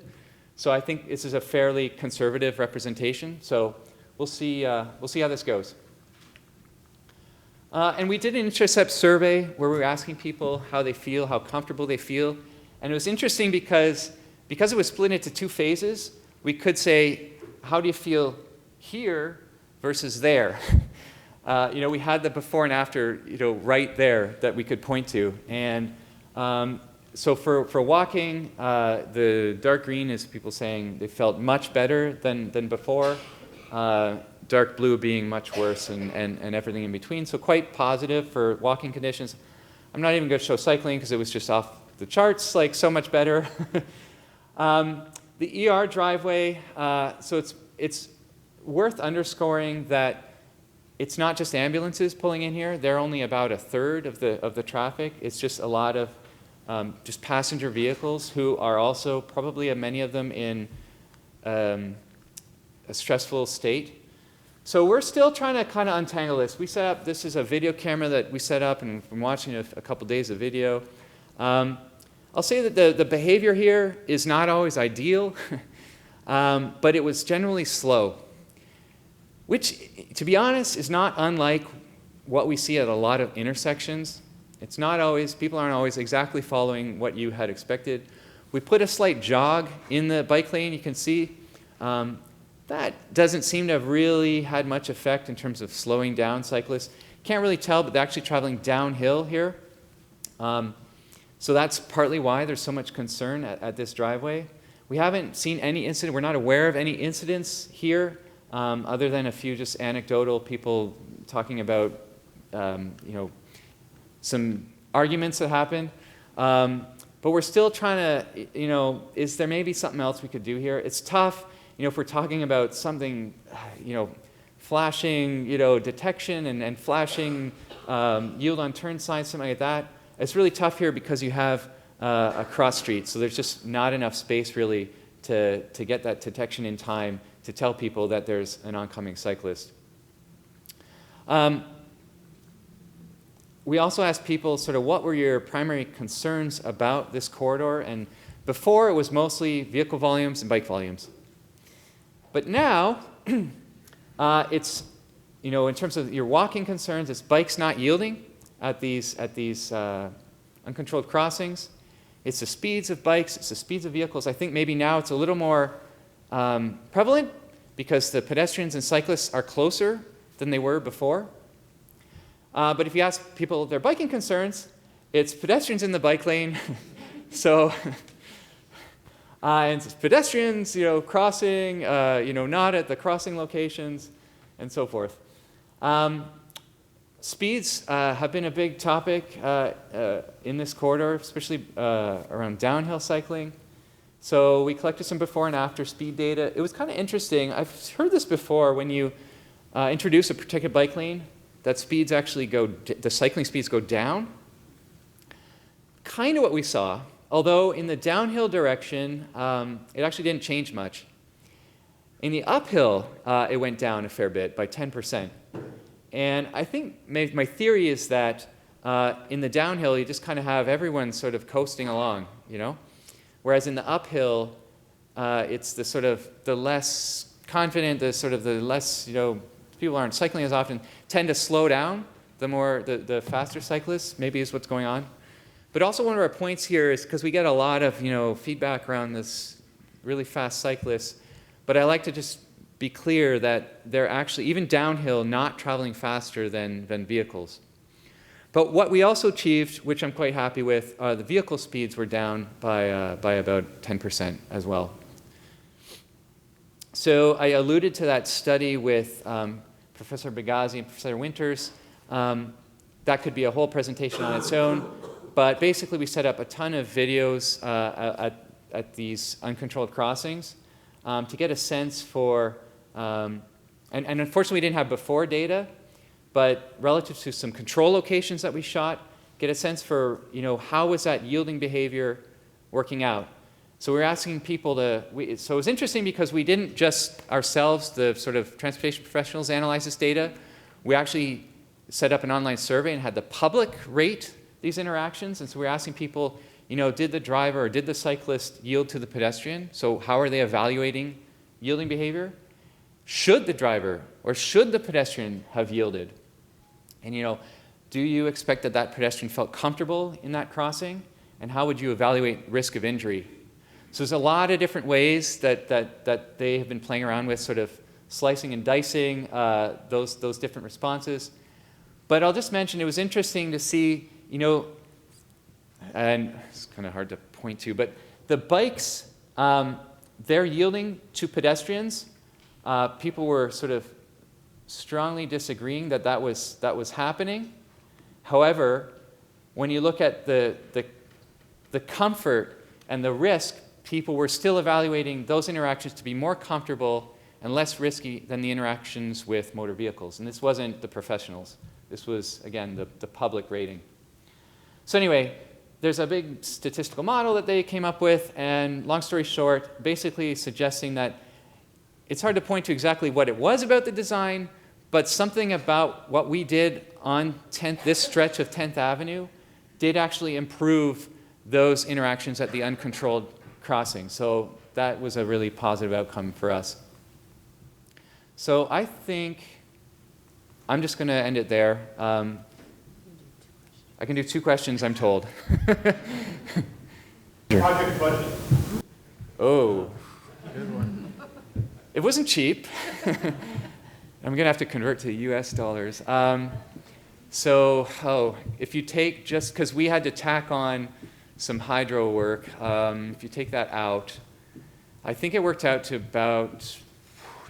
So I think this is a fairly conservative representation. So we'll see how this goes. And we did an intercept survey where we were asking people how they feel, how comfortable they feel. And it was interesting because it was split into 2 phases. We could say, how do you feel here versus there? You know, we had the before and after, you know, right there that we could point to. And so for walking, the dark green is people saying they felt much better than before. Dark blue being much worse, and everything in between. So quite positive for walking conditions. I'm not even going to show cycling because it was just off the charts, like so much better. The ER driveway, so it's worth underscoring that it's not just ambulances pulling in here. They're only about 1/3 of the traffic. It's just a lot of just passenger vehicles who are also probably many of them in a stressful state. So we're still trying to kind of untangle this. We set up, this is a video camera that we set up, and from watching a couple days of video. I'll say that the behavior here is not always ideal, but it was generally slow, which, to be honest, is not unlike what we see at a lot of intersections. It's not always, people aren't always exactly following what you had expected. We put a slight jog in the bike lane, you can see. That doesn't seem to have really had much effect in terms of slowing down cyclists. Can't really tell, but they're actually traveling downhill here. So that's partly why there's so much concern at this driveway. We haven't seen any incident, we're not aware of any incidents here, other than a few just anecdotal people talking about, you know, some arguments that happened. But we're still trying to, you know, is there maybe something else we could do here? It's tough. You know, if we're talking about something, you know, flashing, you know, detection and flashing yield on turn signs, something like that, it's really tough here because you have a cross street. So there's just not enough space really to get that detection in time to tell people that there's an oncoming cyclist. We also asked people sort of what were your primary concerns about this corridor, and before it was mostly vehicle volumes and bike volumes. But now, it's, in terms of your walking concerns, it's bikes not yielding at these uncontrolled crossings. It's the speeds of bikes, it's the speeds of vehicles. I think maybe now it's a little more prevalent because the pedestrians and cyclists are closer than they were before. But if you ask people their biking concerns, it's pedestrians in the bike lane. So, and it's pedestrians, crossing, not at the crossing locations, and so forth. Speeds have been a big topic in this corridor, especially around downhill cycling. So we collected some before and after speed data. It was kind of interesting. I've heard this before. When you introduce a particular bike lane, that speeds actually the cycling speeds go down. Kind of what we saw, although in the downhill direction, it actually didn't change much. In the uphill, it went down a fair bit, by 10%. And I think my theory is that in the downhill, you just kind of have everyone sort of coasting along, Whereas in the uphill, it's the less confident, the less, people aren't cycling as often, tend to slow down the faster cyclists, maybe is what's going on. But also one of our points here is, because we get a lot of, feedback around this really fast cyclists, but I like to just be clear that they're actually, even downhill, not traveling faster than vehicles. But what we also achieved, which I'm quite happy with, the vehicle speeds were down by about 10% as well. So I alluded to that study with Professor Bagazi and Professor Winters. That could be a whole presentation on its own. But basically, we set up a ton of videos at these uncontrolled crossings to get a sense for, and unfortunately, we didn't have before data, but relative to some control locations that we shot, get a sense for, how was that yielding behavior working out. So we're asking people so it was interesting because we didn't just ourselves, the sort of transportation professionals, analyze this data. We actually set up an online survey and had the public rate these interactions. And so we're asking people, did the driver or did the cyclist yield to the pedestrian? So how are they evaluating yielding behavior? Should the driver or should the pedestrian have yielded? And do you expect that pedestrian felt comfortable in that crossing? And how would you evaluate risk of injury? So there's a lot of different ways that they have been playing around with, sort of slicing and dicing those different responses. But I'll just mention it was interesting to see, and it's kind of hard to point to, but the bikes, they're yielding to pedestrians. People were sort of strongly disagreeing that was happening. However, when you look at the comfort and the risk, people were still evaluating those interactions to be more comfortable and less risky than the interactions with motor vehicles. And this wasn't the professionals. This was, again, the public rating. So anyway, there's a big statistical model that they came up with, and long story short, basically suggesting that it's hard to point to exactly what it was about the design, but something about what we did on this stretch of 10th Avenue did actually improve those interactions at the uncontrolled crossing. So that was a really positive outcome for us. So I think I'm just going to end it there. I can do 2 questions, I'm told. Project budget. Oh. Good one. It wasn't cheap. I'm going to have to convert to US dollars. If you take just, because we had to tack on some hydro work, if you take that out, I think it worked out to about,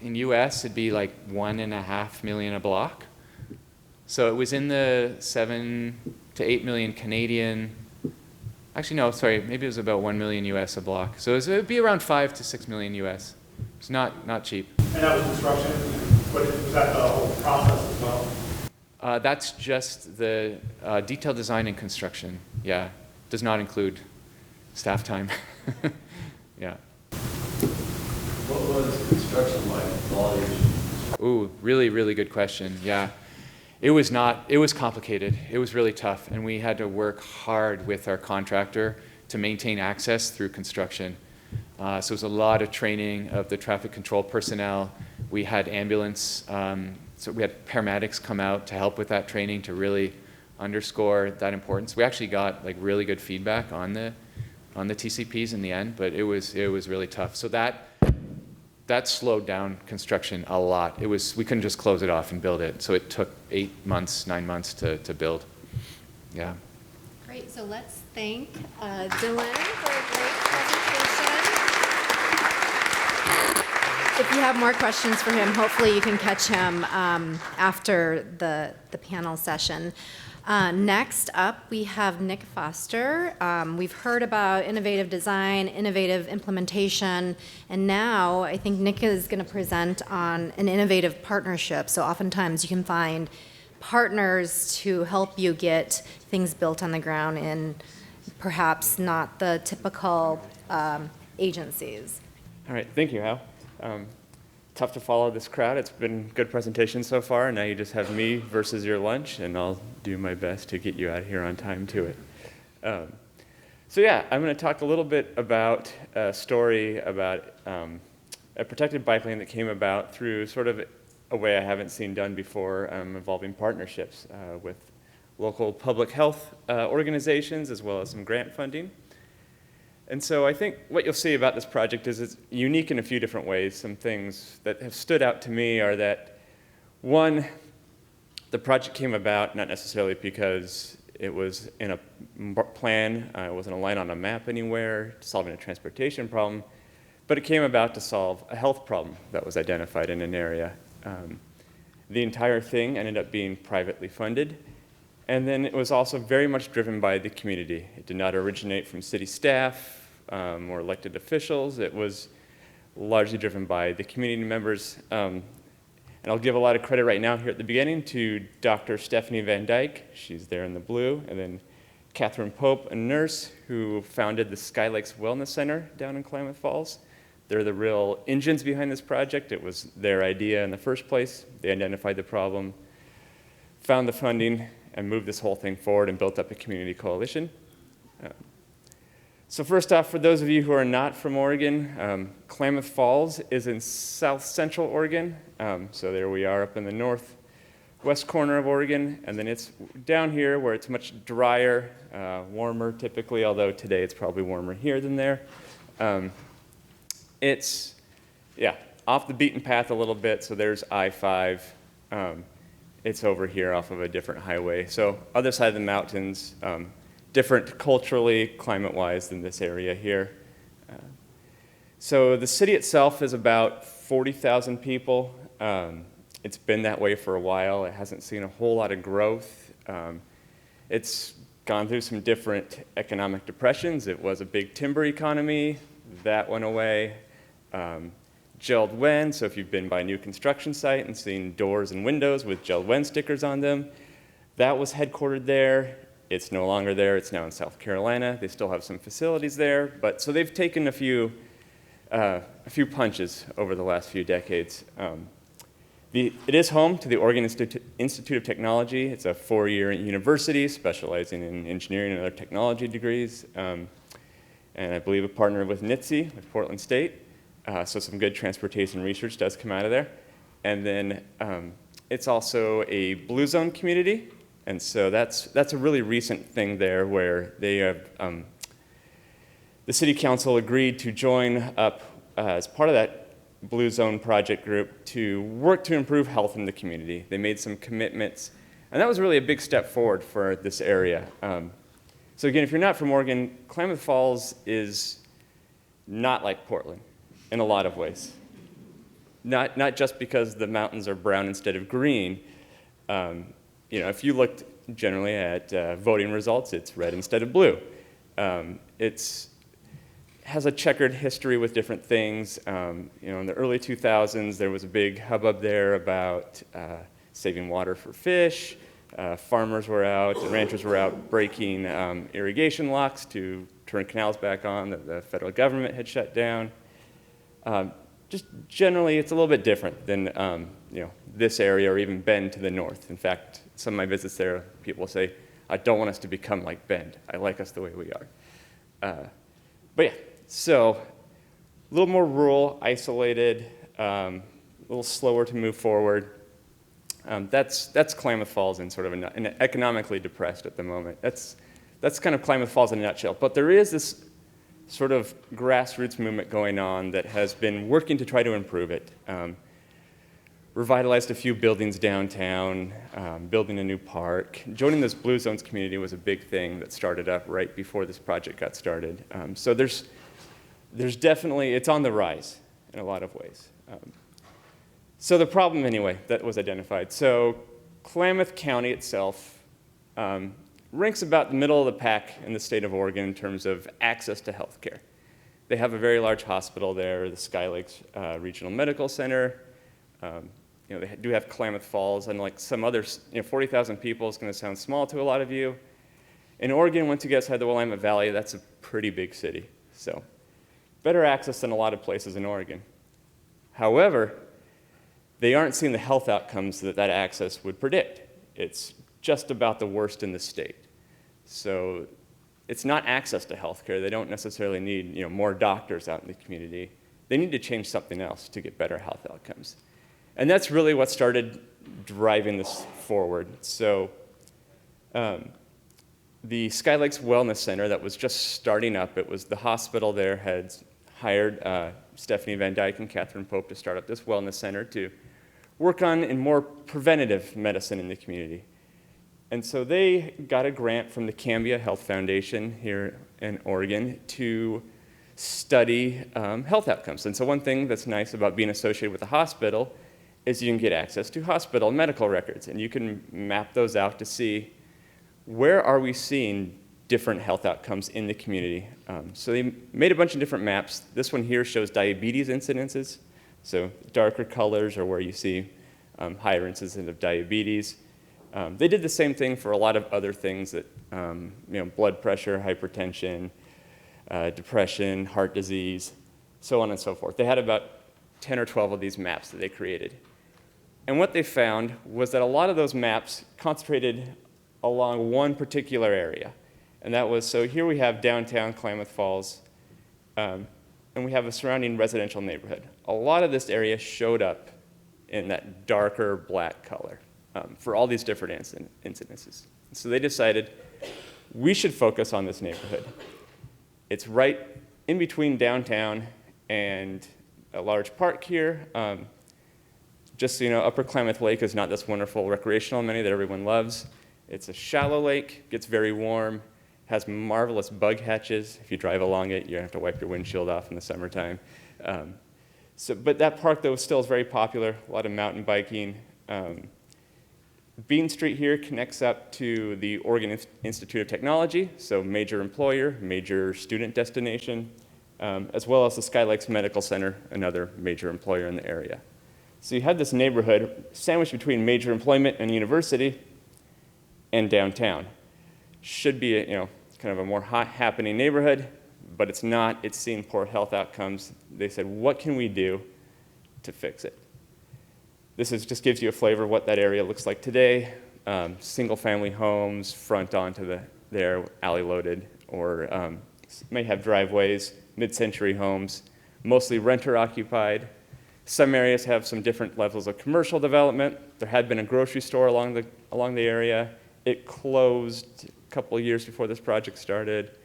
in US, it'd be like $1.5 million a block. So it was in the 7 to 8 million Canadian. Actually, no, sorry, maybe it was about 1 million US a block. So it would be around 5 to 6 million US. It's not cheap. And that was construction, but was that the whole process as well? That's just the detailed design and construction. Yeah, does not include staff time. Yeah. What was construction like, quality issues? Ooh, really, really good question. Yeah. It was complicated. It was really tough, and we had to work hard with our contractor to maintain access through construction. So it was a lot of training of the traffic control personnel. We had ambulance, so we had paramedics come out to help with that training to really underscore that importance. We actually got like really good feedback on the TCPs in the end, but it was really tough. So that slowed down construction a lot. We couldn't just close it off and build it. So it took 8 months, 9 months to build. Yeah. Great, so let's thank Dylan for a great presentation. If you have more questions for him, hopefully you can catch him after the panel session. Next up, we have Nick Foster. We've heard about innovative design, innovative implementation, and now I think Nick is going to present on an innovative partnership. So oftentimes you can find partners to help you get things built on the ground in perhaps not the typical agencies. All right, thank you, Hal. Tough to follow this crowd. It's been a good presentation so far, and now you just have me versus your lunch, and I'll do my best to get you out here on time to it. So yeah, I'm going to talk a little bit about a story about a protected bike lane that came about through sort of a way I haven't seen done before, involving partnerships with local public health organizations as well as some grant funding. And so I think what you'll see about this project is it's unique in a few different ways. Some things that have stood out to me are that, one, the project came about not necessarily because it was in a plan, it wasn't a line on a map anywhere, solving a transportation problem, but it came about to solve a health problem that was identified in an area. The entire thing ended up being privately funded, and then it was also very much driven by the community. It did not originate from city staff or elected officials. It was largely driven by the community members. And I'll give a lot of credit right now here at the beginning to Dr. Stephanie Van Dyke. She's there in the blue. And then Catherine Pope, a nurse who founded the Sky Lakes Wellness Center down in Klamath Falls. They're the real engines behind this project. It was their idea in the first place. They identified the problem, found the funding, and moved this whole thing forward and built up a community coalition. So first off, for those of you who are not from Oregon, Klamath Falls is in south central Oregon. So there we are up in the northwest corner of Oregon. And then it's down here where it's much drier, warmer typically, although today it's probably warmer here than there. It's, yeah, off the beaten path a little bit. So there's I-5. It's over here off of a different highway. So other side of the mountains, different culturally, climate-wise than this area here. So the city itself is about 40,000 people. It's been that way for a while. It hasn't seen a whole lot of growth. It's gone through some different economic depressions. It was a big timber economy. That went away. Gelled Wen, so if you've been by a new construction site and seen doors and windows with Gelled Wen stickers on them, that was headquartered there. It's no longer there. It's now in South Carolina. They still have some facilities there, but so they've taken a few punches over the last few decades. It is home to the Oregon Institute of Technology. It's a 4-year university specializing in engineering and other technology degrees, and I believe a partner with NITSE, with Portland State. So some good transportation research does come out of there. And then it's also a Blue Zone community. And so that's a really recent thing there where they have, the city council agreed to join up as part of that Blue Zone project group to work to improve health in the community. They made some commitments, and that was really a big step forward for this area. So again, if you're not from Oregon, Klamath Falls is not like Portland in a lot of ways. Not just because the mountains are brown instead of green. You know, if you looked generally at voting results, it's red instead of blue. It has a checkered history with different things. You know, in the early 2000s, there was a big hubbub there about saving water for fish. Farmers were out, and ranchers were out breaking irrigation locks to turn canals back on that the federal government had shut down. just generally, it's a little bit different than this area or even Bend to the north. In fact, some of my visits there, people will say, I don't want us to become like Bend. I like us the way we are. But yeah, so a little more rural, isolated, a little slower to move forward. That's Klamath Falls in sort of an economically depressed at the moment. That's kind of Klamath Falls in a nutshell. But there is this sort of grassroots movement going on that has been working to try to improve it. Revitalized a few buildings downtown, building a new park. Joining this Blue Zones community was a big thing that started up right before this project got started. So there's definitely, it's on the rise in a lot of ways. So the problem, anyway, that was identified. So Klamath County itself ranks about the middle of the pack in the state of Oregon in terms of access to health care. They have a very large hospital there, the Sky Lakes Regional Medical Center. They do have Klamath Falls, and like some others, 40,000 people is going to sound small to a lot of you. In Oregon, once you get outside the Willamette Valley, that's a pretty big city. So better access than a lot of places in Oregon. However, they aren't seeing the health outcomes that that access would predict. It's just about the worst in the state. So it's not access to health care. They don't necessarily need more doctors out in the community. They need to change something else to get better health outcomes. And that's really what started driving this forward. So the Sky Lakes Wellness Center that was just starting up, it was the hospital there had hired Stephanie Van Dyke and Catherine Pope to start up this wellness center to work on in more preventative medicine in the community. And so they got a grant from the Cambia Health Foundation here in Oregon to study health outcomes. And so one thing that's nice about being associated with a hospital is you can get access to hospital medical records, and you can map those out to see where are we seeing different health outcomes in the community. So they made a bunch of different maps. This one here shows diabetes incidences. So darker colors are where you see higher incidence of diabetes. They did the same thing for a lot of other things that, blood pressure, hypertension, depression, heart disease, so on and so forth. They had about 10 or 12 of these maps that they created. And what they found was that a lot of those maps concentrated along one particular area. And that was, so here we have downtown Klamath Falls, and we have a surrounding residential neighborhood. A lot of this area showed up in that darker black color for all these different incidences. So they decided we should focus on this neighborhood. It's right in between downtown and a large park here. Just so you know, Upper Klamath Lake is not this wonderful recreational amenity that everyone loves. It's a shallow lake, gets very warm, has marvelous bug hatches. If you drive along it, you have to wipe your windshield off in the summertime. But that park, though, still is very popular, a lot of mountain biking. Bean Street here connects up to the Oregon Institute of Technology, so major employer, major student destination, as well as the Sky Lakes Medical Center, another major employer in the area. So you have this neighborhood sandwiched between major employment and university and downtown. Should be kind of a more happening neighborhood, but it's not. It's seeing poor health outcomes. They said, what can we do to fix it? This just gives you a flavor of what that area looks like today. Single-family homes front onto their alley loaded, or may have driveways, mid-century homes, mostly renter-occupied. Some areas have some different levels of commercial development. There had been a grocery store along the area. It closed a couple of years before this project started.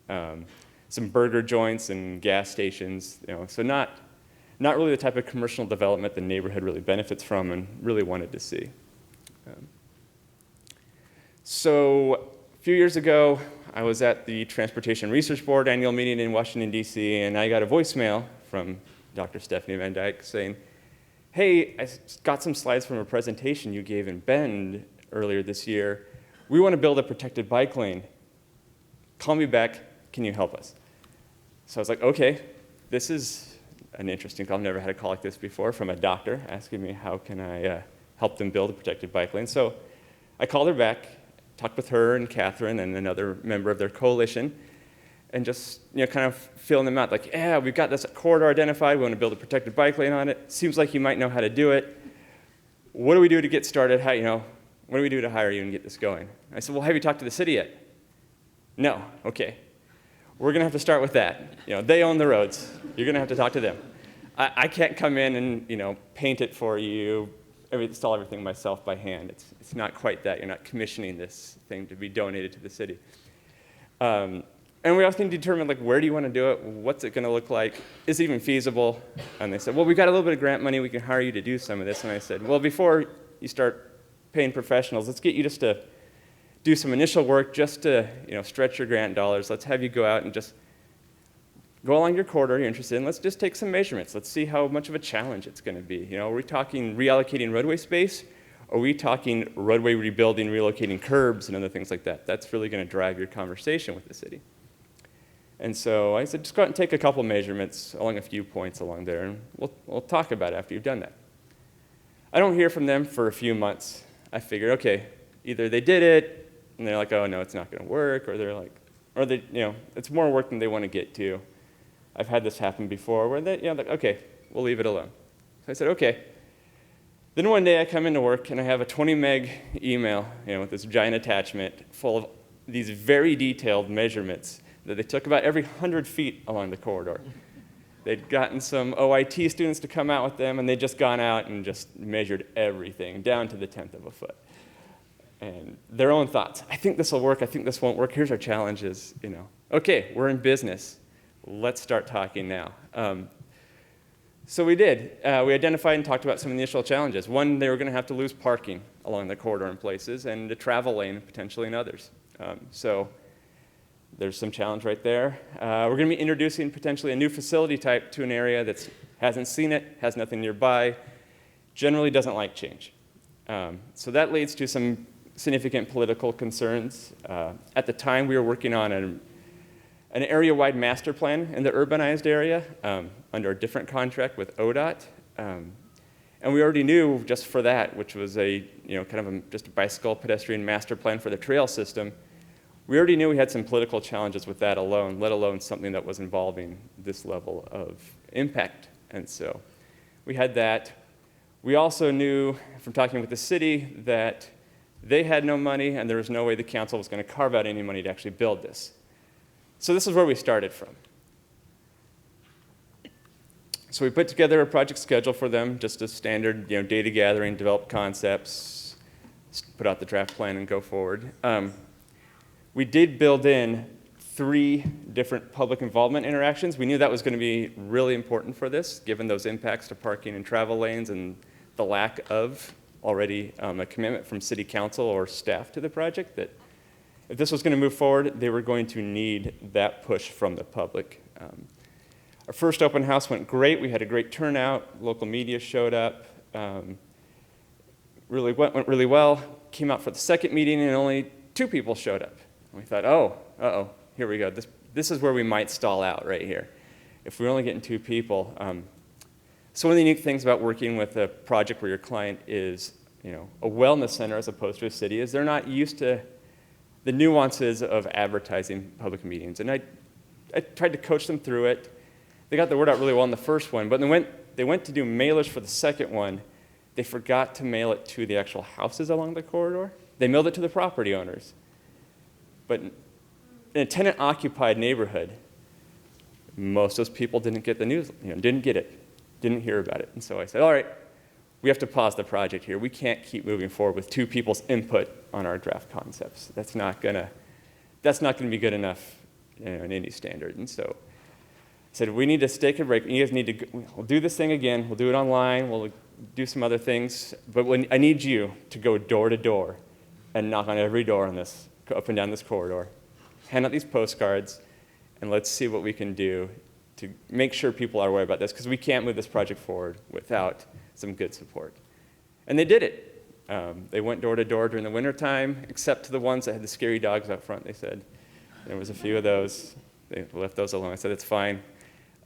Some burger joints and gas stations. So not really the type of commercial development the neighborhood really benefits from and really wanted to see. So a few years ago, I was at the Transportation Research Board annual meeting in Washington, D.C., and I got a voicemail from Dr. Stephanie Van Dyke saying, hey, I got some slides from a presentation you gave in Bend earlier this year. We want to build a protected bike lane. Call me back. Can you help us? So I was like, okay, this is an interesting call. I've never had a call like this before from a doctor asking me how can I help them build a protected bike lane. So I called her back, talked with her and Catherine and another member of their coalition, and just kind of feeling them out. Like, yeah, we've got this corridor identified. We want to build a protected bike lane on it. Seems like you might know how to do it. What do we do to get started? How, what do we do to hire you and get this going? I said, well, have you talked to the city yet? No. Okay. We're going to have to start with that. They own the roads. You're going to have to talk to them. I can't come in and paint it for you, install everything myself by hand. It's not quite that. You're not commissioning this thing to be donated to the city. And we also need to determine, where do you want to do it? What's it going to look like? Is it even feasible? And they said, well, we've got a little bit of grant money. We can hire you to do some of this. And I said, well, before you start paying professionals, let's get you just to do some initial work just to stretch your grant dollars. Let's have you go out and just go along your corridor you're interested in. Let's just take some measurements. Let's see how much of a challenge it's going to be. Are we talking reallocating roadway space? Are we talking roadway rebuilding, relocating curbs and other things like that? That's really going to drive your conversation with the city. And so I said, just go out and take a couple measurements along a few points along there, and we'll talk about it after you've done that. I don't hear from them for a few months. I figured, okay, either they did it, and they're like, oh, no, it's not going to work, or they're like, it's more work than they want to get to. I've had this happen before where they, like, okay, we'll leave it alone. So I said, okay. Then one day I come into work, and I have a 20 meg email, with this giant attachment full of these very detailed measurements that they took about every 100 feet along the corridor. They'd gotten some OIT students to come out with them, and they'd just gone out and just measured everything down to the 10th of a foot. And their own thoughts. I think this will work. I think this won't work. Here's our challenges. Okay, we're in business. Let's start talking now. So we did. We identified and talked about some initial challenges. One, they were going to have to lose parking along the corridor in places, and a travel lane potentially in others. So there's some challenge right there. We're going to be introducing potentially a new facility type to an area that hasn't seen it, has nothing nearby, generally doesn't like change. So that leads to some significant political concerns. At the time, we were working on an area-wide master plan in the urbanized area under a different contract with ODOT. And we already knew just for that, which was just a bicycle pedestrian master plan for the trail system, we already knew we had some political challenges with that alone, let alone something that was involving this level of impact. And so we had that. We also knew from talking with the city that they had no money and there was no way the council was going to carve out any money to actually build this. So this is where we started from. So we put together a project schedule for them, just a standard data gathering, develop concepts, put out the draft plan and go forward. We did build in 3 different public involvement interactions. We knew that was going to be really important for this, given those impacts to parking and travel lanes and the lack of already a commitment from city council or staff to the project, that if this was going to move forward, they were going to need that push from the public. Our first open house went great. We had a great turnout. Local media showed up. Went really well. Came out for the second meeting, and only 2 people showed up. And we thought, uh-oh, here we go. This is where we might stall out right here, if we're only getting 2 people. So one of the unique things about working with a project where your client is, a wellness center as opposed to a city is they're not used to the nuances of advertising public meetings. And I tried to coach them through it. They got the word out really well in the first one, but they went to do mailers for the second one. They forgot to mail it to the actual houses along the corridor. They mailed it to the property owners. But in a tenant-occupied neighborhood, most of those people didn't get the news, didn't get it, didn't hear about it. And so I said, all right, we have to pause the project here. We can't keep moving forward with 2 people's input on our draft concepts. That's not gonna be good enough in any standard. And so I said, we need to take a break. You guys need to, we'll do this thing again. We'll do it online. We'll do some other things. But I need you to go door to door and knock on every door on this, up and down this corridor, hand out these postcards, and let's see what we can do to make sure people are aware about this, because we can't move this project forward without some good support. And they did it. They went door to door during the wintertime, except to the ones that had the scary dogs out front, they said. There was a few of those. They left those alone. I said, it's fine.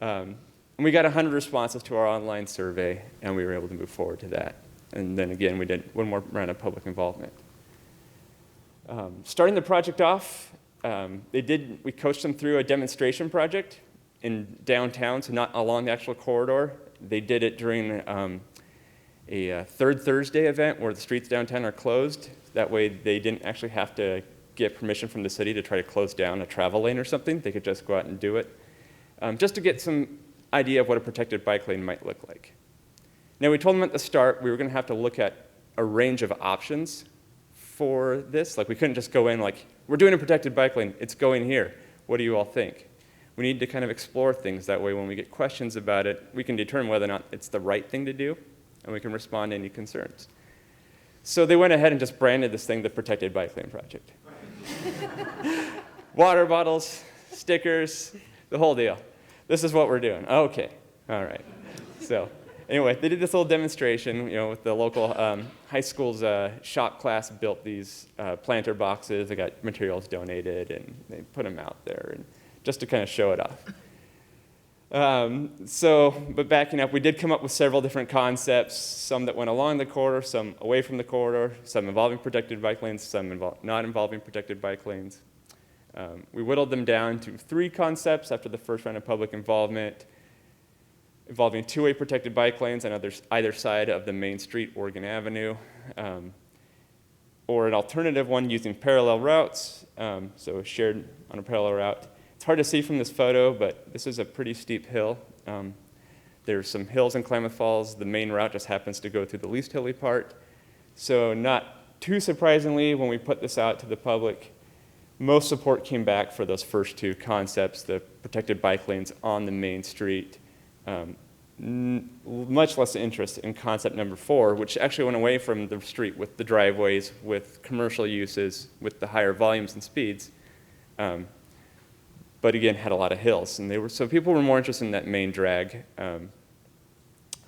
And we got 100 responses to our online survey, and we were able to move forward to that. And then again, we did one more round of public involvement. Starting the project off, we coached them through a demonstration project in downtown, so not along the actual corridor. They did it during a Third Thursday event where the streets downtown are closed. That way they didn't actually have to get permission from the city to try to close down a travel lane or something. They could just go out and do it. Just to get some idea of what a protected bike lane might look like. Now, we told them at the start we were going to have to look at a range of options for this. Like, we couldn't just go in like, we're doing a protected bike lane, it's going here. What do you all think? We need to kind of explore things. That way, when we get questions about it, we can determine whether or not it's the right thing to do, and we can respond to any concerns. So they went ahead and just branded this thing the Protected Bike Lane Project. Water bottles, stickers, the whole deal. This is what we're doing. Okay, all right. So anyway, they did this little demonstration, with the local high school's shop class built these planter boxes. They got materials donated, and they put them out there, and just to kind of show it off. But backing up, we did come up with several different concepts, some that went along the corridor, some away from the corridor, some involving protected bike lanes, some not involving protected bike lanes. We whittled them down to 3 concepts after the first round of public involvement, involving 2-way protected bike lanes on either side of the main street, Oregon Avenue, or an alternative one using parallel routes, so shared on a parallel route. It's hard to see from this photo, but this is a pretty steep hill. There's some hills in Klamath Falls. The main route just happens to go through the least hilly part. So not too surprisingly, when we put this out to the public, most support came back for those first 2 concepts, the protected bike lanes on the main street. Much less interest in concept number 4, which actually went away from the street with the driveways, with commercial uses, with the higher volumes and speeds. But again, had a lot of hills, and so people were more interested in that main drag. I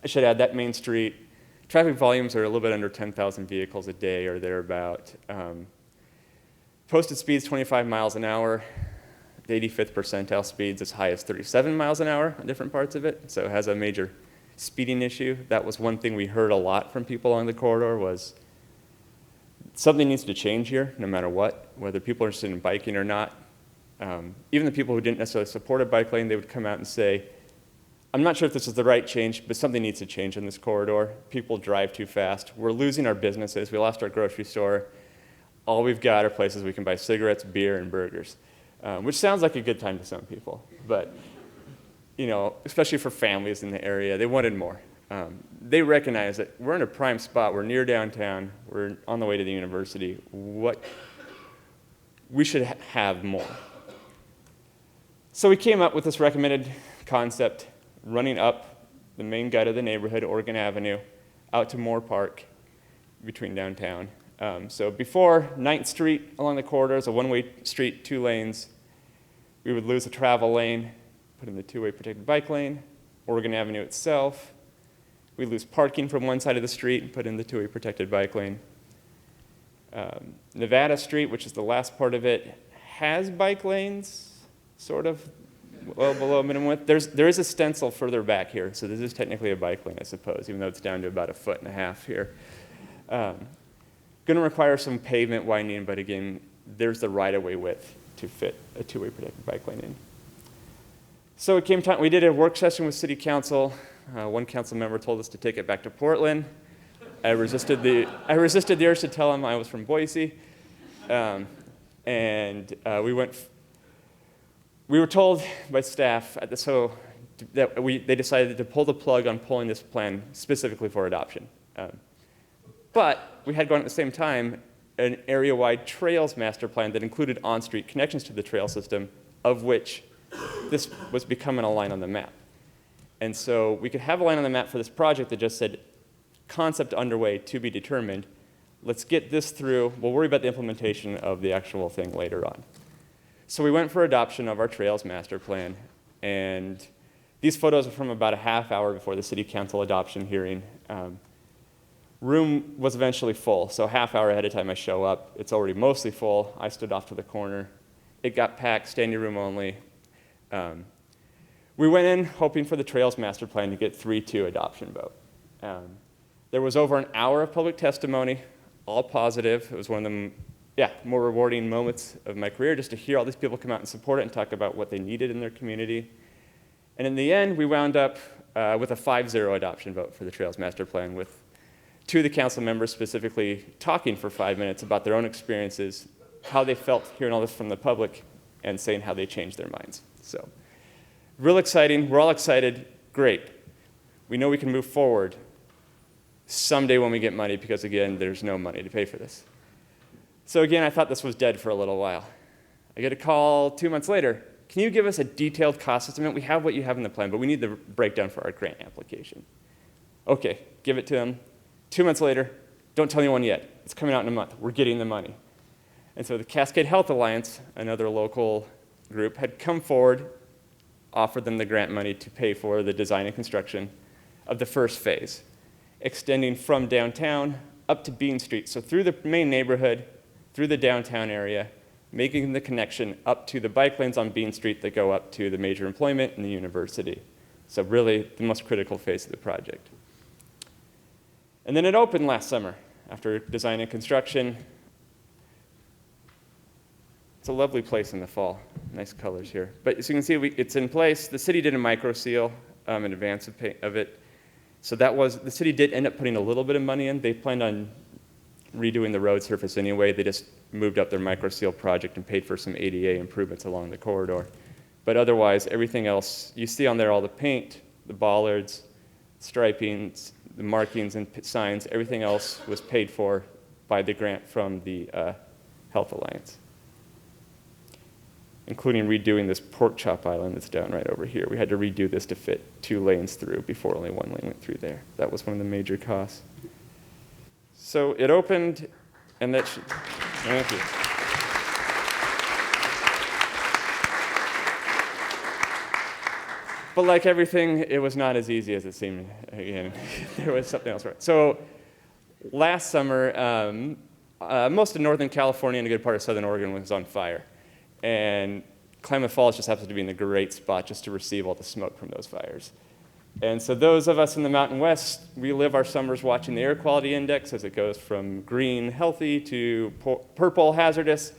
should add that main street, traffic volumes are a little bit under 10,000 vehicles a day or thereabout. Posted speeds 25 miles an hour, the 85th percentile speeds as high as 37 miles an hour on different parts of it, so it has a major speeding issue. That was one thing we heard a lot from people along the corridor was something needs to change here no matter what, whether people are interested in biking or not. Even the people who didn't necessarily support a bike lane, they would come out and say, I'm not sure if this is the right change, but something needs to change in this corridor. People drive too fast. We're losing our businesses. We lost our grocery store. All we've got are places we can buy cigarettes, beer, and burgers, which sounds like a good time to some people. But, especially for families in the area, they wanted more. They recognize that we're in a prime spot. We're near downtown. We're on the way to the university. We should have more. So we came up with this recommended concept, running up the main gut of the neighborhood, Oregon Avenue, out to Moore Park between downtown. So before 9th Street along the corridor is a 1-way street, 2 lanes. We would lose a travel lane, put in the 2-way protected bike lane. Oregon Avenue itself. We'd lose parking from one side of the street and put in the 2-way protected bike lane. Nevada Street, which is the last part of it, has bike lanes, sort of, well below minimum width. There is a stencil further back here, so this is technically a bike lane, I suppose, even though it's down to about 1.5 feet here. Going to require some pavement widening, but again, there's the right-of-way width to fit a 2-way protected bike lane in. So it came time, we did a work session with City Council. One council member told us to take it back to Portland. I resisted the urge to tell him I was from Boise, and we were told by staff at the they decided to pull the plug on pulling this plan specifically for adoption. But we had going at the same time an area-wide trails master plan that included on-street connections to the trail system, of which this was becoming a line on the map. And so we could have a line on the map for this project that just said, concept underway to be determined. Let's get this through. We'll worry about the implementation of the actual thing later on. So we went for adoption of our trails master plan, and these photos are from about a half hour before the city council adoption hearing. Room was eventually full, so a half hour ahead of time I show up. It's already mostly full. I stood off to the corner. It got packed, standing room only. We went in hoping for the trails master plan to get 3-2 adoption vote. There was over an hour of public testimony, all positive. It was one of the yeah, more rewarding moments of my career, just to hear all these people come out and support it and talk about what they needed in their community. And in the end, we wound up with a 5-0 adoption vote for the Trails Master Plan, with 2 of the council members specifically talking for 5 minutes about their own experiences, how they felt hearing all this from the public, and saying how they changed their minds. So, real exciting. We're all excited. Great. We know we can move forward someday when we get money, because again, there's no money to pay for this. So again, I thought this was dead for a little while. I get a call 2 months later. Can you give us a detailed cost estimate? We have what you have in the plan, but we need the breakdown for our grant application. Okay, give it to them. 2 months later, don't tell anyone yet. It's coming out in a month. We're getting the money. And so the Cascade Health Alliance, another local group, had come forward, offered them the grant money to pay for the design and construction of the first phase, extending from downtown up to Bean Street. So through the main neighborhood, through the downtown area, making the connection up to the bike lanes on Bean Street that go up to the major employment and the university. So really the most critical phase of the project. And then it opened last summer after design and construction. It's a lovely place in the fall. Nice colors here. But as you can see, it's in place. The city did a micro seal in advance of it. So the city did end up putting a little bit of money in. They planned on redoing the road surface anyway. They just moved up their micro seal project and paid for some ADA improvements along the corridor. But otherwise, everything else, you see on there all the paint, the bollards, stripings, the markings and signs, everything else was paid for by the grant from the Health Alliance, including redoing this pork chop island that's down right over here. We had to redo this to fit 2 lanes through before only 1 lane went through there. That was one of the major costs. So it opened, and that should, thank you. But like everything, it was not as easy as it seemed. Again, there was something else right. So last summer, most of Northern California and a good part of Southern Oregon was on fire. And Klamath Falls just happens to be in a great spot just to receive all the smoke from those fires. And so those of us in the Mountain West, we live our summers watching the air quality index as it goes from green, healthy, to purple, hazardous.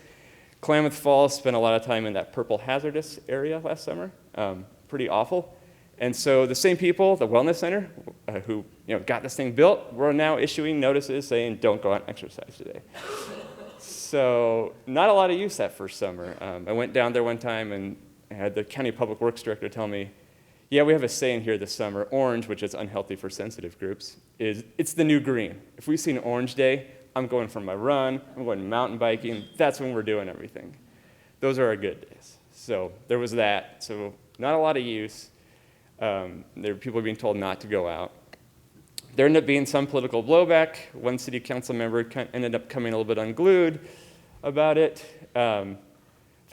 Klamath Falls spent a lot of time in that purple, hazardous area last summer. Pretty awful. And so the same people, the Wellness Center, who got this thing built, were now issuing notices saying, don't go out and exercise today. So not a lot of use that first summer. I went down there one time and I had the county public works director tell me, yeah, we have a saying here this summer, orange, which is unhealthy for sensitive groups, it's the new green. If we see an orange day, I'm going for my run, I'm going mountain biking, that's when we're doing everything. Those are our good days. So there was that. So not a lot of use. There were people being told not to go out. There ended up being some political blowback. One city council member ended up coming a little bit unglued about it. The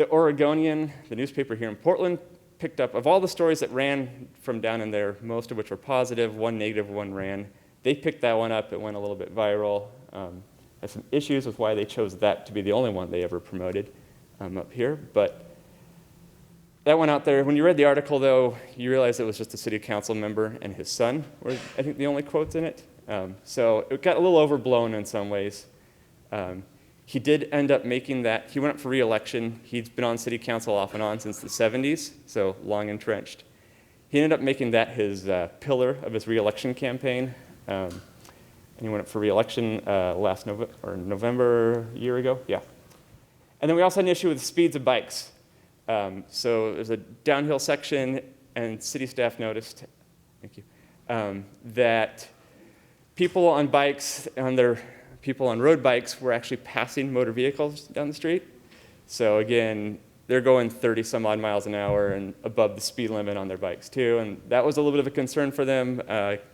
Oregonian, the newspaper here in Portland, picked up, of all the stories that ran from down in there, most of which were positive, 1 negative, 1 ran. They picked that one up. It went a little bit viral. Had some issues with why they chose that to be the only one they ever promoted up here. But that went out there. When you read the article, though, you realize it was just a city council member and his son were, I think, the only quotes in it. So it got a little overblown in some ways. He did end up making that. He went up for re-election. He's been on city council off and on since the 70s, so long entrenched. He ended up making that his pillar of his re-election campaign. And he went up for re-election last November, a year ago. Yeah. And then we also had an issue with the speeds of bikes. So there's a downhill section, and city staff noticed, thank you, that people on bikes, people on road bikes were actually passing motor vehicles down the street. So again, they're going 30 some odd miles an hour and above the speed limit on their bikes too. And that was a little bit of a concern for them,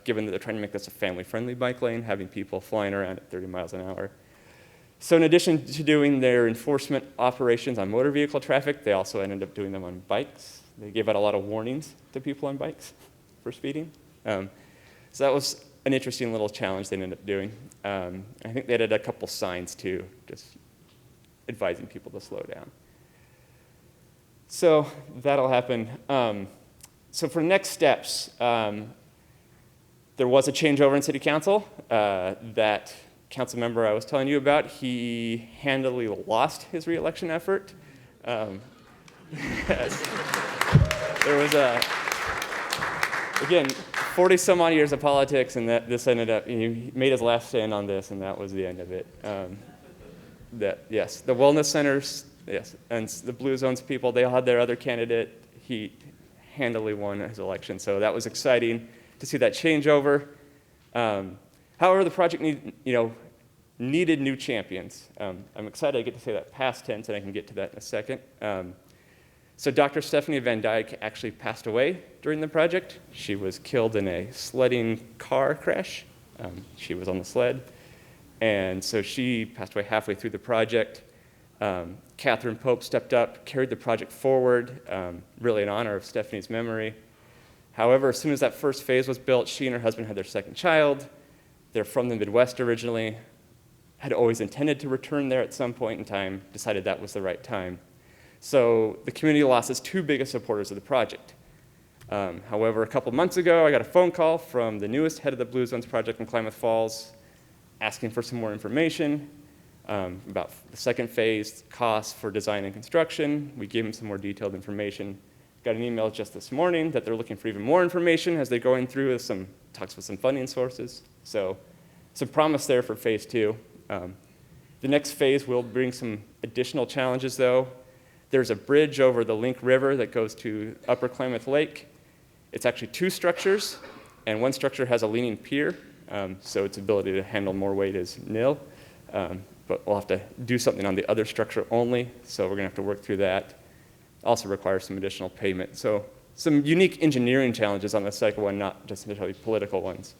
given that they're trying to make this a family-friendly bike lane, having people flying around at 30 miles an hour. So in addition to doing their enforcement operations on motor vehicle traffic, they also ended up doing them on bikes. They gave out a lot of warnings to people on bikes for speeding. So that was an interesting little challenge they ended up doing. I think they added a couple signs too, just advising people to slow down. So that'll happen. So for next steps, there was a changeover in city council that council member I was telling you about, he handily lost his reelection effort. There was again, 40 some odd years of politics, and this ended up, he made his last stand on this, and that was the end of it. Yes, the wellness centers, yes, and the Blue Zones people, they all had their other candidate. He handily won his election, so that was exciting to see that changeover. However, the project needed new champions. I'm excited I get to say that past tense, and I can get to that in a second. So Dr. Stephanie Van Dyke actually passed away during the project. She was killed in a sledding car crash. She was on the sled, and so she passed away halfway through the project. Catherine Pope stepped up, carried the project forward, really in honor of Stephanie's memory. However, as soon as that first phase was built, she and her husband had their second child. They're from the Midwest originally, had always intended to return there at some point in time, decided that was the right time. So the community lost its two biggest supporters of the project. However, a couple months ago, I got a phone call from the newest head of the Blue Zones project in Klamath Falls, asking for some more information about the second phase, costs for design and construction. We gave him some more detailed information. Got an email just this morning that they're looking for even more information as they're going through some talks with some funding sources. So some promise there for phase 2. The next phase will bring some additional challenges though. There's a bridge over the Link River that goes to Upper Klamath Lake. It's actually 2 structures, and one structure has a leaning pier, so its ability to handle more weight is nil. But we'll have to do something on the other structure only, so we're gonna have to work through that. Also requires some additional payment. So some unique engineering challenges on the cycle one, not just necessarily political ones.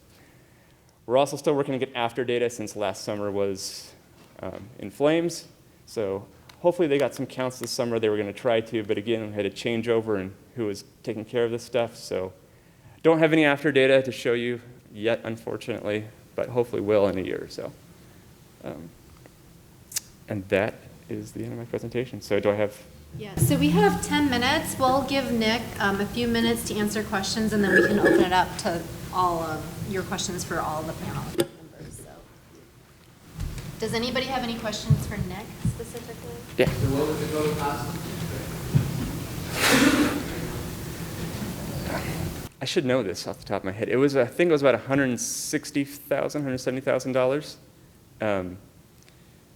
We're also still working to get after data since last summer was in flames. So hopefully they got some counts this summer. They were gonna try to, but again, we had a changeover in who was taking care of this stuff. So don't have any after data to show you yet, unfortunately, but hopefully will in a year or so. And that is the end of my presentation. So do I have? Yeah, so we have 10 minutes. We'll give Nick a few minutes to answer questions, and then we can open it up to all of your questions for all the panel members. So, does anybody have any questions for Nick specifically? Yeah. So what was the total cost? I should know this off the top of my head. It was, I think it was about $160,000, $170,000.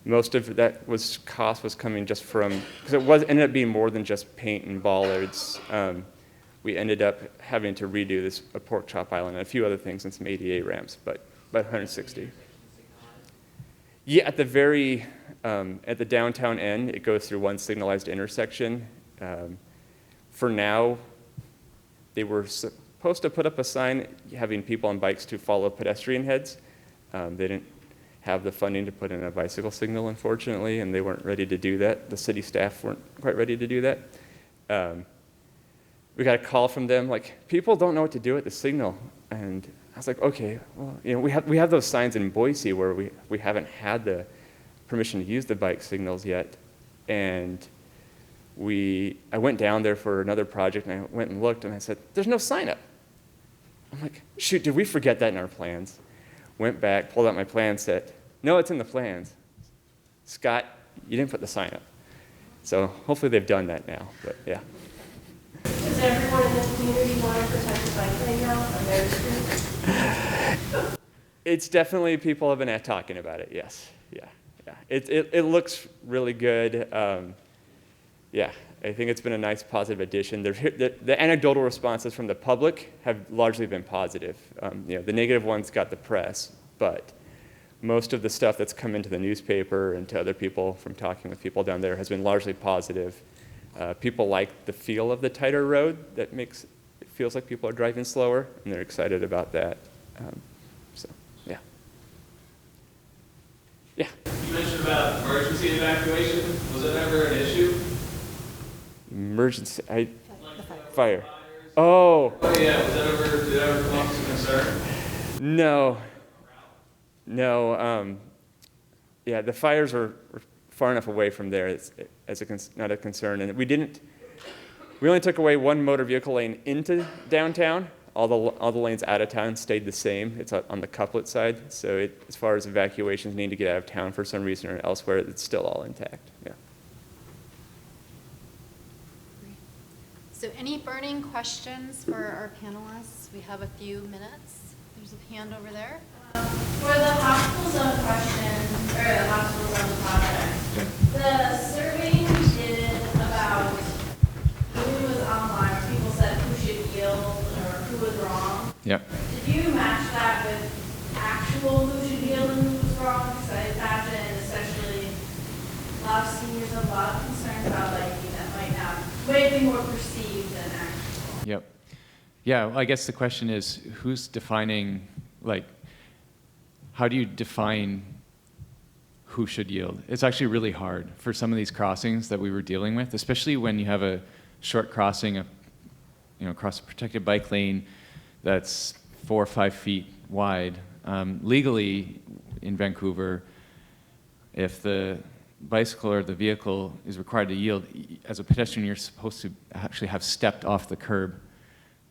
Most of that cost was coming just from, because it ended up being more than just paint and bollards. We ended up having to redo a pork chop island and a few other things and some ADA ramps, but about 160. Yeah, at the very, at the downtown end, it goes through one signalized intersection. For now, they were supposed to put up a sign having people on bikes to follow pedestrian heads. They didn't have the funding to put in a bicycle signal, unfortunately, and they weren't ready to do that. The city staff weren't quite ready to do that. We got a call from them, like, people don't know what to do with the signal. And I was like, okay, well, we have those signs in Boise where we haven't had the permission to use the bike signals yet. And I went down there for another project, and I went and looked, and I said, there's no sign up. I'm like, shoot, did we forget that in our plans? Went back, pulled out my plan set. No, it's in the plans. Scott, you didn't put the sign up. So hopefully they've done that now, but yeah. Does everyone in the community want to protect the bike lane now on their street? It's definitely, people have been talking about it, yes. Yeah. It looks really good. Yeah, I think it's been a nice positive addition. The anecdotal responses from the public have largely been positive. The negative ones got the press, but most of the stuff that's come into the newspaper and to other people from talking with people down there has been largely positive. People like the feel of the tighter road. It feels like people are driving slower, and they're excited about that. So, yeah. Yeah. You mentioned about emergency evacuation. Was that ever an issue? Emergency, fire. Oh. Oh yeah, did that ever come up as a concern? No. Yeah, the fires were far enough away from there as not a concern, and we only took away one motor vehicle lane into downtown. all the lanes out of town stayed the same. It's on the couplet side. So as far as evacuations need to get out of town for some reason or elsewhere, it's still all intact. Yeah. So any burning questions for our panelists? We have a few minutes. There's a hand over there. For the hospital zone question, or the hospital zone project, the survey we did about who was online, people said who should yield or who was wrong. Yep. Did you match that with actual who should yield and who was wrong? Because I imagine, especially a lot of seniors have a lot of concerns about lighting that might not, way be more perceived than actual. Yep. Yeah, well, I guess the question is who's defining, like, how do you define who should yield? It's actually really hard for some of these crossings that we were dealing with, especially when you have a short crossing, across a protected bike lane that's 4 or 5 feet wide. Legally, in Vancouver, if the bicycle or the vehicle is required to yield, as a pedestrian, you're supposed to actually have stepped off the curb.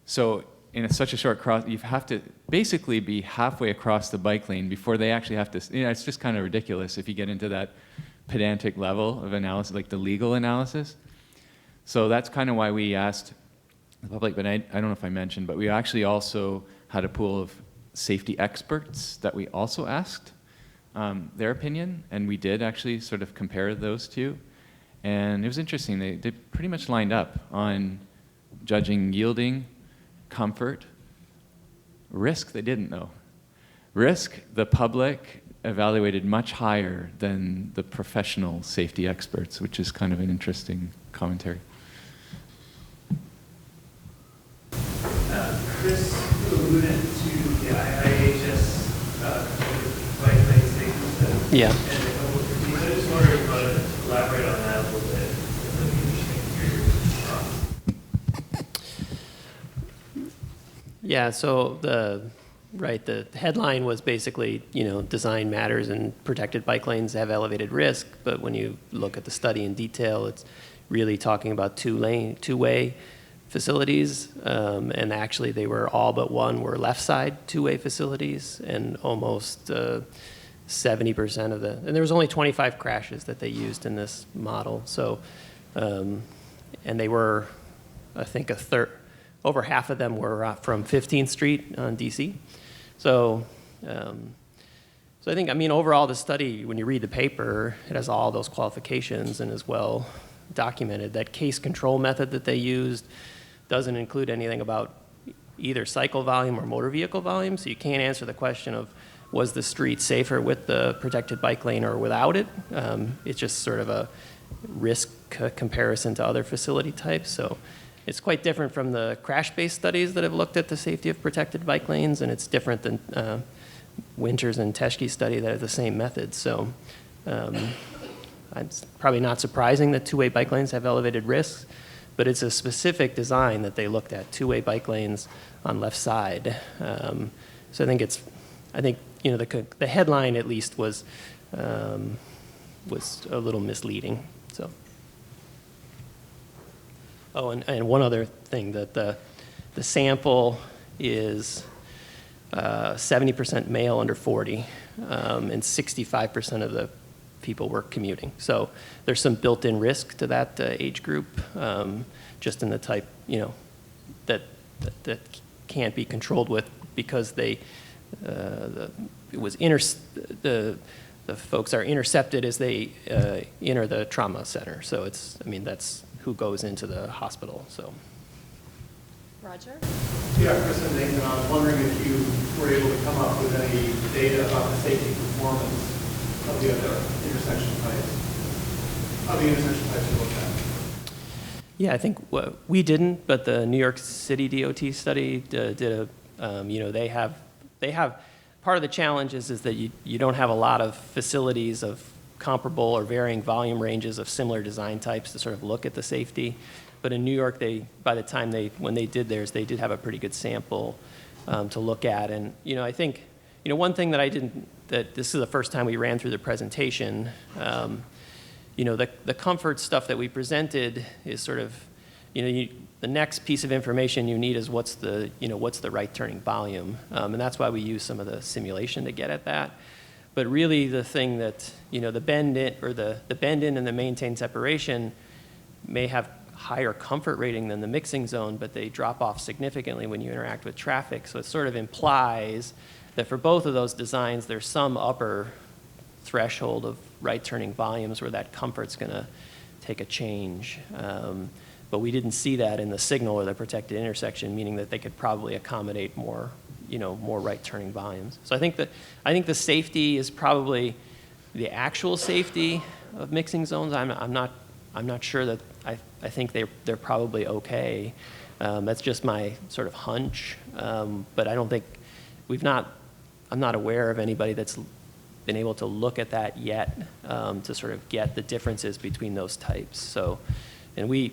So in such a short cross, you have to basically be halfway across the bike lane before they actually have to, it's just kind of ridiculous if you get into that pedantic level of analysis, like the legal analysis. So that's kind of why we asked the public, but I don't know if I mentioned, but we actually also had a pool of safety experts that we also asked their opinion, and we did actually sort of compare those two. And it was interesting, they pretty much lined up on judging yielding, comfort. Risk, they didn't though. Risk, the public evaluated much higher than the professional safety experts, which is kind of an interesting commentary. Chris alluded to the IIHS bike lane safety study. Yeah. And a couple of critiques. I just wonder if you want to elaborate on that a little bit. It's really interesting to hear your thoughts. Yeah, so the headline was basically, design matters and protected bike lanes have elevated risk, but when you look at the study in detail, it's really talking about two-way facilities, and actually they were all but one were left side two-way facilities, and almost 70% of and there was only 25 crashes that they used in this model, so, and they were, I think, over half of them were from 15th Street on DC. So I think, overall the study, when you read the paper, it has all those qualifications and is well documented. That case control method that they used doesn't include anything about either cycle volume or motor vehicle volume, so you can't answer the question of was the street safer with the protected bike lane or without it. It's just sort of a risk comparison to other facility types. So it's quite different from the crash-based studies that have looked at the safety of protected bike lanes, and it's different than Winters and Teschke's study that have the same method. So it's probably not surprising that two-way bike lanes have elevated risks, but it's a specific design that they looked at, two-way bike lanes on left side. So I think the headline at least was a little misleading. So. Oh, and one other thing, that the sample is 70% male under 40, and 65% of the people were commuting. So there's some built-in risk to that age group, just in the type, that can't be controlled with because the folks are intercepted as they enter the trauma center. So that's who goes into the hospital. So, Roger? Yeah, Chris and Nathan, I was wondering if you were able to come up with any data about the safety performance of the other intersection types you looked at. Yeah, I think we didn't, but the New York City DOT study did they have part of the challenge is that you don't have a lot of facilities of comparable or varying volume ranges of similar design types to sort of look at the safety. But in New York, by the time when they did theirs, they did have a pretty good sample to look at. And I think one thing that this is the first time we ran through the presentation. The comfort stuff that we presented is sort of, the the next piece of information you need is what's the right turning volume, and that's why we use some of the simulation to get at that. But really, the thing that the bend in or the bend in and the maintain separation may have higher comfort rating than the mixing zone, but they drop off significantly when you interact with traffic. So it sort of implies that for both of those designs, there's some upper threshold of right turning volumes where that comfort's going to take a change. But we didn't see that in the signal or the protected intersection, meaning that they could probably accommodate more right turning volumes. So I think the safety is probably the actual safety of mixing zones. I'm not sure that I think they're probably okay. That's just my sort of hunch. But I don't think I'm not aware of anybody that's been able to look at that yet to sort of get the differences between those types. So, and we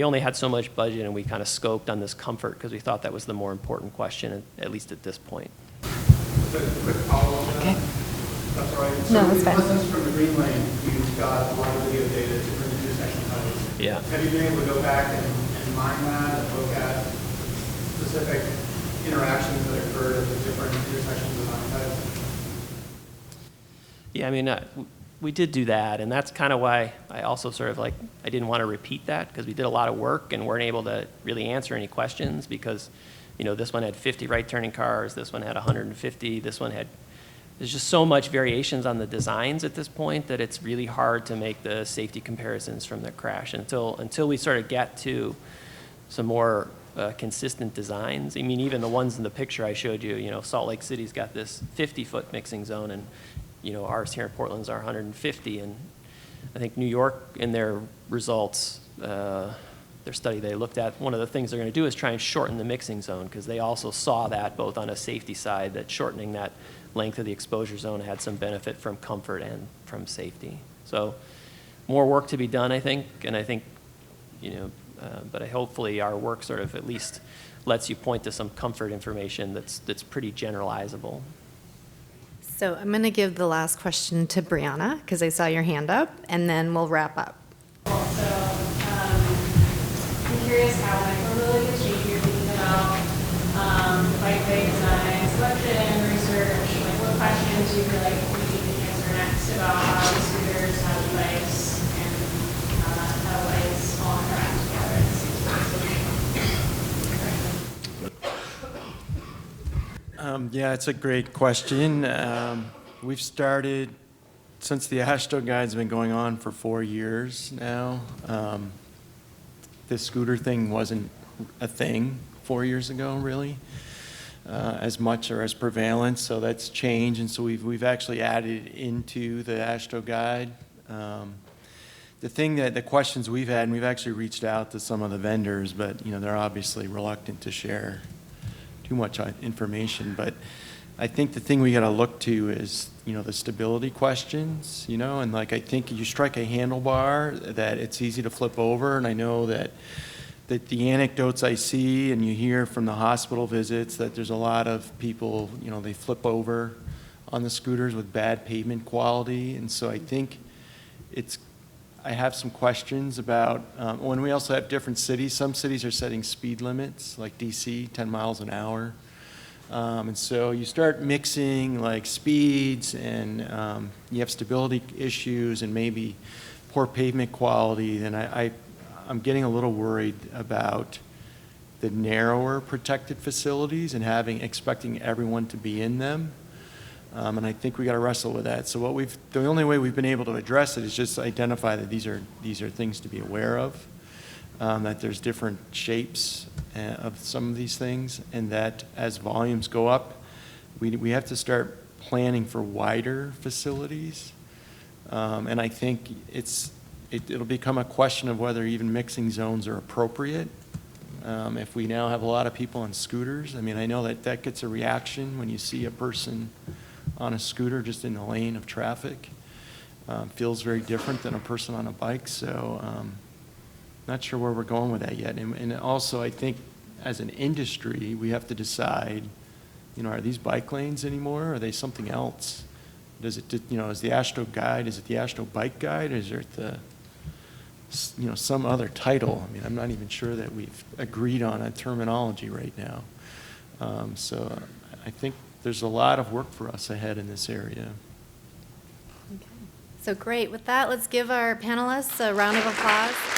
only had so much budget, and we kind of scoped on this comfort because we thought that was the more important question, at least at this point. Just a quick follow-up. Okay. That's all right. So in lessons from the green lane, you've got a lot of video data, different intersection types. Yeah. Have you been able to go back and mine that and look at specific interactions that occurred at the different intersection design types? Yeah, I mean, we did do that, and that's kind of why I also sort of I didn't want to repeat that, because we did a lot of work and weren't able to really answer any questions because, this one had 50 right turning cars, this one had 150, this one had, there's just so much variations on the designs at this point that it's really hard to make the safety comparisons from the crash until we sort of get to some more consistent designs. I mean, even the ones in the picture I showed you, Salt Lake City's got this 50-foot mixing zone, and ours here in Portland's are 150, and I think New York, in their results, their study they looked at, one of the things they're going to do is try and shorten the mixing zone, because they also saw that both on a safety side, that shortening that length of the exposure zone had some benefit from comfort and from safety. So more work to be done, I think, and I think, but hopefully our work sort of at least lets you point to some comfort information that's pretty generalizable. So I'm going to give the last question to Brianna, because I saw your hand up, and then we'll wrap up. Cool. So I'm curious how micromobility has changed your thinking about the bikeway design, selection, research, what questions you feel like we need to answer next about how the scooters, how the bikes, and how bikes all interact together in the same space. Yeah, it's a great question. We've started, since the AASHTO Guide's been going on for 4 years now. This scooter thing wasn't a thing 4 years ago, really, as much or as prevalent, so that's changed, and so we've actually added into the AASHTO Guide. The questions we've had, and we've actually reached out to some of the vendors, but they're obviously reluctant to share too much information, but I think the thing we got to look to is, the stability questions, and I think you strike a handlebar that it's easy to flip over, and I know that the anecdotes I see and you hear from the hospital visits that there's a lot of people, they flip over on the scooters with bad pavement quality, and so I think I have some questions about, when we also have different cities. Some cities are setting speed limits, like DC, 10 miles an hour. And so you start mixing speeds, and you have stability issues and maybe poor pavement quality, then I'm getting a little worried about the narrower protected facilities and expecting everyone to be in them. And I think we got to wrestle with that. So the only way we've been able to address it is just identify that these are things to be aware of, that there's different shapes of some of these things, and that as volumes go up, we have to start planning for wider facilities. And I think it'll become a question of whether even mixing zones are appropriate. If we now have a lot of people on scooters, I mean, I know that gets a reaction when you see a person on a scooter just in the lane of traffic. Feels very different than a person on a bike, so not sure where we're going with that yet. And also, I think as an industry, we have to decide, are these bike lanes anymore? Or are they something else? Is the AASHTO Guide, is it the AASHTO Bike Guide, or is it the some other title. I mean, I'm not even sure that we've agreed on a terminology right now. So I think there's a lot of work for us ahead in this area. So great. With that, let's give our panelists a round of applause.